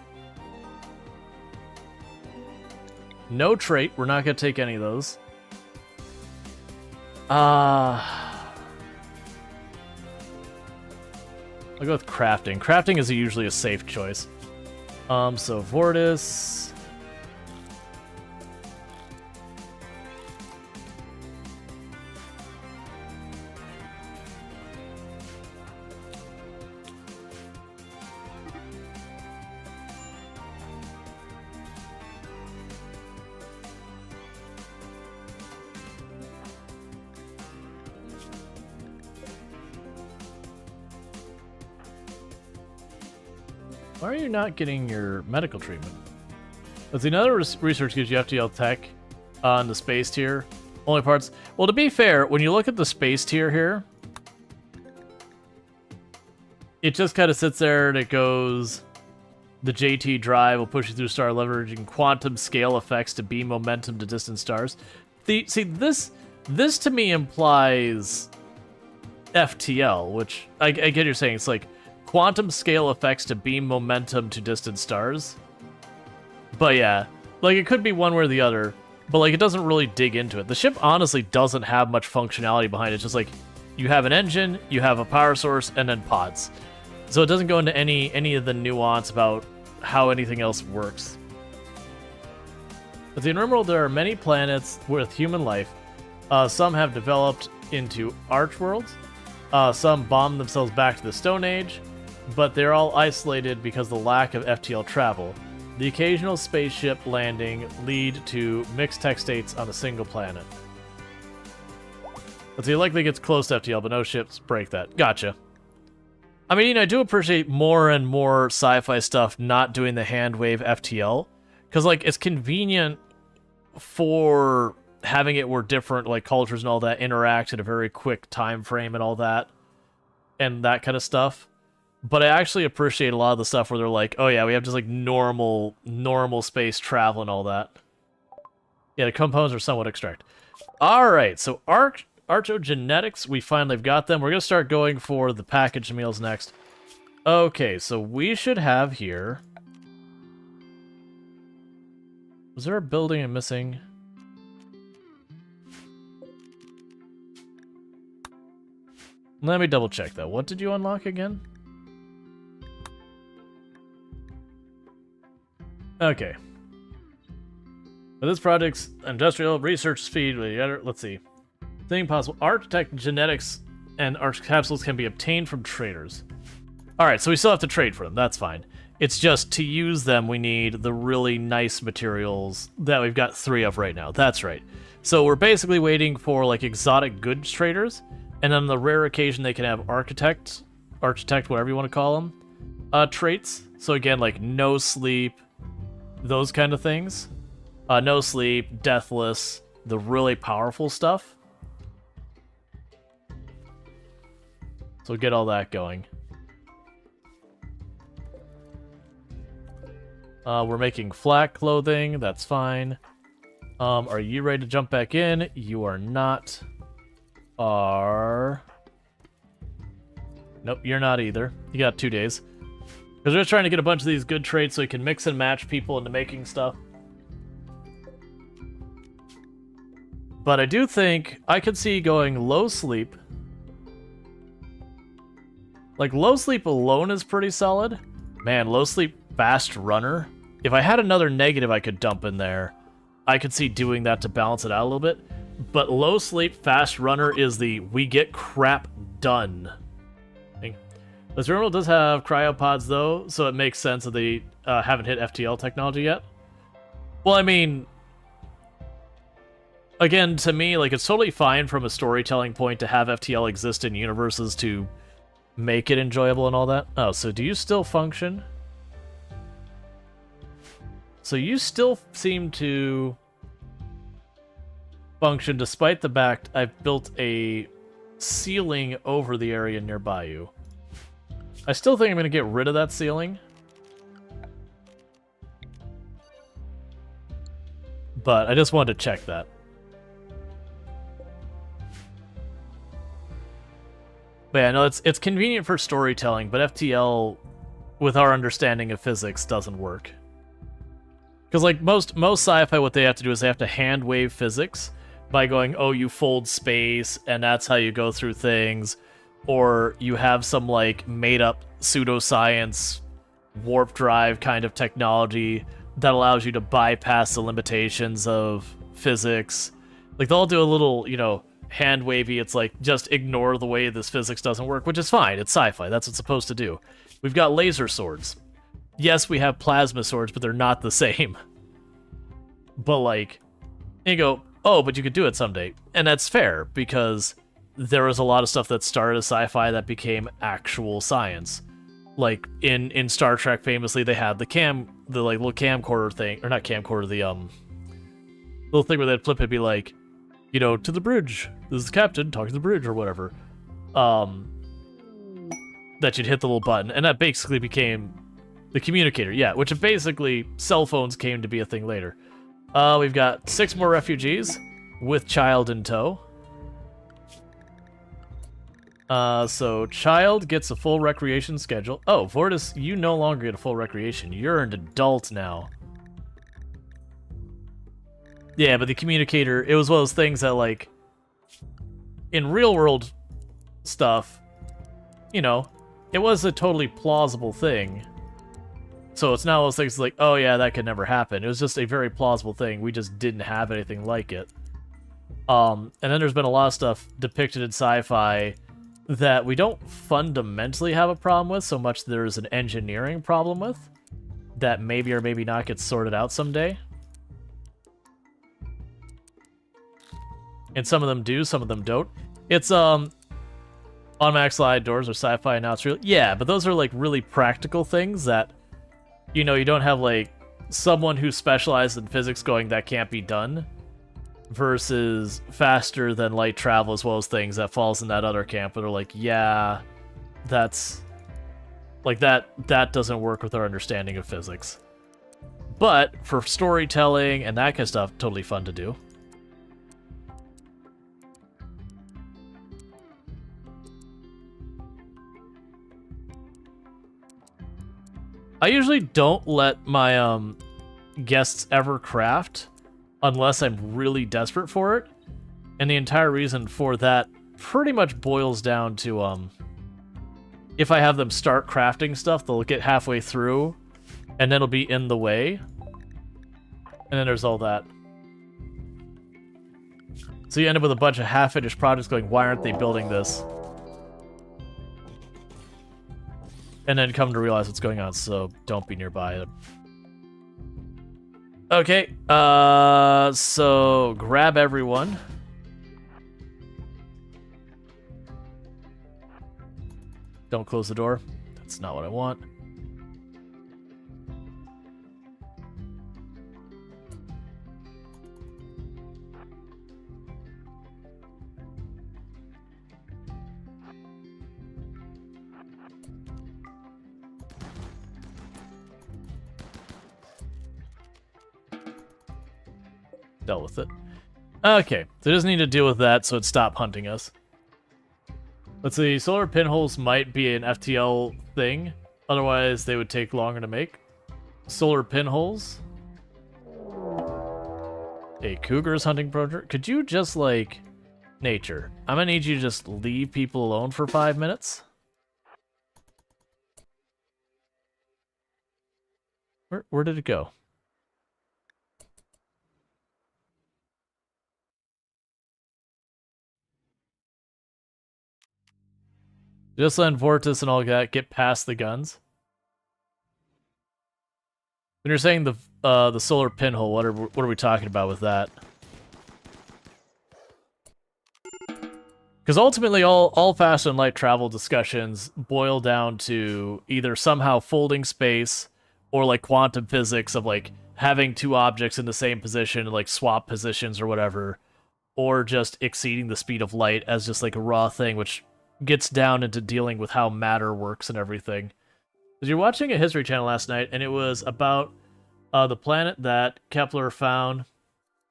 [SPEAKER 1] No trait, we're not gonna take any of those. I'll go with crafting. Crafting is usually a safe choice. So Vortis. Why are you not getting your medical treatment? Let's see, another research gives you FTL tech on the space tier. Only parts. Well, to be fair, when you look at the space tier here, it just kind of sits there and it goes, the JT drive will push you through star leveraging quantum scale effects to beam momentum to distant stars. See, this to me implies FTL, which I get you're saying. It's like, quantum scale effects to beam momentum to distant stars. But yeah, like it could be one way or the other, but like it doesn't really dig into it. The ship honestly doesn't have much functionality behind it. It's just like you have an engine, you have a power source, and then pods. So it doesn't go into any of the nuance about how anything else works. But in RimWorld, there are many planets with human life. Some have developed into archworlds. Some bomb themselves back to the Stone Age. But they're all isolated because of the lack of FTL travel. The occasional spaceship landing lead to mixed tech states on a single planet. Let's see, it likely gets close to FTL, but no ships break that. Gotcha. I mean, I do appreciate more and more sci-fi stuff not doing the handwave FTL. Because, like, it's convenient for having it where different, like, cultures and all that interact in a very quick time frame and all that. And that kind of stuff. But I actually appreciate a lot of the stuff where they're like, oh yeah, we have just like normal space travel and all that. Yeah, the components are somewhat extract. Alright, so archogenetics, we finally have got them. We're going to start going for the packaged meals next. Okay, so we should have here... Was there a building I'm missing? Let me double check that. What did you unlock again? Okay. For this project's industrial research speed, let's see. Thing possible. Architect genetics and arch capsules can be obtained from traders. Alright, so we still have to trade for them. That's fine. It's just to use them, we need the really nice materials that we've got 3 of right now. That's right. So we're basically waiting for like exotic goods traders, and on the rare occasion they can have architect, whatever you want to call them, traits. So again, like no sleep, those kind of things. No sleep, deathless, the really powerful stuff. So get all that going. We're making flak clothing, that's fine. Are you ready to jump back in? You are not. Nope, you're not either. You got 2 days. Because we're just trying to get a bunch of these good traits so we can mix and match people into making stuff. But I do think I could see going low sleep. Like, low sleep alone is pretty solid. Man, low sleep fast runner. If I had another negative I could dump in there, I could see doing that to balance it out a little bit. But low sleep fast runner is the we get crap done thing. This RimWorld does have cryopods, though, so it makes sense that they haven't hit FTL technology yet. Well, I mean, again, to me, like, it's totally fine from a storytelling point to have FTL exist in universes to make it enjoyable and all that. Oh, so do you still function? So you still seem to function despite the fact I've built a ceiling over the area nearby you. I still think I'm going to get rid of that ceiling. But I just wanted to check that. But yeah, no, it's convenient for storytelling, but FTL, with our understanding of physics, doesn't work. Because like most sci-fi, what they have to do is they have to hand wave physics by going, oh, you fold space, and that's how you go through things. Or you have some, like, made-up pseudoscience warp drive kind of technology that allows you to bypass the limitations of physics. Like, they'll do a little, you know, hand-wavy, it's like, just ignore the way this physics doesn't work, which is fine. It's sci-fi. That's what it's supposed to do. We've got laser swords. Yes, we have plasma swords, but they're not the same. But, like, you go, oh, but you could do it someday. And that's fair, because there was a lot of stuff that started as sci-fi that became actual science. Like, in Star Trek, famously, they had the like, little camcorder thing, or not camcorder, the, little thing where they'd flip it, be like, you know, to the bridge. This is the captain talking to the bridge, or whatever. That you'd hit the little button, and that basically became the communicator, yeah, which basically, cell phones came to be a thing later. We've got 6 more refugees, with child in tow. So child gets a full recreation schedule. Oh, Vortis, you no longer get a full recreation. You're an adult now. Yeah, but the communicator, it was one of those things that, like, in real world stuff, you know, it was a totally plausible thing. So it's not one of those things like, oh yeah, that could never happen. It was just a very plausible thing. We just didn't have anything like it. And then there's been a lot of stuff depicted in sci-fi that we don't fundamentally have a problem with, so much there's an engineering problem with, that maybe or maybe not gets sorted out someday. And some of them do, some of them don't. It's, automatic slide doors are sci-fi, now it's real. Yeah, but those are, like, really practical things that, you know, you don't have, like, someone who specializes in physics going, that can't be done, versus faster than light travel, as well as things that falls in that other camp that are like, yeah, that's like that doesn't work with our understanding of physics. But for storytelling and that kind of stuff, totally fun to do. I usually don't let my guests ever craft unless I'm really desperate for it. And the entire reason for that pretty much boils down to, if I have them start crafting stuff, they'll get halfway through, and then it'll be in the way. And then there's all that. So you end up with a bunch of half-finished projects going, why aren't they building this? And then come to realize what's going on, so don't be nearby. Okay, so grab everyone. Don't close the door. That's not what I want. Dealt with it. Okay, so it doesn't need to deal with that, so it stopped hunting us. Let's see, solar pinholes might be an FTL thing, otherwise they would take longer to make. Solar pinholes. A cougar's hunting project. Could you just, like, nature? I'm gonna need you to just leave people alone for 5 minutes. Where did it go? Just let Vortis and all that get past the guns. When you're saying the solar pinhole, what are we talking about with that? Because ultimately, all fast and light travel discussions boil down to either somehow folding space or like quantum physics of like having two objects in the same position, like swap positions or whatever, or just exceeding the speed of light as just like a raw thing, which gets down into dealing with how matter works and everything. Because you're watching a History Channel last night, and it was about the planet that Kepler found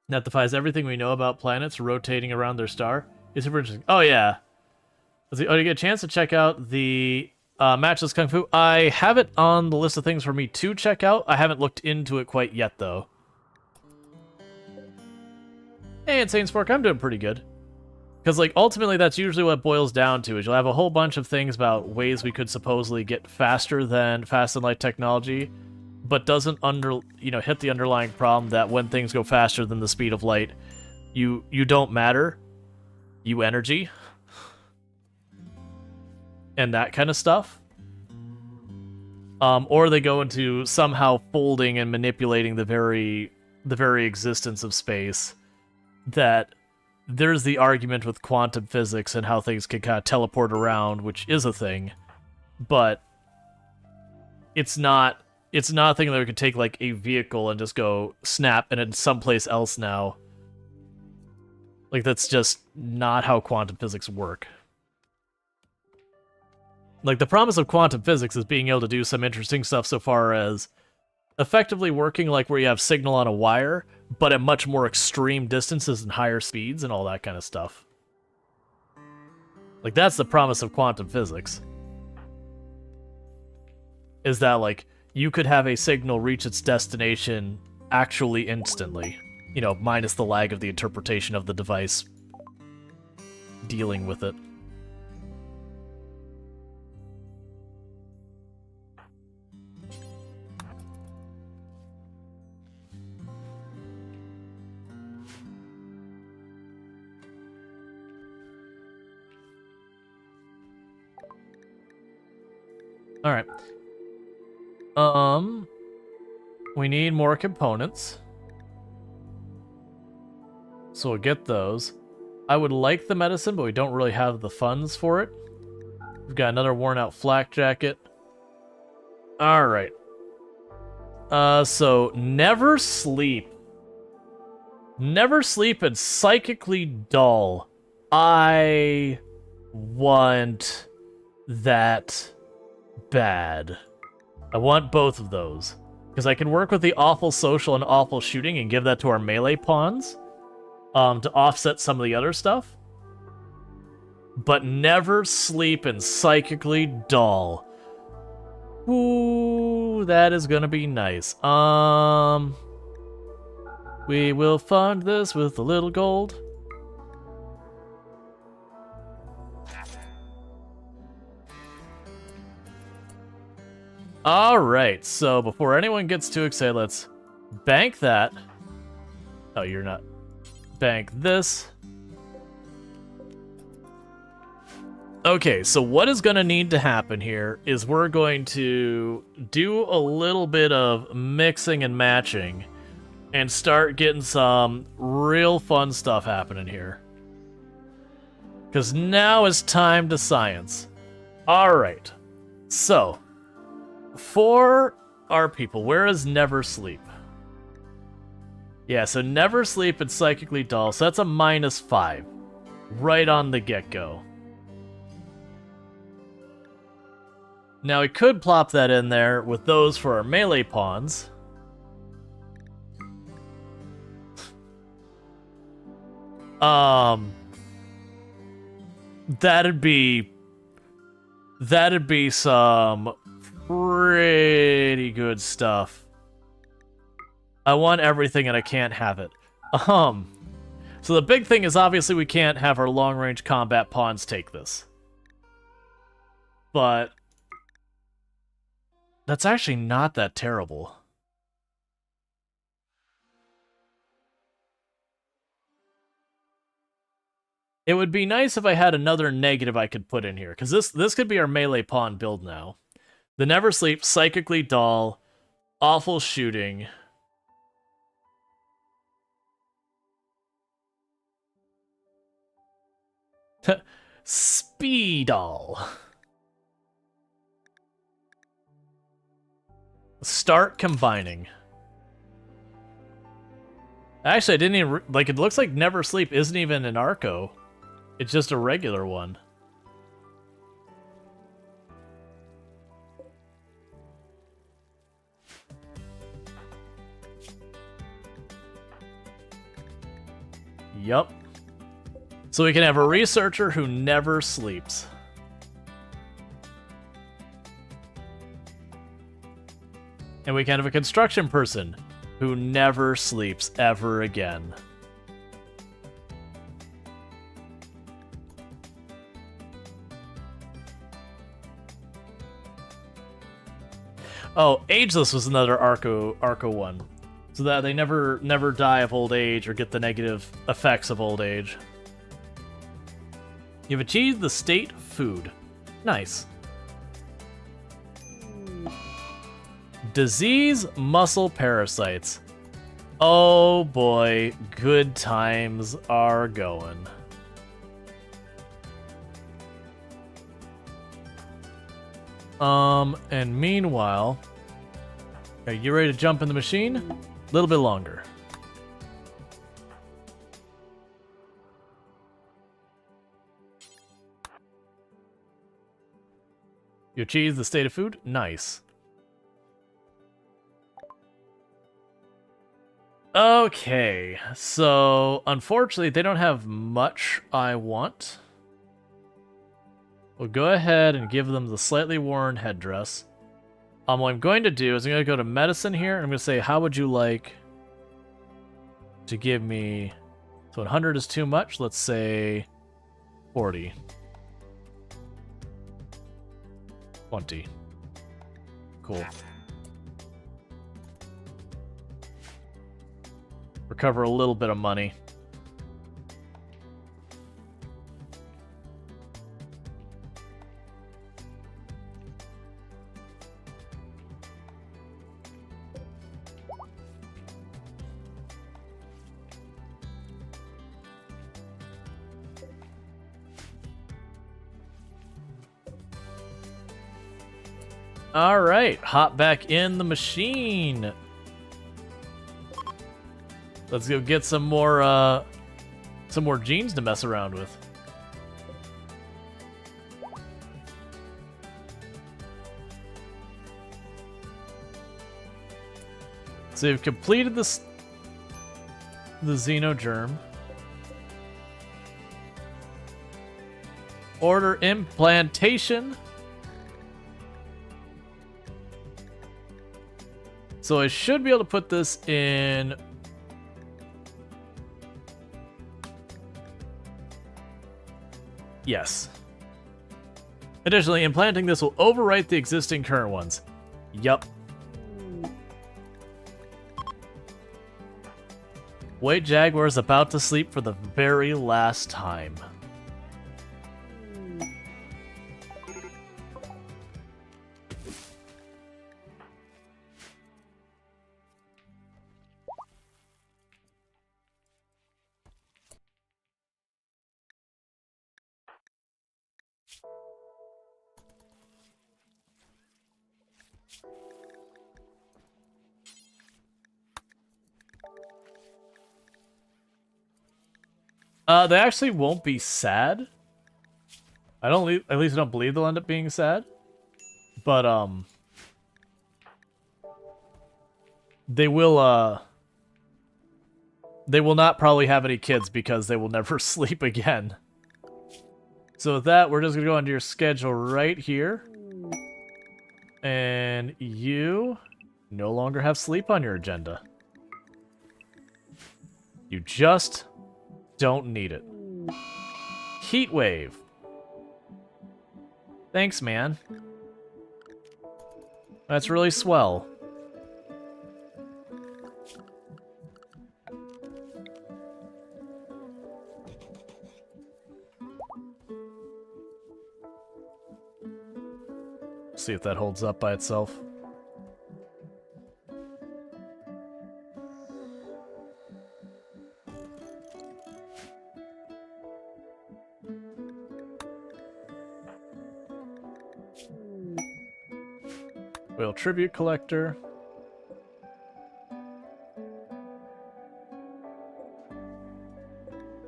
[SPEAKER 1] that defies everything we know about planets rotating around their star. It's super interesting. Oh, yeah. Oh, you get a chance to check out the Matchless Kung Fu? I have it on the list of things for me to check out. I haven't looked into it quite yet, though. Hey, Insane Spork, I'm doing pretty good. Because, like, ultimately, that's usually what it boils down to, is you'll have a whole bunch of things about ways we could supposedly get faster than fast and light technology, but doesn't hit the underlying problem that when things go faster than the speed of light, you don't matter. You energy. And that kind of stuff. Or they go into somehow folding and manipulating the very existence of space. That there's the argument with quantum physics and how things can kind of teleport around, which is a thing, but it's not a thing that we could take like a vehicle and just go snap and it's someplace else now. Like, that's just not how quantum physics work. Like, the promise of quantum physics is being able to do some interesting stuff so far as effectively working like where you have signal on a wire, but at much more extreme distances and higher speeds and all that kind of stuff. Like, that's the promise of quantum physics. Is that, like, you could have a signal reach its destination actually instantly. You know, minus the lag of the interpretation of the device dealing with it. All right. We need more components. So we'll get those. I would like the medicine, but we don't really have the funds for it. We've got another worn out flak jacket. All right. So never sleep. Never sleep and psychically dull. I want that bad. I want both of those. Because I can work with the awful social and awful shooting and give that to our melee pawns. To offset some of the other stuff. But never sleep and psychically dull. Ooh, that is gonna be nice. We will fund this with a little gold. Alright, so before anyone gets too excited, let's bank that. Oh, you're not. Bank this. Okay, so what is going to need to happen here is we're going to do a little bit of mixing and matching and start getting some real fun stuff happening here. Because now is time to science. Alright, so for our people, where is never sleep? Yeah, so never sleep and psychically dull, so that's a -5. Right on the get-go. Now we could plop that in there with those for our melee pawns. That'd be some pretty good stuff. I want everything and I can't have it. So the big thing is obviously we can't have our long-range combat pawns take this. But that's actually not that terrible. It would be nice if I had another negative I could put in here, because this could be our melee pawn build now. The Never Sleep, psychically dull, awful shooting. Speedall. Start combining. Actually, I didn't even... Like, it looks like Never Sleep isn't even an Arco. It's just a regular one. Yup. So we can have a researcher who never sleeps. And we can have a construction person who never sleeps ever again. Oh, Ageless was another Arco one. So that they never die of old age or get the negative effects of old age. You've achieved the state food. Nice. Disease muscle parasites. Oh boy, good times are going. And meanwhile, are you ready to jump in the machine? A little bit longer. You achieved the state of food? Nice. Okay, so unfortunately they don't have much I want. We'll go ahead and give them the slightly worn headdress. What I'm going to do is I'm going to go to medicine here, and I'm going to say, how would you like to give me... So 100 is too much, let's say 40. 20. Cool. Recover a little bit of money. All right, hop back in the machine. Let's go get some more genes to mess around with. So we've completed the Xenogerm. Order implantation. So I should be able to put this in... Yes. Additionally, implanting this will overwrite the existing current ones. Yup. White Jaguar is about to sleep for the very last time. They actually won't be sad. At least I don't believe they'll end up being sad. But, they will not probably have any kids because they will never sleep again. So with that, we're just gonna go into your schedule right here. And you no longer have sleep on your agenda. You just don't need it. Heat wave. Thanks, man. That's really swell. See if that holds up by itself. Whale tribute collector.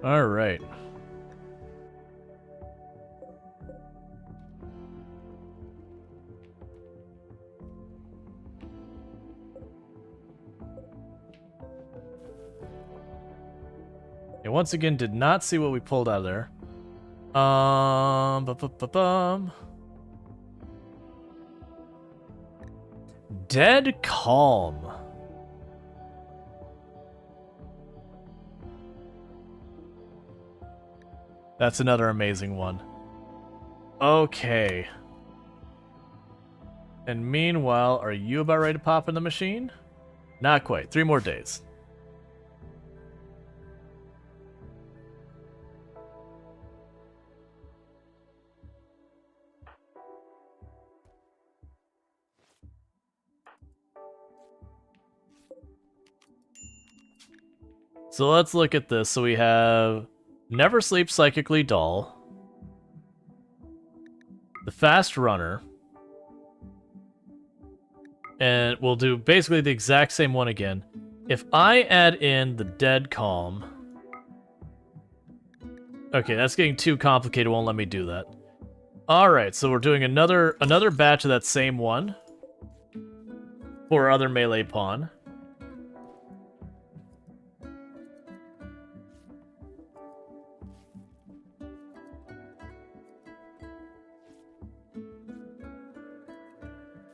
[SPEAKER 1] All right. And once again, did not see what we pulled out of there. Dead Calm. That's another amazing one. Okay. And meanwhile, are you about ready to pop in the machine? Not quite. 3 more days. So let's look at this. So we have Never Sleep Psychically Dull, the Fast Runner, and we'll do basically the exact same one again. If I add in the Dead Calm... Okay, that's getting too complicated, won't let me do that. Alright, so we're doing another batch of that same one for our other melee pawn.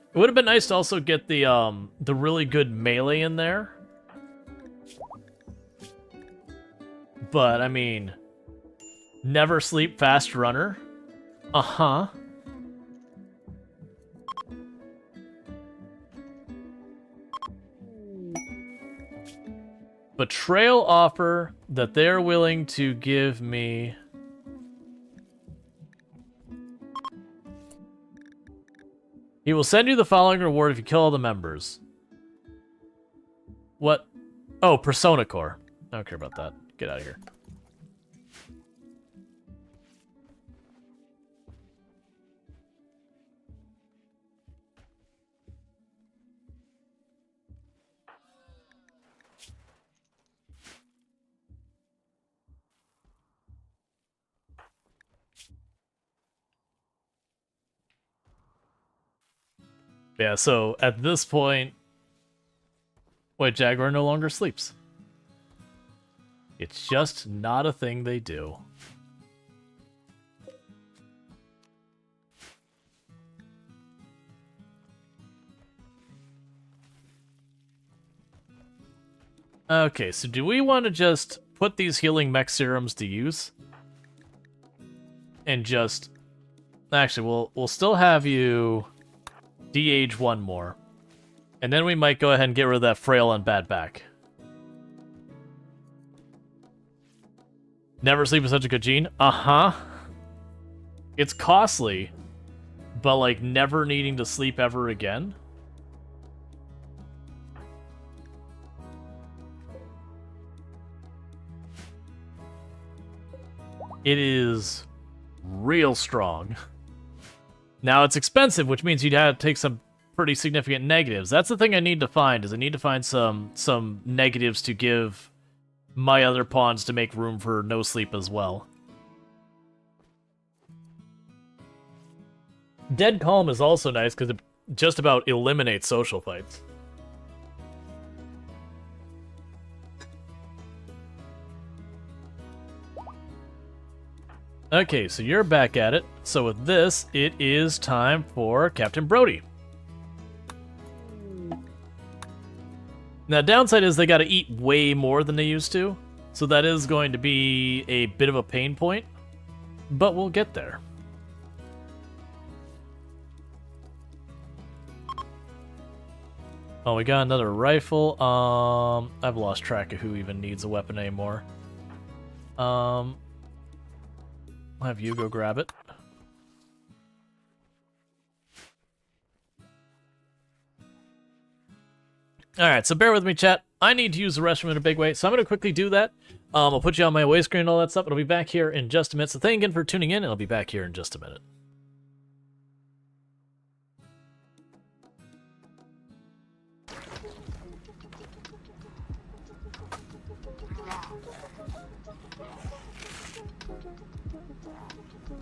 [SPEAKER 1] It would have been nice to also get the really good melee in there. But, I mean... Never Sleep Fast Runner? Uh-huh. Betrayal offer that they're willing to give me... He will send you the following reward if you kill all the members. What? Oh, Persona Core. I don't care about that. Get out of here. Yeah, so at this point... White Jaguar no longer sleeps. It's just not a thing they do. Okay, so do we want to just put these healing mech serums to use? And just... Actually, we'll still have you... de-age 1 more. And then we might go ahead and get rid of that frail and bad back. Never sleep with such a good gene? Uh-huh. It's costly, but like never needing to sleep ever again. It is real strong. Now it's expensive, which means you'd have to take some pretty significant negatives. That's the thing I need to find, is I need to find some negatives to give my other pawns to make room for no sleep as well. Dead Calm is also nice because it just about eliminates social fights. Okay, so you're back at it. So with this, it is time for Captain Brody. Now, downside is they gotta eat way more than they used to, so that is going to be a bit of a pain point, but we'll get there. Oh, we got another rifle. I've lost track of who even needs a weapon anymore. I'll have you go grab it. Alright, so bear with me, chat. I need to use the restroom in a big way, so I'm going to quickly do that. I'll put you on my away screen and all that stuff. I'll be back here in just a minute. So thank you again for tuning in, and I'll be back here in just a minute.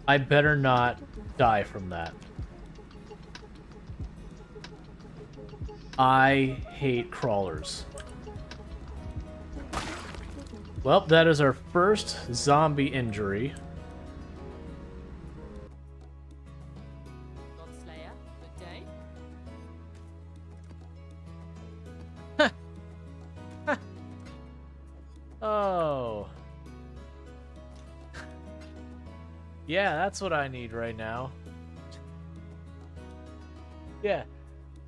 [SPEAKER 1] I better not die from that. I hate crawlers. Well, that is our first zombie injury.
[SPEAKER 5] Godslayer, good day.
[SPEAKER 1] Oh. Yeah, that's what I need right now. Yeah,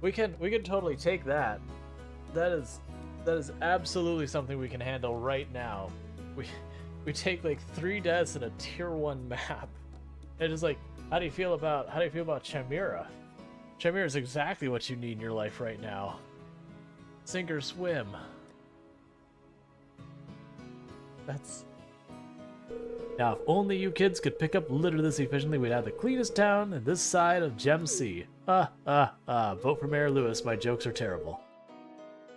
[SPEAKER 1] we can totally take that. That is absolutely something we can handle right now. We take like 3 deaths in a tier 1 map. And it's like, how do you feel about Chimera? Chimera is exactly what you need in your life right now. Sink or swim. That's... Now, if only you kids could pick up litter this efficiently, we'd have the cleanest town in this side of Gem Sea. Vote for Mayor Lewis, my jokes are terrible.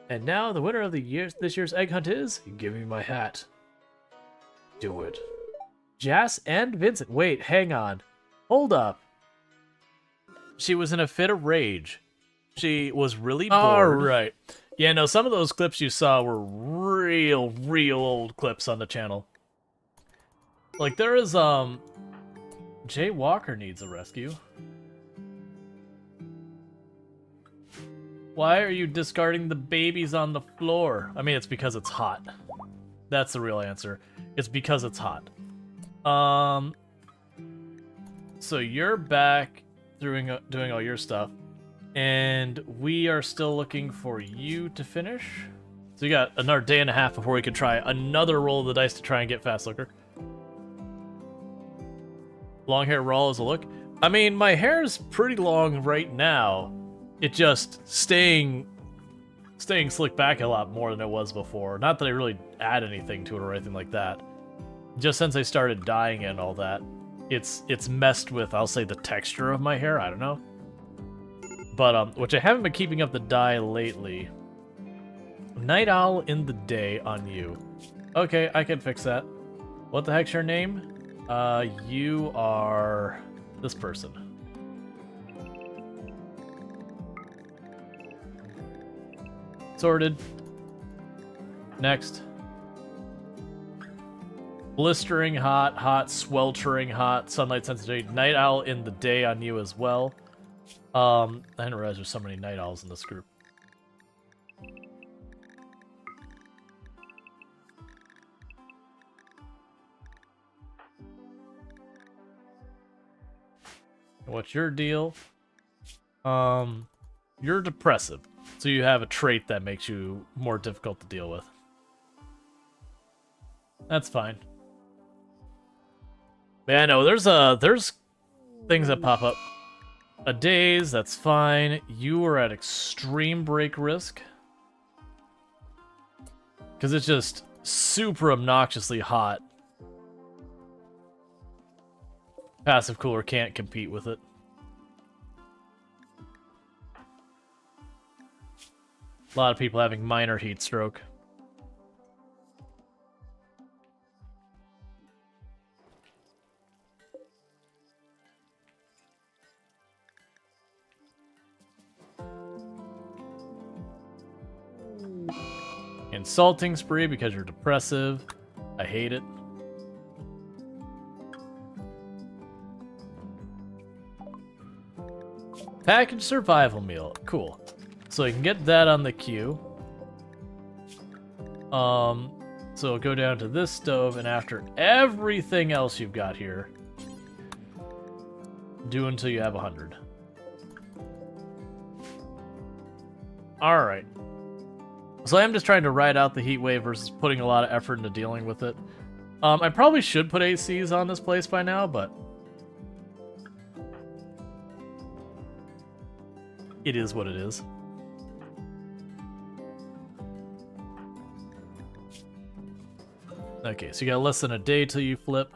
[SPEAKER 1] And now, the winner of this year's egg hunt is... Give me my hat. Do it. Jas and Vincent. Wait, hang on. Hold up. She was in a fit of rage. She was really bored. Alright. Yeah, no, some of those clips you saw were real old clips on the channel. Like, there is, Jay Walker needs a rescue. Why are you discarding the babies on the floor? I mean, it's because it's hot. That's the real answer. It's because it's hot. So you're back doing all your stuff, and we are still looking for you to finish. So you got another day and a half before we can try another roll of the dice to try and get Fast Looker. Long hair Rual is a look. I mean, my hair's pretty long right now. It just staying slicked back a lot more than it was before. Not that I really add anything to it or anything like that. Just since I started dyeing it and all that, it's messed with, I'll say, the texture of my hair. I don't know. But, which I haven't been keeping up the dye lately. Night Owl in the day on you. Okay, I can fix that. What the heck's your name? You are this person. Sorted. Next. Blistering hot, sweltering hot, sunlight sensitivity. Night Owl in the day on you as well. I didn't realize there's so many Night Owls in this group. What's your deal? You're depressive, so you have a trait that makes you more difficult to deal with. That's fine. But yeah, no, there's things that pop up. A daze, that's fine. You are at extreme break risk. Because it's just super obnoxiously hot. Passive cooler can't compete with it. A lot of people having minor heat stroke. Insulting spree because you're depressive. I hate it. Package survival meal. Cool. So you can get that on the queue. So go down to this stove, and after everything else you've got here, do until you have 100. Alright. So I am just trying to ride out the heat wave versus putting a lot of effort into dealing with it. I probably should put ACs on this place by now, but it is what it is. Okay, so you got less than a day till you flip.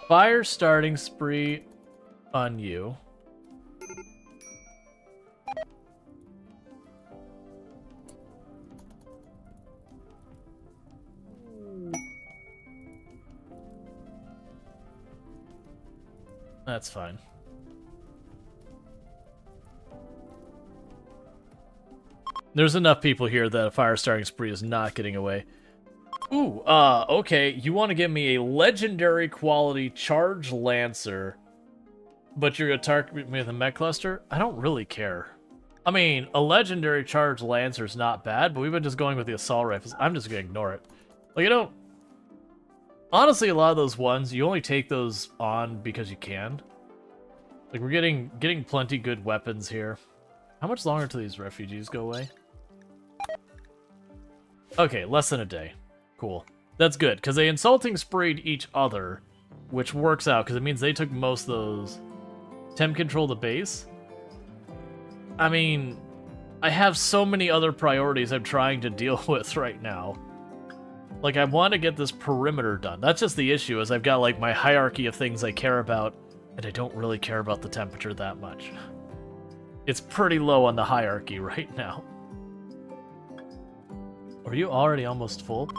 [SPEAKER 1] Fire starting spree on you. That's fine. There's enough people here that a fire starting spree is not getting away. Ooh, okay. You want to give me a legendary quality charge lancer, but you're gonna target me with a mech cluster? I don't really care. I mean, a legendary charge lancer is not bad, but we've been just going with the assault rifles. I'm just gonna ignore it. Like, I don't... Honestly, a lot of those ones, you only take those on because you can. Like, we're getting plenty good weapons here. How much longer till these refugees go away? Okay, less than a day. Cool. That's good, because they insulting spreed each other, which works out, because it means they took most of those. Temp control the base? I mean, I have so many other priorities I'm trying to deal with right now. Like, I want to get this perimeter done. That's just the issue, is I've got, like, my hierarchy of things I care about, and I don't really care about the temperature that much. It's pretty low on the hierarchy right now. Are you already almost full?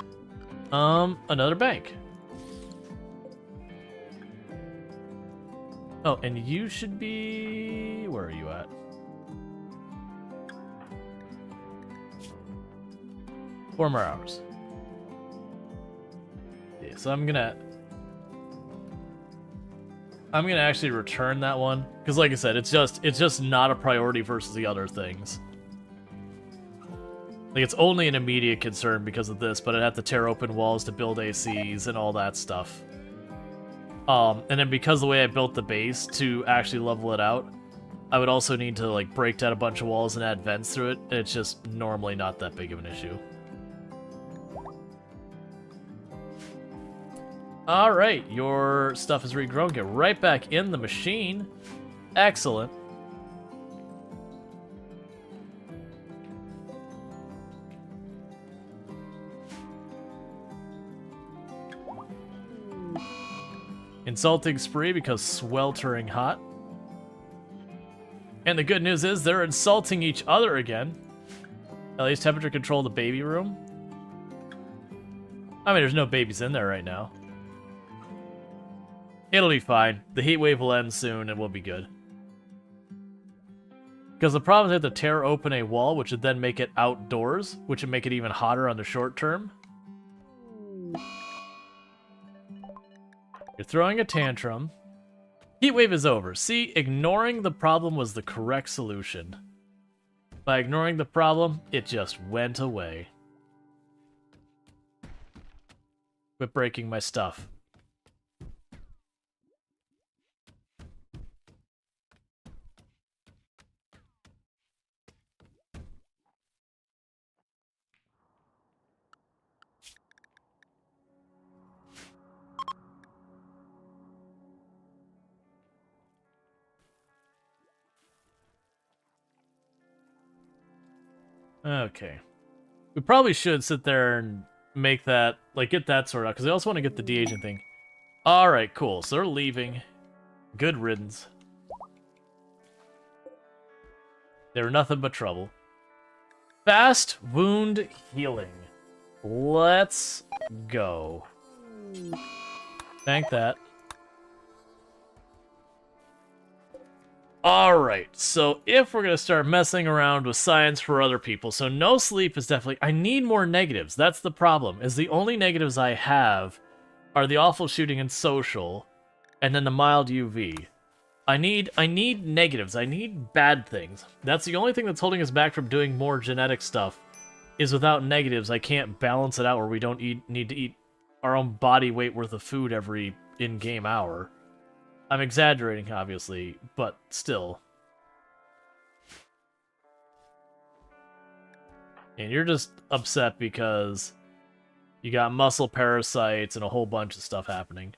[SPEAKER 1] Another bank. Oh, and you should be... Where are you at? Four more hours. Yeah, so I'm gonna actually return that one, because like I said, it's just not a priority versus the other things. Like, it's only an immediate concern because of this, but I'd have to tear open walls to build ACs and all that stuff. And then because of the way I built the base to actually level it out, I would also need to, like, break down a bunch of walls and add vents through it, and it's just normally not that big of an issue. Alright, your stuff is regrown. Get right back in the machine. Excellent. Insulting spree because sweltering hot. And the good news is they're insulting each other again. At least temperature control the baby room. I mean, there's no babies in there right now. It'll be fine. The heat wave will end soon and we'll be good. Because the problem is they have to tear open a wall, which would then make it outdoors, which would make it even hotter on the short term. You're throwing a tantrum. Heat wave is over. See, ignoring the problem was the correct solution. By ignoring the problem, it just went away. Quit breaking my stuff. Okay. We probably should sit there and make that, like, get that sorted out, because I also want to get the de-aging thing. Alright, cool. So they're leaving. Good riddance. They were nothing but trouble. Fast wound healing. Let's go. Thank that. Alright, so if we're going to start messing around with science for other people, so no sleep is definitely... I need more negatives. That's the problem, is the only negatives I have are the awful shooting and social, and then the mild UV. I need negatives. I need bad things. That's the only thing that's holding us back from doing more genetic stuff, is without negatives, I can't balance it out where we don't need to eat our own body weight worth of food every in-game hour. I'm exaggerating, obviously, but still. And you're just upset because you got muscle parasites and a whole bunch of stuff happening.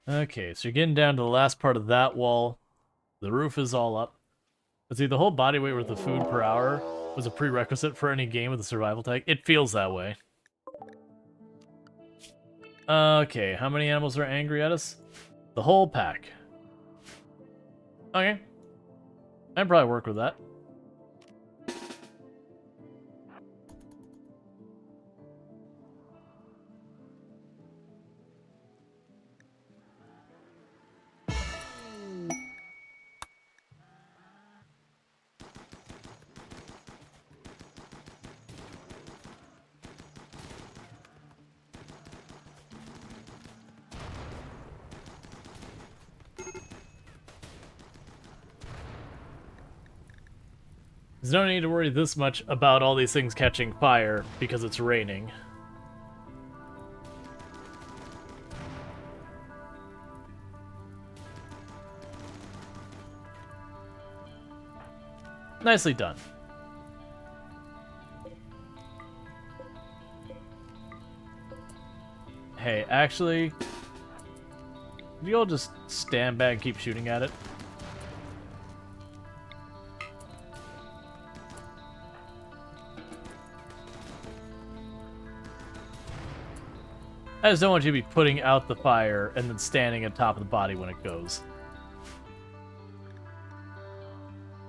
[SPEAKER 1] Okay, so you're getting down to the last part of that wall. The roof is all up. Let's see, the whole body weight worth of food per hour was a prerequisite for any game with a survival tag. It feels that way. Okay, how many animals are angry at us? The whole pack. Okay. I'd probably work with that. There's no need to worry this much about all these things catching fire because it's raining. Nicely done. Hey, actually, you all just stand back and keep shooting at it? I just don't want you to be putting out the fire and then standing on top of the body when it goes.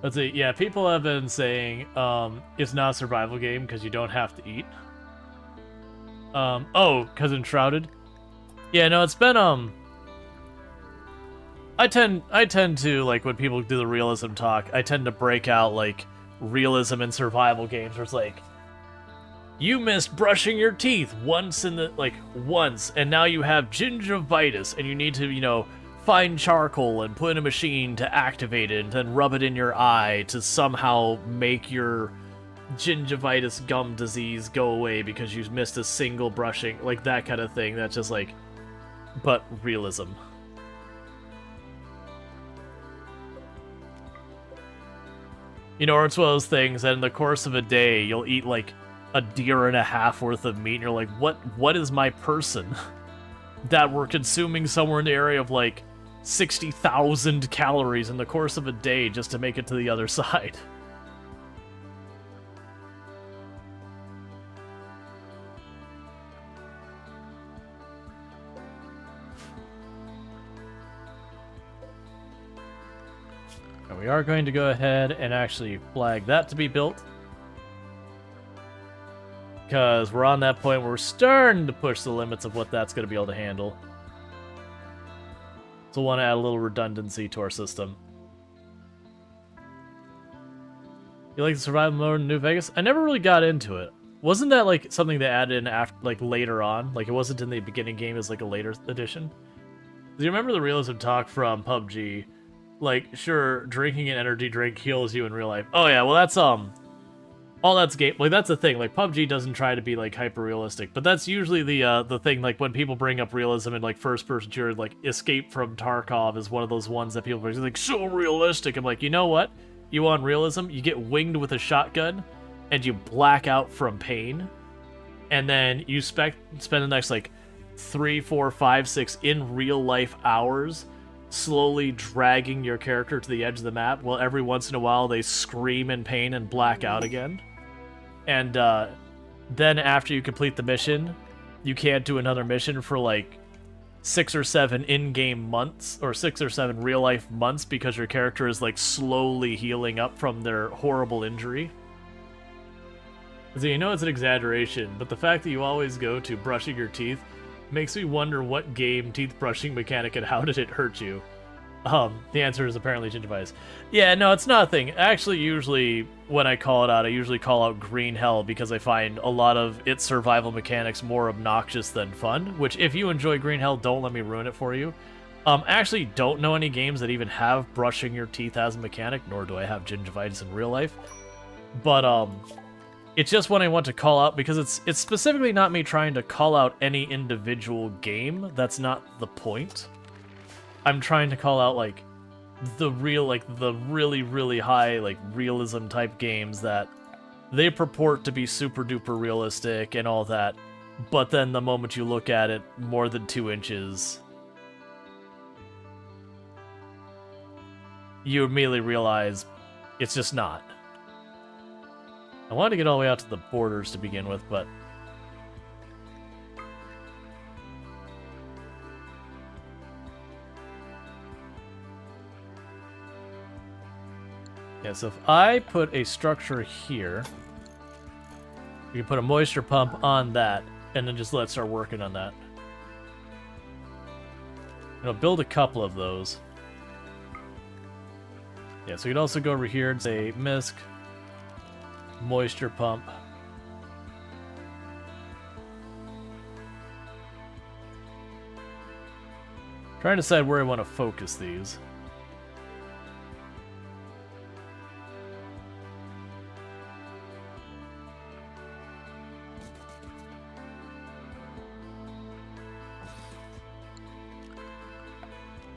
[SPEAKER 1] Let's see, yeah, people have been saying it's not a survival game because you don't have to eat. Oh, because Enshrouded? Yeah, no, it's been, I tend to, like, when people do the realism talk, I tend to break out, like, realism in survival games where it's like, you missed brushing your teeth once and now you have gingivitis and you need to, you know, find charcoal and put in a machine to activate it and then rub it in your eye to somehow make your gingivitis gum disease go away because you missed a single brushing, like that kind of thing. That's just like, but realism. You know, or it's one of those things that in the course of a day, you'll eat like a deer and a half worth of meat, and you're like, what is my person that we're consuming somewhere in the area of like 60,000 calories in the course of a day just to make it to the other side? And we are going to go ahead and actually flag that to be built, because we're on that point where we're starting to push the limits of what that's going to be able to handle. So we'll want to add a little redundancy to our system. You like the survival mode in New Vegas? I never really got into it. Wasn't that like something they added in after, like later on? Like it wasn't in the beginning game as like a later edition? Do you remember the realism talk from PUBG? Like, sure, drinking an energy drink heals you in real life. Oh yeah, well that's all that's game, like that's the thing. Like PUBG doesn't try to be like hyper realistic, but that's usually the thing. Like when people bring up realism in like first person shooter, like Escape from Tarkov is one of those ones that people are like so realistic. I'm like, you know what? You want realism? You get winged with a shotgun, and you black out from pain, and then you spend the next like 3, 4, 5, 6 in real life hours slowly dragging your character to the edge of the map. Well, every once in a while they scream in pain and black out again. And then after you complete the mission, you can't do another mission for like 6 or 7 in-game months, or 6 or 7 real-life months, because your character is like slowly healing up from their horrible injury. So you know it's an exaggeration, but the fact that you always go to brushing your teeth makes me wonder what game teeth brushing mechanic and how did it hurt you? The answer is apparently gingivitis. Yeah, no, it's nothing. Actually, usually when I call it out, I usually call out Green Hell because I find a lot of its survival mechanics more obnoxious than fun, which if you enjoy Green Hell, don't let me ruin it for you. Actually don't know any games that even have brushing your teeth as a mechanic, nor do I have gingivitis in real life. But, it's just one I want to call out because it's specifically not me trying to call out any individual game. That's not the point. I'm trying to call out like the really, really high like realism type games that they purport to be super duper realistic and all that, but then the moment you look at it, more than 2 inches you immediately realize it's just not. I wanted to get all the way out to the borders to begin with, but... yeah, so if I put a structure here, we can put a moisture pump on that, and then just let it start working on that. I'll build a couple of those. Yeah, so you could also go over here and say misc, moisture pump. Trying to decide where I want to focus these.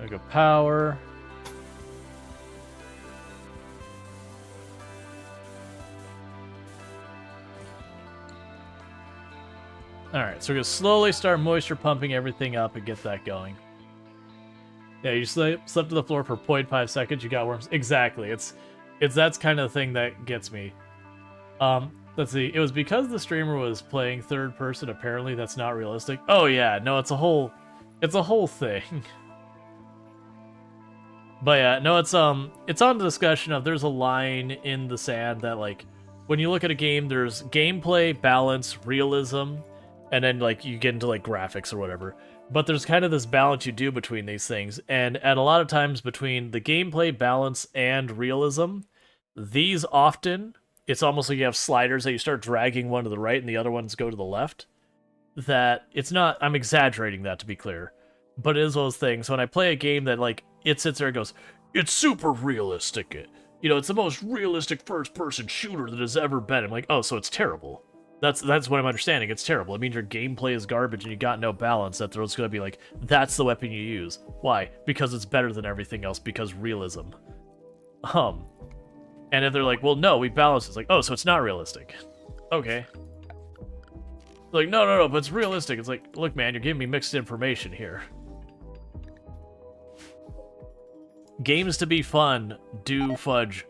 [SPEAKER 1] I go power. Alright, so we're going to slowly start moisture pumping everything up and get that going. Yeah, you slept to the floor for 0.5 seconds, you got worms. Exactly, it's that's kind of the thing that gets me. Let's see, it was because the streamer was playing third person, apparently that's not realistic. Oh yeah, no, it's a whole thing. But yeah, no, it's on the discussion of there's a line in the sand that, like, when you look at a game, there's gameplay, balance, realism, and then, like, you get into, like, graphics or whatever. But there's kind of this balance you do between these things, and at a lot of times between the gameplay, balance, and realism, these often, it's almost like you have sliders that you start dragging one to the right and the other ones go to the left. That, it's not, I'm exaggerating that to be clear, but it is those things. When I play a game that, like, it sits there and goes, it's super realistic. You know, it's the most realistic first-person shooter that has ever been. I'm like, oh, so it's terrible. That's what I'm understanding. It's terrible. It means your gameplay is garbage and you got no balance. That's what's going to be like, that's the weapon you use. Why? Because it's better than everything else, because realism. And if they're like, well, no, we balance. It's like, oh, so it's not realistic. Okay. Like, no, but it's realistic. It's like, look, man, you're giving me mixed information here. Games to be fun do fudge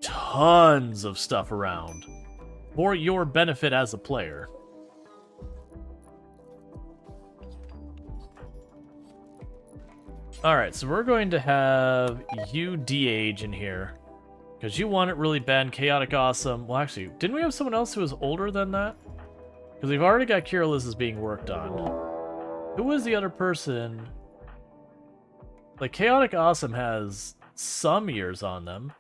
[SPEAKER 1] tons of stuff around for your benefit as a player. Alright, so we're going to have you de-age in here, because you want it really bad. Chaotic Awesome. Well, actually, didn't we have someone else who was older than that? Because we've already got Kirill's being worked on. Who was the other person? Like, Chaotic Awesome has some years on them.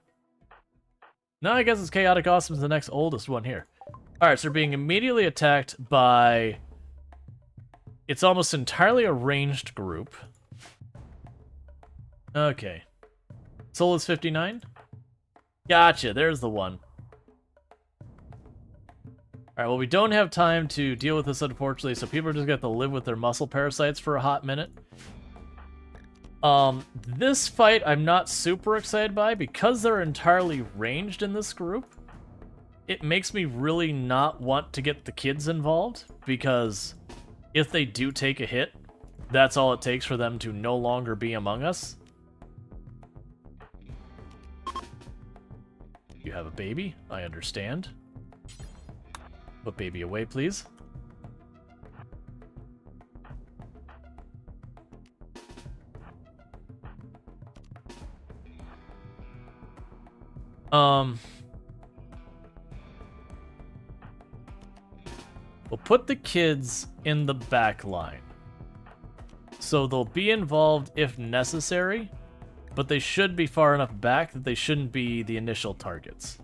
[SPEAKER 1] No, I guess it's Chaotic Awesome's the next oldest one here. Alright, so they're being immediately attacked by... it's almost entirely a ranged group. Okay. Soul is 59? Gotcha, there's the one. Alright, well, we don't have time to deal with this, unfortunately, so people are just going to have to live with their muscle parasites for a hot minute. This fight I'm not super excited by, because they're entirely ranged in this group. It makes me really not want to get the kids involved, because if they do take a hit, that's all it takes for them to no longer be among us. You have a baby, I understand. Put baby away, please. We'll put the kids in the back line. So they'll be involved if necessary, but they should be far enough back that they shouldn't be the initial targets.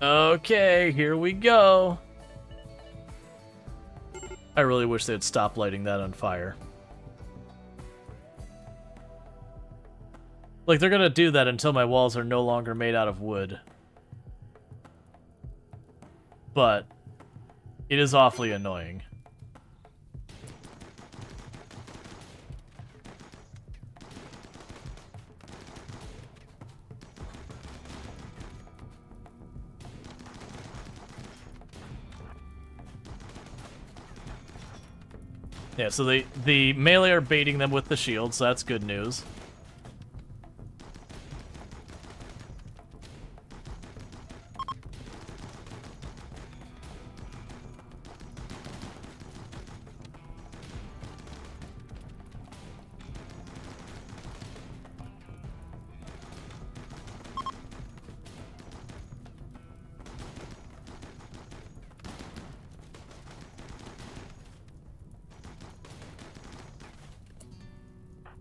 [SPEAKER 1] Okay, here we go. I really wish they'd stop lighting that on fire. Like, they're gonna do that until my walls are no longer made out of wood. But it is awfully annoying. Yeah, so the melee are baiting them with the shield, so that's good news.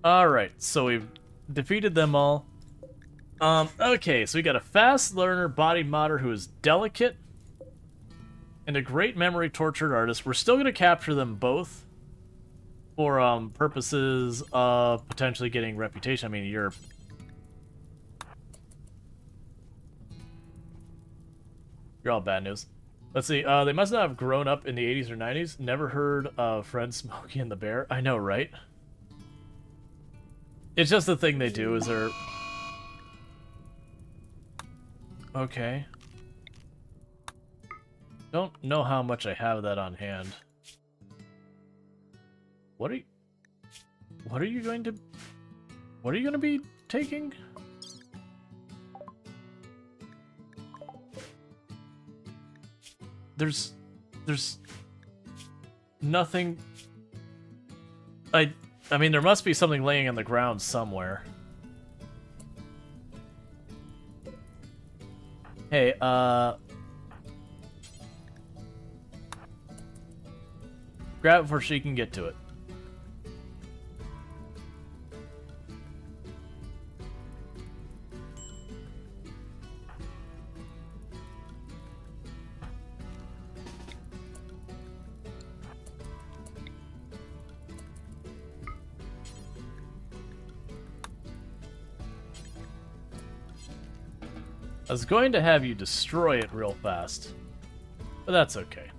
[SPEAKER 1] Alright, so we've defeated them all. Okay, so we got a fast learner, body modder who is delicate, and a great memory tortured artist. We're still going to capture them both for purposes of potentially getting reputation. I mean, you're all bad news. Let's see, they must not have grown up in the 80s or 90s. Never heard of Friend Smokey and the Bear. I know, right? It's just the thing they do is they're... Okay. Don't know how much I have that on hand. What are you going to... What are you going to be taking? There's nothing... I mean, there must be something laying on the ground somewhere. Hey, grab it before she can get to it. I was going to have you destroy it real fast, but that's okay.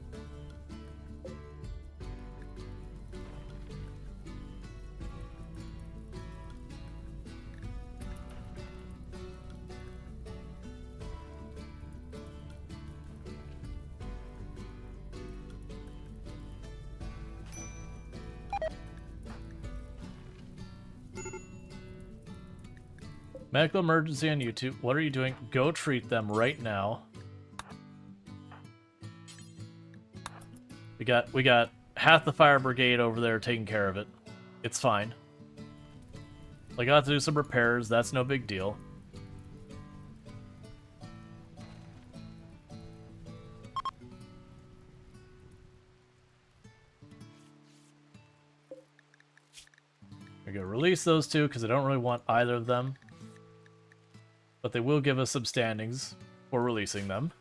[SPEAKER 1] Medical emergency on YouTube. What are you doing? Go treat them right now. We got half the fire brigade over there taking care of it. It's fine. Like, I have to do some repairs. That's no big deal. We're gonna release those two because I don't really want either of them. But they will give us some standings for releasing them.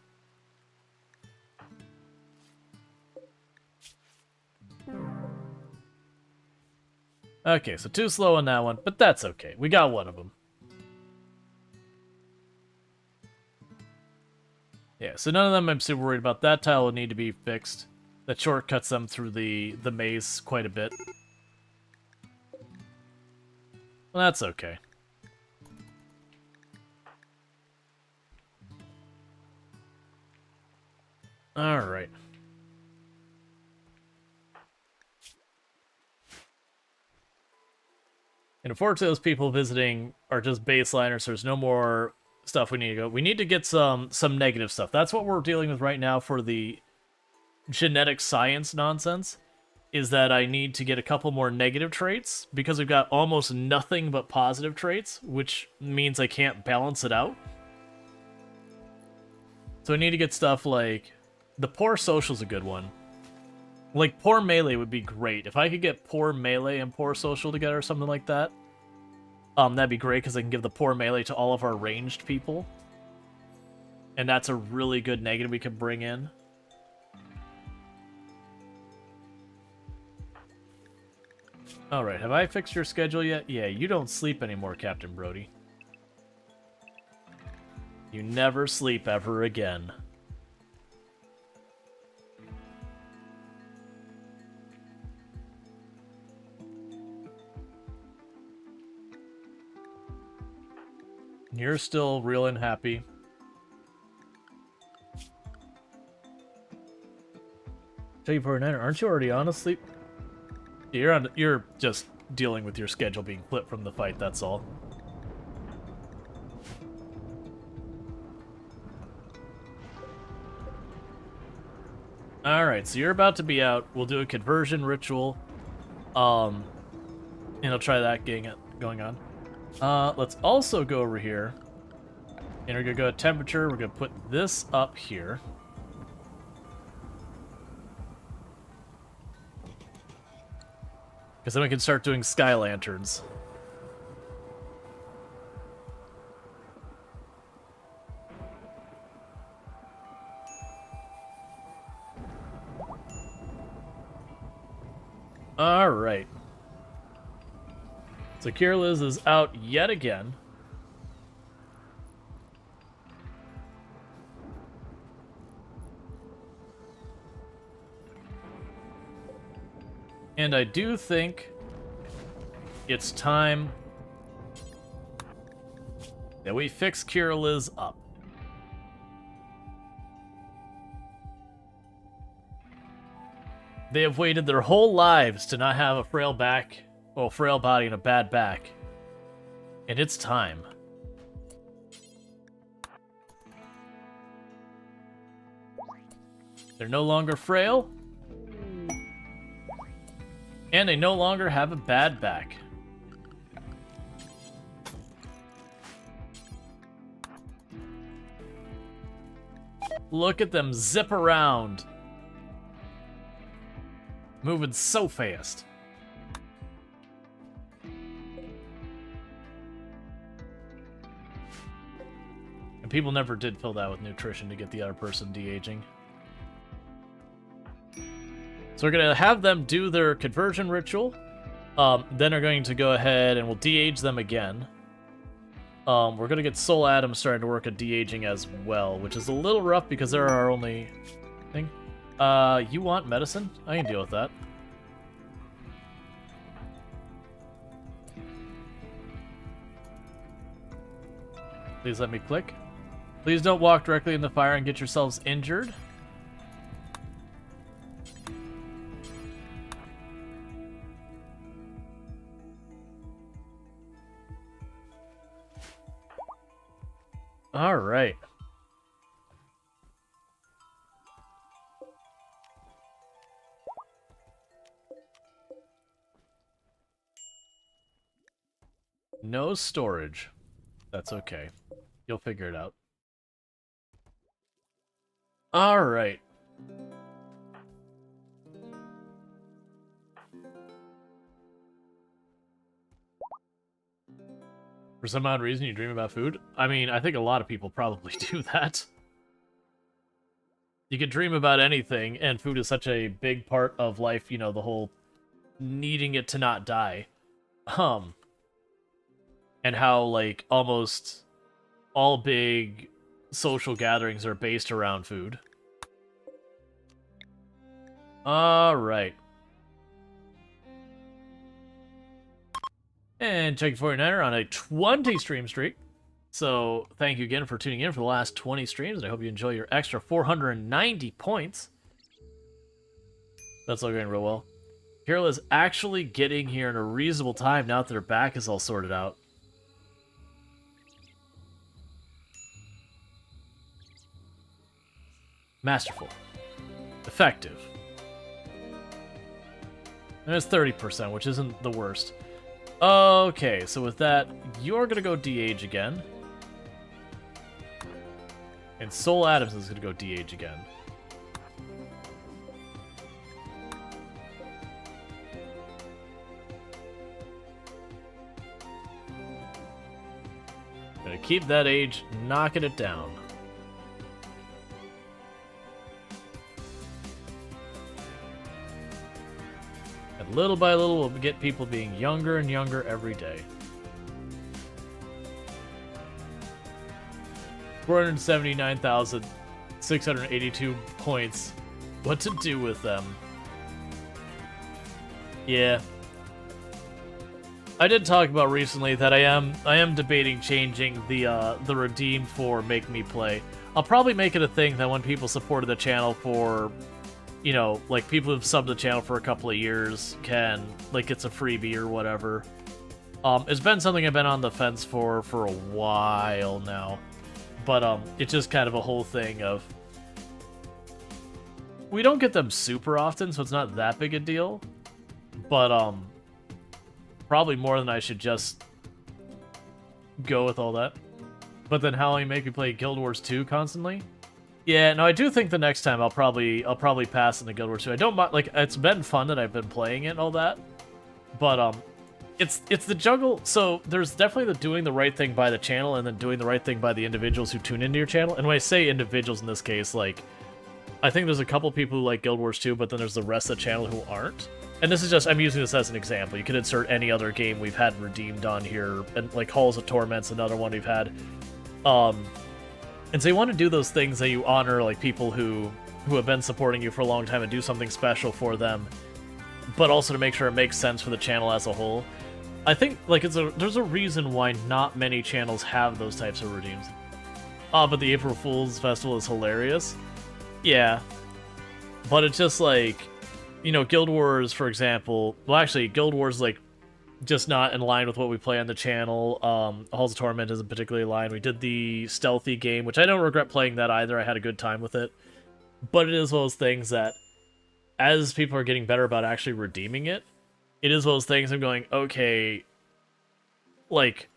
[SPEAKER 1] Okay, so too slow on that one, but that's okay. We got one of them. Yeah, so none of them I'm super worried about. That tile will need to be fixed. That shortcuts them through the maze quite a bit. Well, that's okay. Alright. And unfortunately, those people visiting are just baseliners, so there's no more stuff we need to go. We need to get some negative stuff. That's what we're dealing with right now for the genetic science nonsense, is that I need to get a couple more negative traits, because we've got almost nothing but positive traits, which means I can't balance it out. So I need to get stuff like... The poor social's a good one. Like, poor melee would be great. If I could get poor melee and poor social together or something like that, that'd be great, because I can give the poor melee to all of our ranged people. And that's a really good negative we could bring in. Alright, have I fixed your schedule yet? Yeah, you don't sleep anymore, Captain Brody. You never sleep ever again. You're still real and happy. Tell you, aren't you already on a sleep? You're just dealing with your schedule being flipped from the fight, that's all. Alright, so you're about to be out. We'll do a conversion ritual. And I'll try that going on. Let's also go over here. And we're gonna go to temperature. We're gonna put this up here. Because then we can start doing sky lanterns. Alright. So Kirliz is out yet again. And I do think it's time that we fix Kirliz up. They have waited their whole lives to not have a frail back, well, frail body and a bad back. And it's time. They're no longer frail. And they no longer have a bad back. Look at them zip around. Moving so fast. And people never did fill that with nutrition to get the other person de-aging. So we're going to have them do their conversion ritual. Then we're going to go ahead and we'll de-age them again. We're going to get Soul Atom starting to work at de-aging as well, which is a little rough because they're our only thing. You want medicine? I can deal with that. Please let me click. Please don't walk directly in the fire and get yourselves injured. All right. No storage. That's okay. You'll figure it out. All right. For some odd reason, you dream about food? I mean, I think a lot of people probably do that. You could dream about anything, and food is such a big part of life, you know, the whole needing it to not die. And how, like, almost all big social gatherings are based around food. Alright. And Chucky 49er on a 20 stream streak. So thank you again for tuning in for the last 20 streams, and I hope you enjoy your extra 490 points. That's all going real well. Kirliz is actually getting here in a reasonable time now that her back is all sorted out. Masterful. Effective. And it's 30%, which isn't the worst. Okay, so with that, you're gonna go de-age again. And Soul Adams is gonna go de-age again. Gonna keep that age, knocking it down. And little by little, we'll get people being younger and younger every day. 479,682 points. What to do with them? Yeah. I did talk about recently that I am debating changing the redeem for Make Me Play. I'll probably make it a thing that when people supported the channel for, you know, like people who've subbed the channel for a couple of years can, like, it's a freebie or whatever. It's been something I've been on the fence for a while now. But it's just kind of a whole thing of, we don't get them super often, so it's not that big a deal. But probably more than I should just go with all that. But then how will you make me play Guild Wars 2 constantly? Yeah, no, I do think the next time I'll probably pass into Guild Wars 2. I don't mind, like, it's been fun that I've been playing it and all that. But it's the juggle. So there's definitely the doing the right thing by the channel and then doing the right thing by the individuals who tune into your channel. And when I say individuals in this case, like, I think there's a couple people who like Guild Wars 2, but then there's the rest of the channel who aren't. And this is just, I'm using this as an example. You could insert any other game we've had redeemed on here, and like Halls of Torment's another one we've had. And so you want to do those things that you honor, like people who have been supporting you for a long time and do something special for them, but also to make sure it makes sense for the channel as a whole. I think, like, there's a reason why not many channels have those types of redeems. But the April Fool's Festival is hilarious. Yeah. But it's just like, you know, Guild Wars, for example. Well, actually, Guild Wars is, like, just not in line with what we play on the channel. Halls of Torment isn't particularly in line. We did the Stealthy game, which I don't regret playing that either. I had a good time with it. But it is one of those things that, as people are getting better about actually redeeming it, it is one of those things I'm going, okay, like,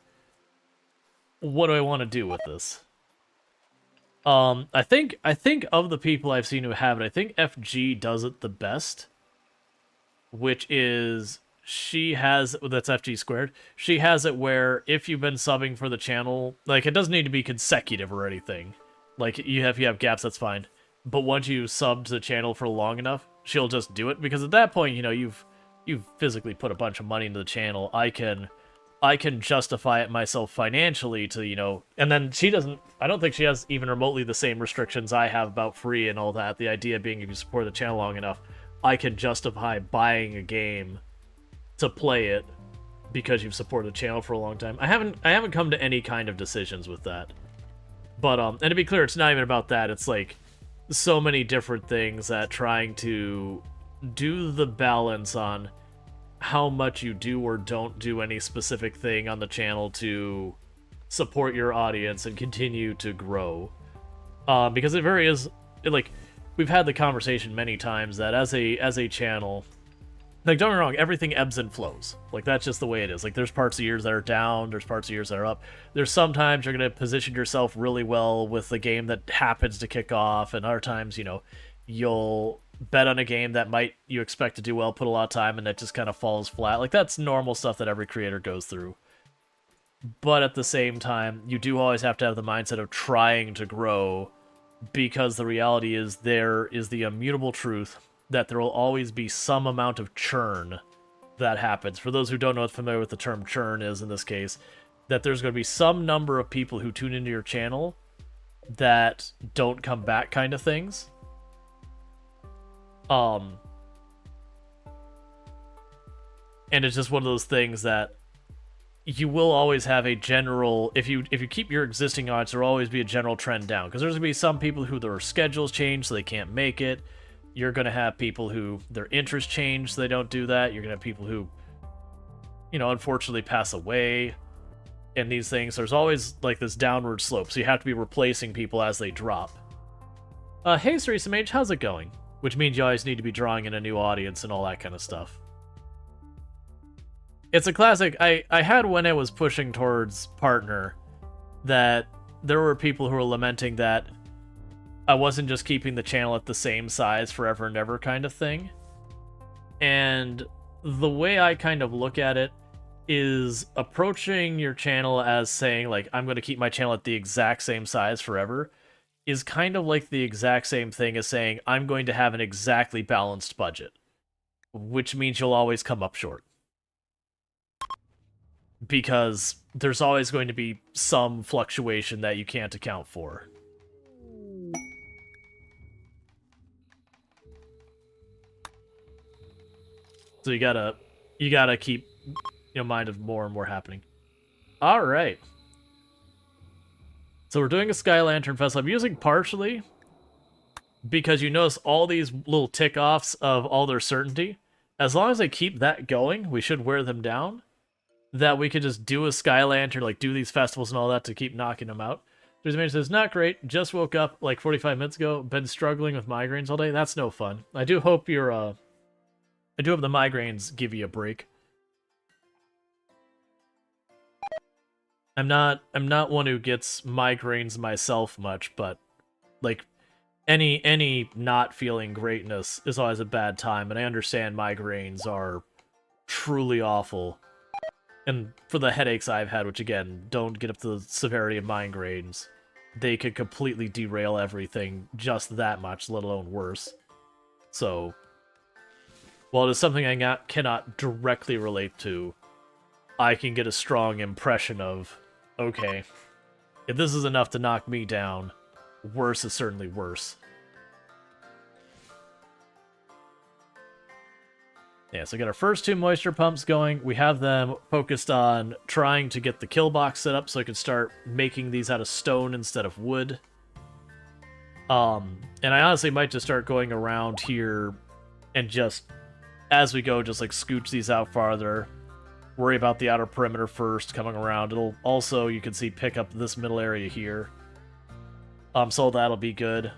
[SPEAKER 1] what do I want to do with this? I think of the people I've seen who have it, I think FG does it the best, which is, she has, that's FG squared, she has it where if you've been subbing for the channel, like, it doesn't need to be consecutive or anything. Like, if you have gaps, that's fine. But once you sub to the channel for long enough, she'll just do it, because at that point, you know, you've physically put a bunch of money into the channel. I can justify it myself financially to, you know, and then she doesn't, I don't think she has even remotely the same restrictions I have about free and all that. The idea being, if you support the channel long enough, I can justify buying a game to play it because you've supported the channel for a long time. I haven't come to any kind of decisions with that. But and to be clear, it's not even about that. It's like so many different things that trying to do the balance on how much you do or don't do any specific thing on the channel to support your audience and continue to grow. Because it very is, like, we've had the conversation many times that as a channel, like, don't get me wrong, everything ebbs and flows. Like, that's just the way it is. Like, there's parts of years that are down, there's parts of years that are up. There's sometimes you're going to position yourself really well with the game that happens to kick off, and other times, you know, you'll bet on a game that you expect to do well, put a lot of time, and it just kind of falls flat. Like, that's normal stuff that every creator goes through. But at the same time, you do always have to have the mindset of trying to grow, because the reality is there is the immutable truth that there will always be some amount of churn that happens. For those who don't know what's familiar with the term churn is in this case, that there's going to be some number of people who tune into your channel that don't come back, kind of things. And it's just one of those things that you will always have a general, if you keep your existing odds, there will always be a general trend down, because there's going to be some people who their schedules change so they can't make it. You're going to have people who their interests change so they don't do that. You're going to have people who, you know, unfortunately pass away and these things. There's always like this downward slope, so you have to be replacing people as they drop. Hey, Ceresamage, how's it going? Which means you always need to be drawing in a new audience and all that kind of stuff. It's a classic. I had when I was pushing towards partner that there were people who were lamenting that I wasn't just keeping the channel at the same size forever and ever kind of thing. And the way I kind of look at it is approaching your channel as saying, like, I'm going to keep my channel at the exact same size forever is kind of like the exact same thing as saying, I'm going to have an exactly balanced budget, which means you'll always come up short. Because there's always going to be some fluctuation that you can't account for. So you gotta keep mind of more and more happening. All right. So we're doing a Sky Lantern Festival. I'm using partially because you notice all these little tick-offs of all their certainty. As long as I keep that going, we should wear them down. That we could just do a Sky Lantern, like do these festivals and all that to keep knocking them out. There's a man who says, not great, just woke up like 45 minutes ago, been struggling with migraines all day. That's no fun. I do hope you're, I do hope the migraines give you a break. I'm not one who gets migraines myself much, but like any not feeling greatness is always a bad time, and I understand migraines are truly awful. And for the headaches I've had, which again, don't get up to the severity of migraines, they could completely derail everything just that much, let alone worse. So, while it is something I cannot directly relate to, I can get a strong impression of, okay, if this is enough to knock me down, worse is certainly worse. Yeah, so we got our first 2 moisture pumps going. We have them focused on trying to get the kill box set up so I can start making these out of stone instead of wood. And I honestly might just start going around here and just, as we go, just like scooch these out farther. Worry about the outer perimeter first, coming around. It'll also, you can see, pick up this middle area here. So that'll be good.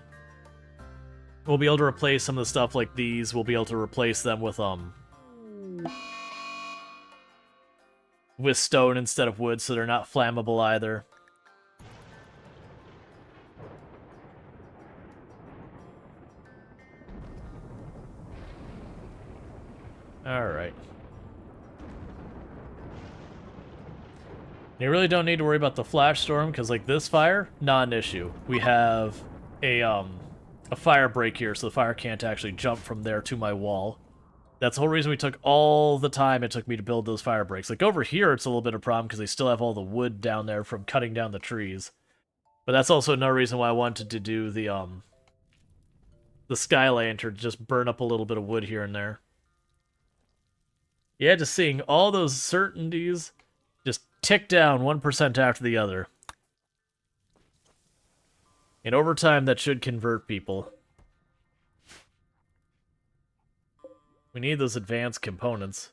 [SPEAKER 1] We'll be able to replace some of the stuff like these. We'll be able to replace them with stone instead of wood, so they're not flammable either. Alright. You really don't need to worry about the flash storm, because like this fire, not an issue. We have a fire break here, so the fire can't actually jump from there to my wall. That's the whole reason we took all the time it took me to build those fire breaks. Like over here, it's a little bit of a problem because they still have all the wood down there from cutting down the trees. But that's also another reason why I wanted to do the Sky Lantern, just burn up a little bit of wood here and there. Yeah, just seeing all those certainties just tick down 1% after the other. And over time, that should convert people. We need those advanced components.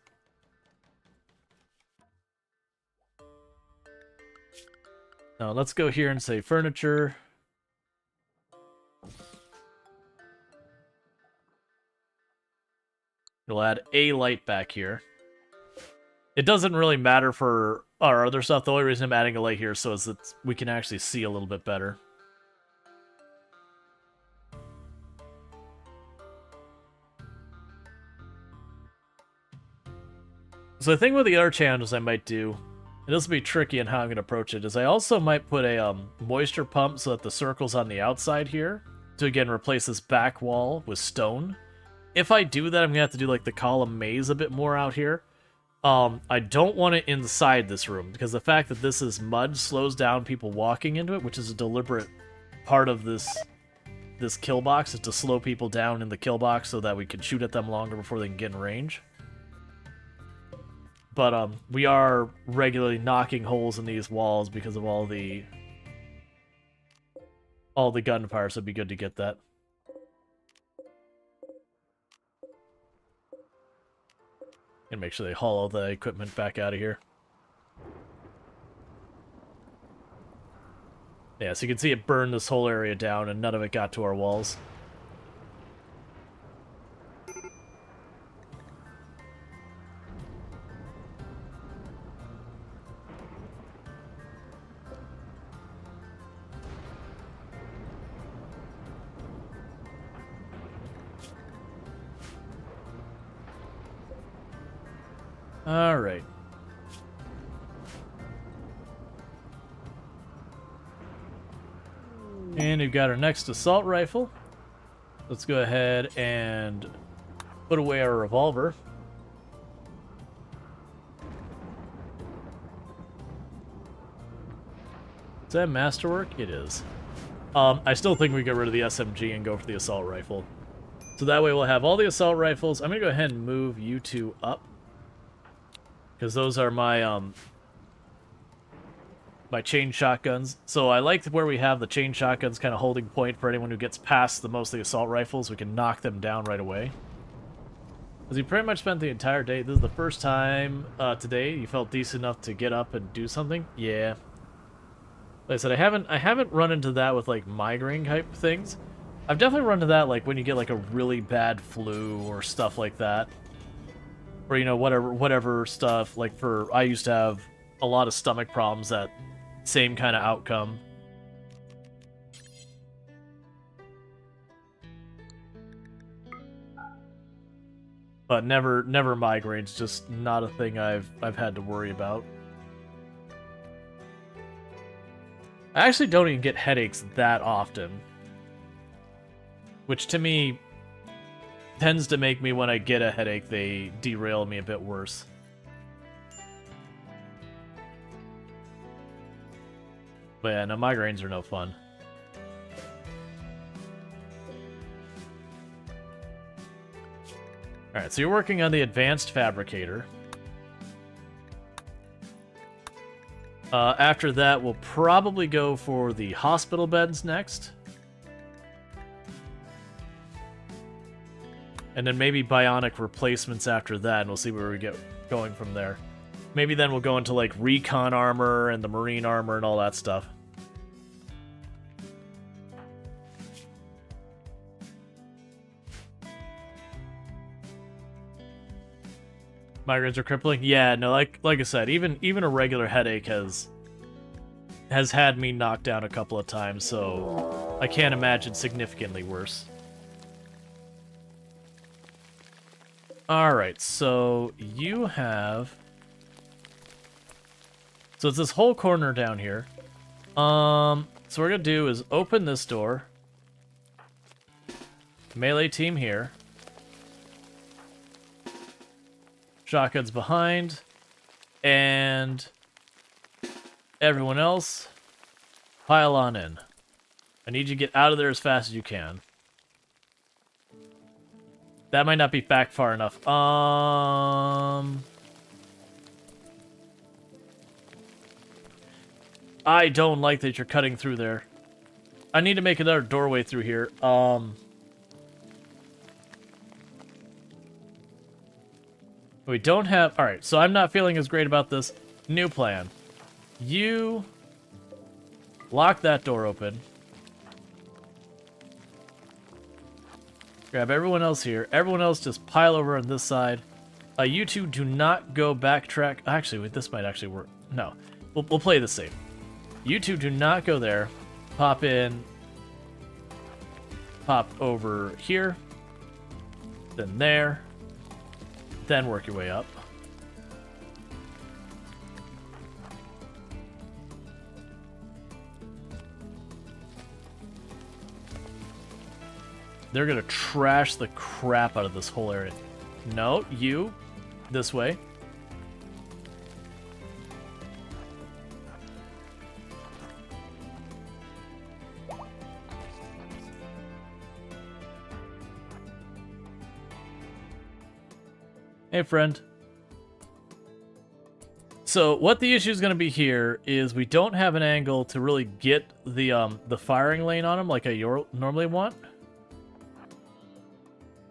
[SPEAKER 1] Now, let's go here and say furniture. We'll add a light back here. It doesn't really matter for our other stuff. The only reason I'm adding a light here so is that we can actually see a little bit better. So the thing with the other challenges I might do, and this will be tricky in how I'm going to approach it, is I also might put a moisture pump so that the circle's on the outside here, to again replace this back wall with stone. If I do that, I'm going to have to do like the column maze a bit more out here. I don't want it inside this room, because the fact that this is mud slows down people walking into it, which is a deliberate part of this kill box, is to slow people down in the kill box so that we can shoot at them longer before they can get in range. But we are regularly knocking holes in these walls because of all the gunfire, so it'd be good to get that. And make sure they haul all the equipment back out of here. Yeah, so you can see it burned this whole area down and none of it got to our walls. Alright. And we've got our next assault rifle. Let's go ahead and put away our revolver. that Masterwork? It is. I still think we get rid of the SMG and go for the assault rifle. So that way we'll have all the assault rifles. I'm going to go ahead and move you two up. Because those are my, my chain shotguns. So I like where we have the chain shotguns kind of holding point for anyone who gets past the mostly assault rifles. We can knock them down right away. Because you pretty much spent the entire day. This is the first time today you felt decent enough to get up and do something. Yeah. Like I said, I haven't run into that with like migraine type things. I've definitely run into that like when you get like a really bad flu or stuff like that. Or you know, whatever stuff, like I used to have a lot of stomach problems, that same kind of outcome. But never migraines, just not a thing I've had to worry about. I actually don't even get headaches that often. Which to me tends to make me, when I get a headache, they derail me a bit worse. But yeah, no, migraines are no fun. Alright, so you're working on the advanced fabricator. After that, we'll probably go for the hospital beds next. And then maybe bionic replacements after that, and we'll see where we get going from there. Maybe then we'll go into, like, recon armor and the marine armor and all that stuff. Migraines are crippling? Yeah, no, like I said, even a regular headache has had me knocked down a couple of times, so I can't imagine significantly worse. Alright, so you have... So it's this whole corner down here. So what we're gonna do is open this door. Melee team here. Shotguns behind. And everyone else, pile on in. I need you to get out of there as fast as you can. That might not be back far enough. I don't like that you're cutting through there. I need to make another doorway through here. We don't have... Alright, so I'm not feeling as great about this. New plan. You lock that door open. Grab everyone else here. Everyone else just pile over on this side. You two do not go backtrack. Actually, wait, this might actually work. No, we'll play this safe. You two do not go there. Pop in. Pop over here. Then there. Then work your way up. They're gonna trash the crap out of this whole area. No, you. This way. Hey, friend. So what the issue is going to be here is we don't have an angle to really get the firing lane on them like I normally want.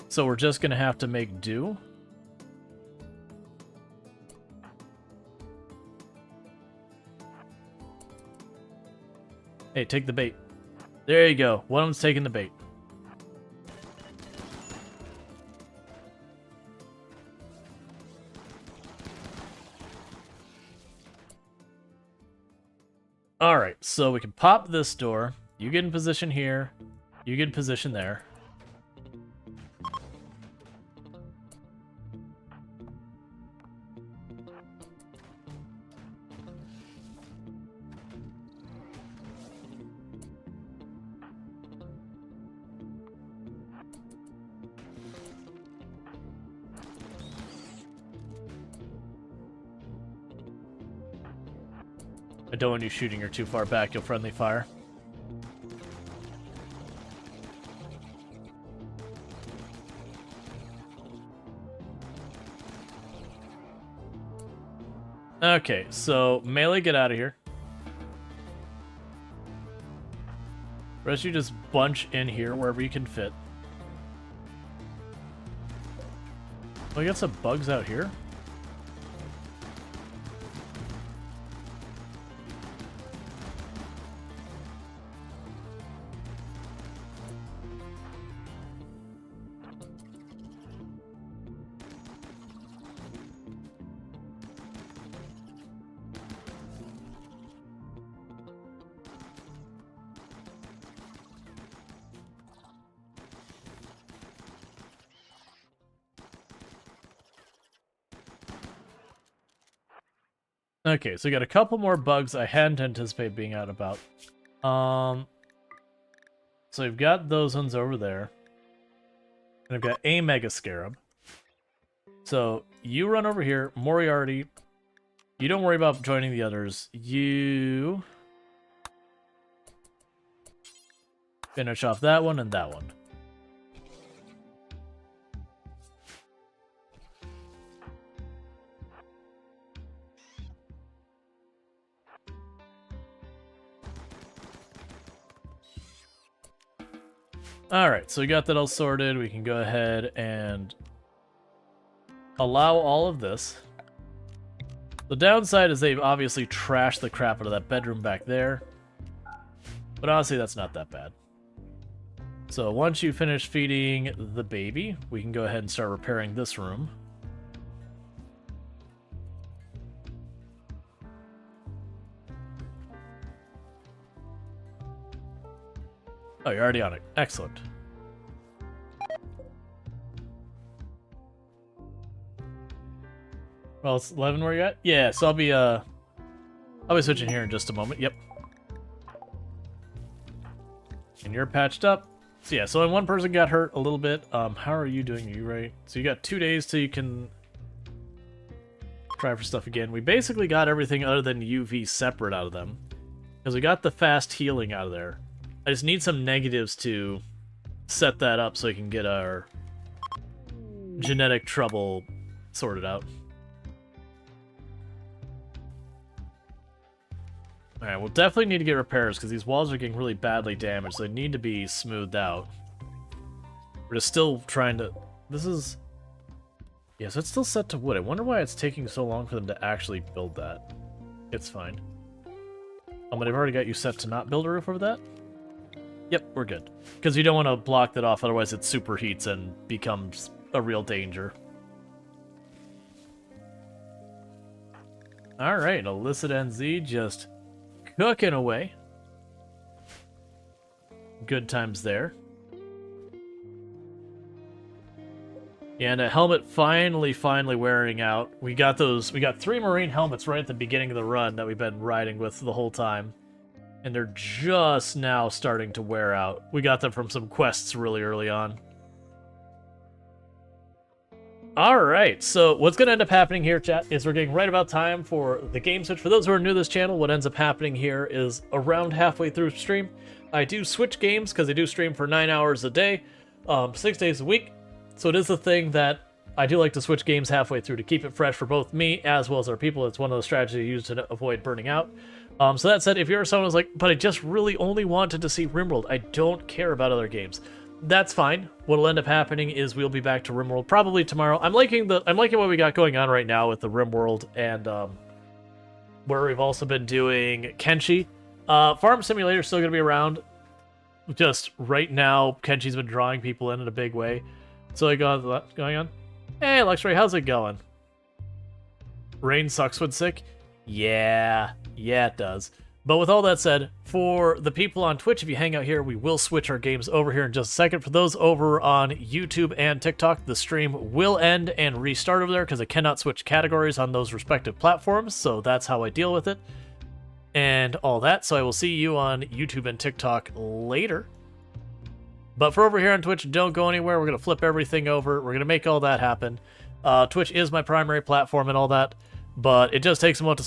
[SPEAKER 1] So we're just going to have to make do. Hey, take the bait. There you go. One of them's taking the bait. Alright, so we can pop this door. You get in position here. You get in position there. I don't want you shooting her too far back. You'll friendly fire. Okay, so melee, get out of here. Rest you just bunch in here wherever you can fit. Oh, we got some bugs out here. Okay, so we got a couple more bugs I hadn't anticipated being out about. So we've got those ones over there. And I've got a Mega Scarab. So you run over here, Moriarty. You don't worry about joining the others. You finish off that one and that one. Alright, so we got that all sorted. We can go ahead and allow all of this. The downside is they've obviously trashed the crap out of that bedroom back there. But honestly, that's not that bad. So once you finish feeding the baby, we can go ahead and start repairing this room. Oh, you're already on it. Excellent. Well, it's 11 where you're at? Yeah, so I'll be switching here in just a moment. Yep. And you're patched up. So yeah, so when one person got hurt a little bit. How are you doing? Are you right? So you got 2 days till you can try for stuff again. We basically got everything other than UV separate out of them. Because we got the fast healing out of there. I just need some negatives to set that up so we can get our genetic trouble sorted out. Alright, we'll definitely need to get repairs because these walls are getting really badly damaged, so they need to be smoothed out. We're just still trying to... This is... Yeah, so it's still set to wood. I wonder why it's taking so long for them to actually build that. It's fine. But I've already got you set to not build a roof over that? Yep, we're good. Because you don't want to block that off, otherwise it superheats and becomes a real danger. Alright, illicit NZ just cooking away. Good times there. And a helmet finally wearing out. We got 3 marine helmets right at the beginning of the run that we've been riding with the whole time. And they're just now starting to wear out. We got them from some quests really early on. Alright, so what's going to end up happening here, chat, is we're getting right about time for the game switch. For those who are new to this channel, what ends up happening here is around halfway through stream, I do switch games because I do stream for 9 hours a day, 6 days a week. So it is a thing that I do like to switch games halfway through to keep it fresh for both me as well as our people. It's one of the strategies I use to avoid burning out. So that said, if you're someone who's like, but I just really only wanted to see RimWorld, I don't care about other games, that's fine. What'll end up happening is we'll be back to RimWorld probably tomorrow. I'm liking what we got going on right now with the RimWorld and where we've also been doing Kenshi. Farm Simulator is still going to be around. Just right now, Kenshi's been drawing people in a big way. So I got what's going on. Hey, Luxray, how's it going? Rain sucks when sick? Yeah, it does. But with all that said, for the people on Twitch, if you hang out here, we will switch our games over here in just a second. For those over on YouTube and TikTok, the stream will end and restart over there because I cannot switch categories on those respective platforms, so that's how I deal with it. And all that, so I will see you on YouTube and TikTok later. But for over here on Twitch, don't go anywhere. We're going to flip everything over. We're going to make all that happen. Twitch is my primary platform and all that, but it just takes a moment to